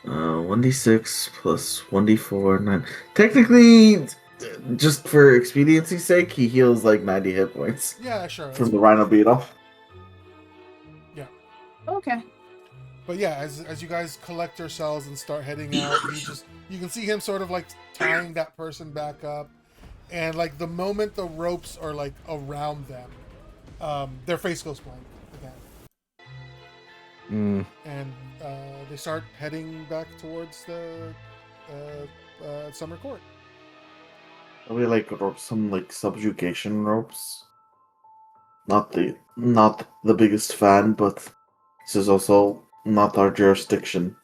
1d6 plus 1d4. 9. Technically, just for expediency's sake, he heals like 90 hit points. Yeah, sure. From the rhino beetle. Yeah. Okay. But yeah, as you guys collect yourselves and start heading out, you can see him sort of like tying that person back up, and like the moment the ropes are like around them, their face goes blank again, and they start heading back towards the summer court. Probably like some like subjugation ropes. Not the biggest fan, but this is also not our jurisdiction.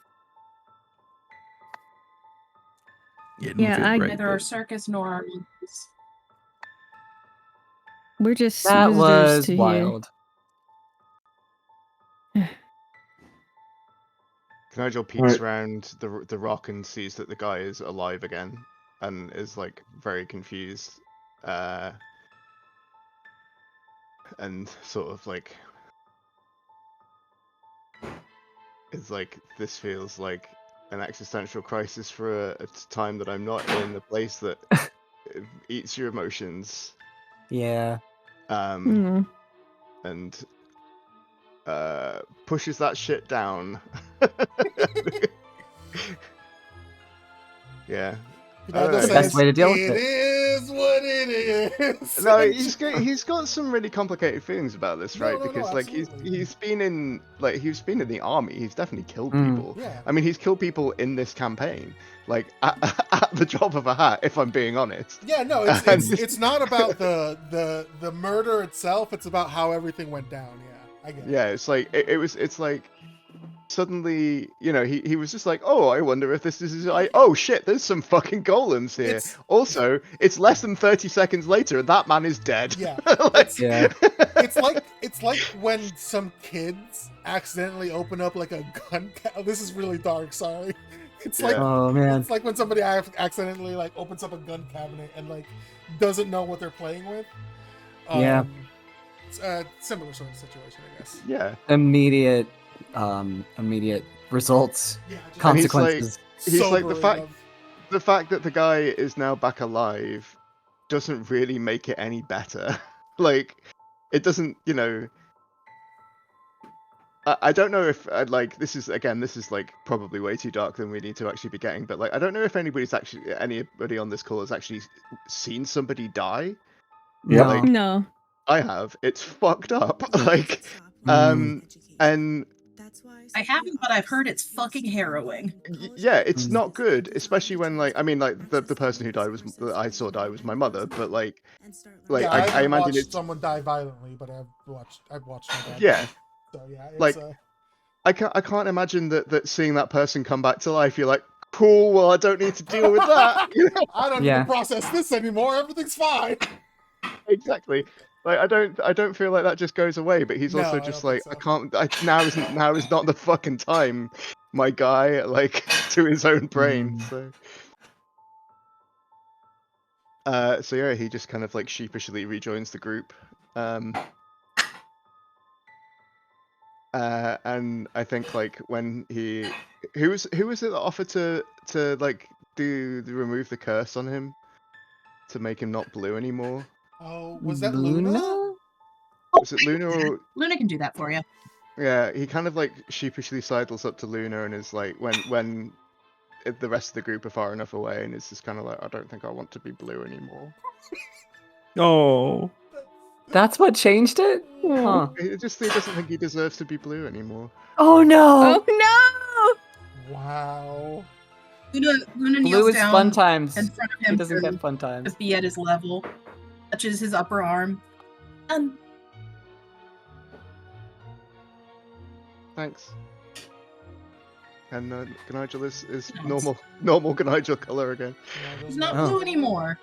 Didn't Yeah, feel great. Neither our but- circus nor our monkeys. we're just That visitors was to wild. Nigel peeks Alright. around the rock and sees that the guy is alive again, and is like very confused, and sort of like is like, this feels like an existential crisis for a time that I'm not in, a place that eats your emotions, Yeah. here. Mm. and pushes that shit down. Yeah. I don't Nigel know, The best says, way to deal with "It it. is what it is." No, he's got some really complicated feelings about this, right? No, Because like absolutely. he's been in the army. He's definitely killed Mm. people. Yeah. I mean, he's killed people in this campaign, like at the drop of a hat. If I'm being honest. Yeah, no, And- it's not about the murder itself. It's about how everything went down. Yeah, I get it. Yeah, it's like it's like suddenly, you know, he was just like, oh, I wonder if this is like, oh shit, there's some fucking golems here. It's- Also, it's less than 30 seconds later, and that man is dead. Yeah, Like- Yeah. it's like when some kids accidentally open up like a gun. This is really dark. Sorry. It's like Yeah. Oh man. it's like when somebody accidentally like opens up a gun cabinet and like doesn't know what they're playing with. Yeah. It's a similar sort of situation, I guess. Yeah. Immediate results, Yeah, just And he's like- consequences. he's like, the sobering fact- of- The fact that the guy is now back alive doesn't really make it any better. Like, it doesn't, you know. I don't know if like this is like probably way too dark than we need to actually be getting, but like I don't know if anybody on this call has actually seen somebody die. Yeah. Like, No. I have. It's fucked up. Like, Mm. and I haven't, but I've heard it's fucking harrowing. yeah, it's Mm. not good, especially when like I mean like the person who died that I saw die was my mother, but like yeah, I haven't imagine watched it's someone die violently, but I've watched my dad. yeah. die. So yeah, it's Like, I can't imagine that seeing that person come back to life, you're like, cool, well, I don't need to deal with that. You know? I don't need Yeah. to process this anymore. Everything's fine. Exactly. Like I don't feel like that just goes away, but he's No, also I just don't like, think so. now is not the fucking time, my guy, like to his own brain. Mm. So yeah, he just kind of like sheepishly rejoins the group. And I think like when who was it that offered to like remove the curse on him to make him not blue anymore? Oh, was that Luna? Was it Luna or Luna can do that for you. yeah? He kind of like sheepishly sidles up to Luna and is like when the rest of the group are far enough away and is just kind of like, I don't think I want to be blue anymore. Oh. That's what changed it? Huh. He doesn't think he deserves to be blue anymore. Oh no! Oh Wow. Luna Blue kneels is down fun times. in front of He him doesn't to, get fun to times. be at his level, touches his upper arm. Thanks. And Gnigel is Nice. normal Gnigel color again. No, He's not Oh. blue anymore.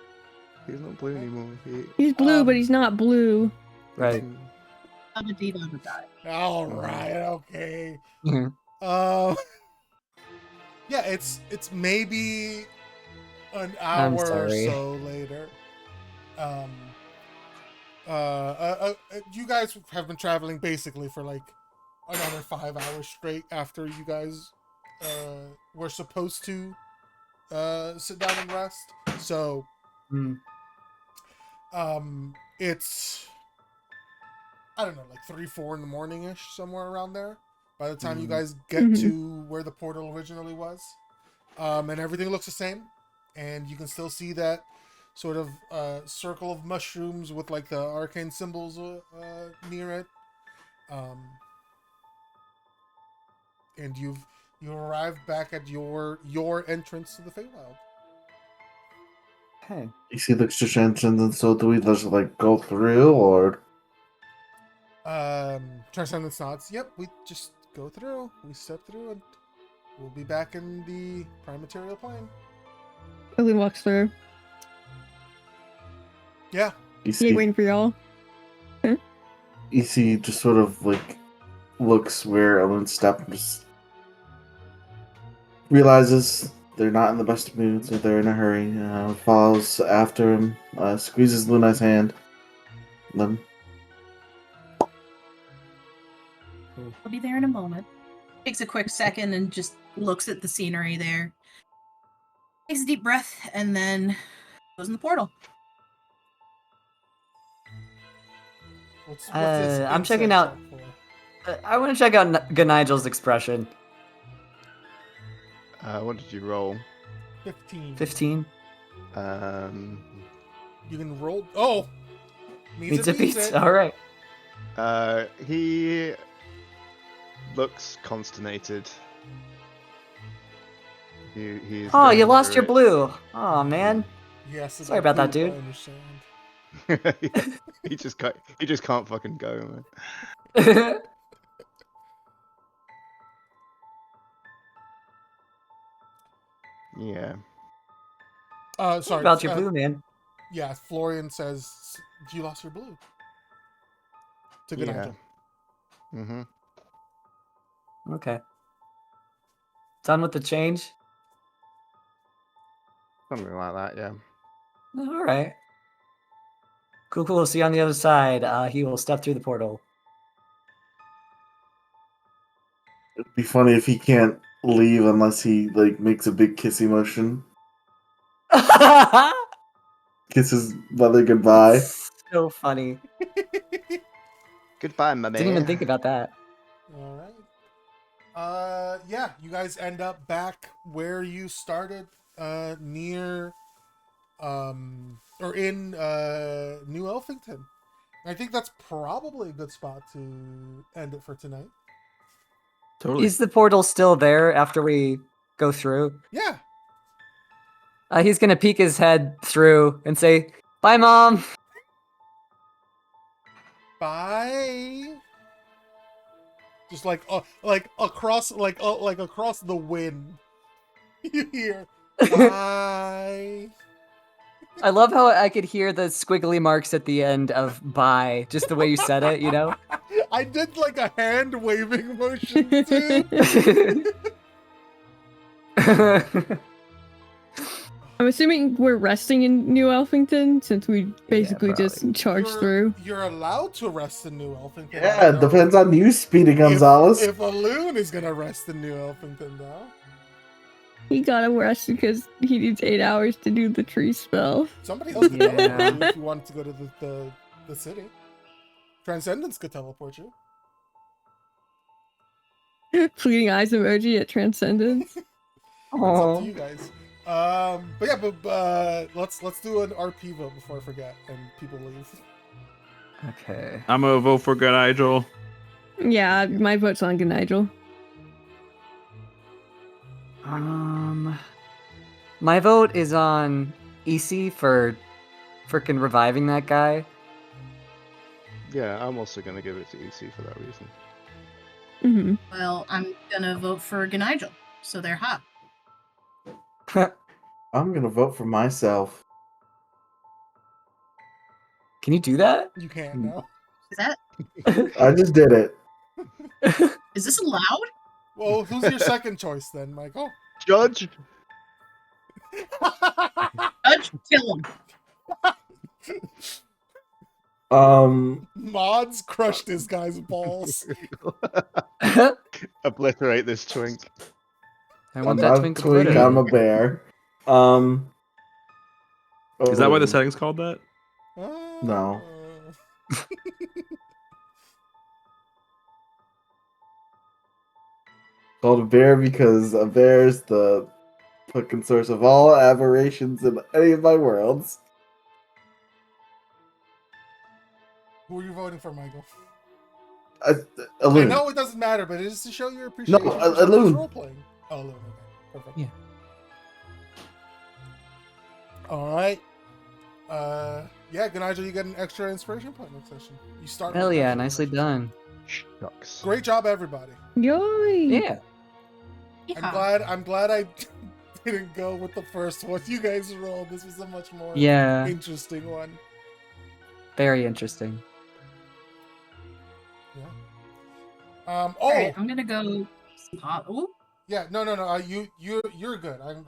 He's not blue anymore. He's blue, but he's not blue. Right. All right. Okay. Mhm. Yeah, it's maybe an I'm hour or sorry. so later. You guys have been traveling basically for like another 5 hours straight after you guys were supposed to sit down and rest. So Mm. it's I don't know, like 3-4 in the morning ish, somewhere around there. By the time you guys get to where the portal originally was, and everything looks the same, and you can still see that sort of circle of mushrooms with like the arcane symbols near it. And you arrived back at your entrance to the Feywild. Okay. EC looks to Transcendence, so do we just like go through or Transcendence nods. Yep, we just go through. We step through, and we'll be back in the prime material plane. Ellie walks through. Yeah. He ain't waiting for y'all. EC just sort of like looks where Ellen stepped and just realizes they're not in the best of moods or they're in a hurry. Follows after him, squeezes Luna's hand. Then I'll be there in a moment. Takes a quick second and just looks at the scenery there. Takes a deep breath and then goes in the portal. What's I'm insight checking out. check for? I want to check out Gnigel's expression. What did you roll? 15. 15. You can roll. Oh! Meets a beat. All right. He looks consternated. He's Oh, you going lost through your blue. Oh, man. Yes. Sorry about that, dude. I understand. it. He just can't fucking go, man. Yeah. Sorry. About your blue, man. Yeah, Florian says, you lost your blue. To good Yeah. Mm-hmm. Okay. Done with the change? Something like that, yeah. All right. Cool, cool. See you on the other side. He will step through the portal. it'd be funny if he can't leave unless he like makes a big kissy motion. Kisses mother goodbye. So funny. Goodbye, my man. Didn't even think about that. All right. Yeah, you guys end up back where you started, near, or in, New Elfington. I think that's probably a good spot to end it for tonight. Totally. Is the portal still there after we go through? Yeah. He's gonna peek his head through and say, "Bye, Mom." Bye. Just like across across the wind. You hear bye. I love how I could hear the squiggly marks at the end of "bye," just the way you said it, you know? I did like a hand waving motion too. I'm assuming we're resting in New Elfington since we basically just probably. charged through. You're allowed to rest in New Elfington. Yeah, it depends on you, Speedy Gonzalez. If a loon is gonna rest in New Elfington, though. He gotta rest because he needs 8 hours to do the tree spell. Somebody else could teleport you if you wanted to go to the city. Transcendence could teleport you. Fleeting eyes emoji at Transcendence. It's up to you guys. But yeah, let's do an RP vote before I forget and people leave. Okay. I'm gonna vote for Nigel. Yeah, my vote's on Nigel. My vote is on EC for freaking reviving that guy. Yeah, I'm also gonna give it to EC for that reason. Mm-hmm. Well, I'm gonna vote for Gnigel, so they're hot. I'm gonna vote for myself. Can you do that? You can't now. Is that? I just did it. Is this allowed? Well, who's your second choice then, Michael? Judge. Judge, kill him. Mods crushed this guy's balls. Obliterate this twink. I I'm want that not twink twink, obliterated. I'm a bear. Is that why the setting's called that? No. Called a bear because a bear is the fucking source of all aberrations in any of my worlds. Who are you voting for, Michael? A I loon. know it doesn't matter, but it is to show your appreciation No, for a someone's loon. role-playing. Oh, loon, okay. Perfect. Yeah. Alright. Yeah, Ganaijo, you get an extra inspiration point next session. You start. Hell with yeah, extra nicely inspiration. done. Shucks. Great job, everybody. Yoy! Yeah. I'm glad I didn't go with the first one you guys rolled. This was a much more Yeah. interesting one. Very interesting. Yeah. All right, I'm gonna go. Ooh. Yeah. No. You're good. I'm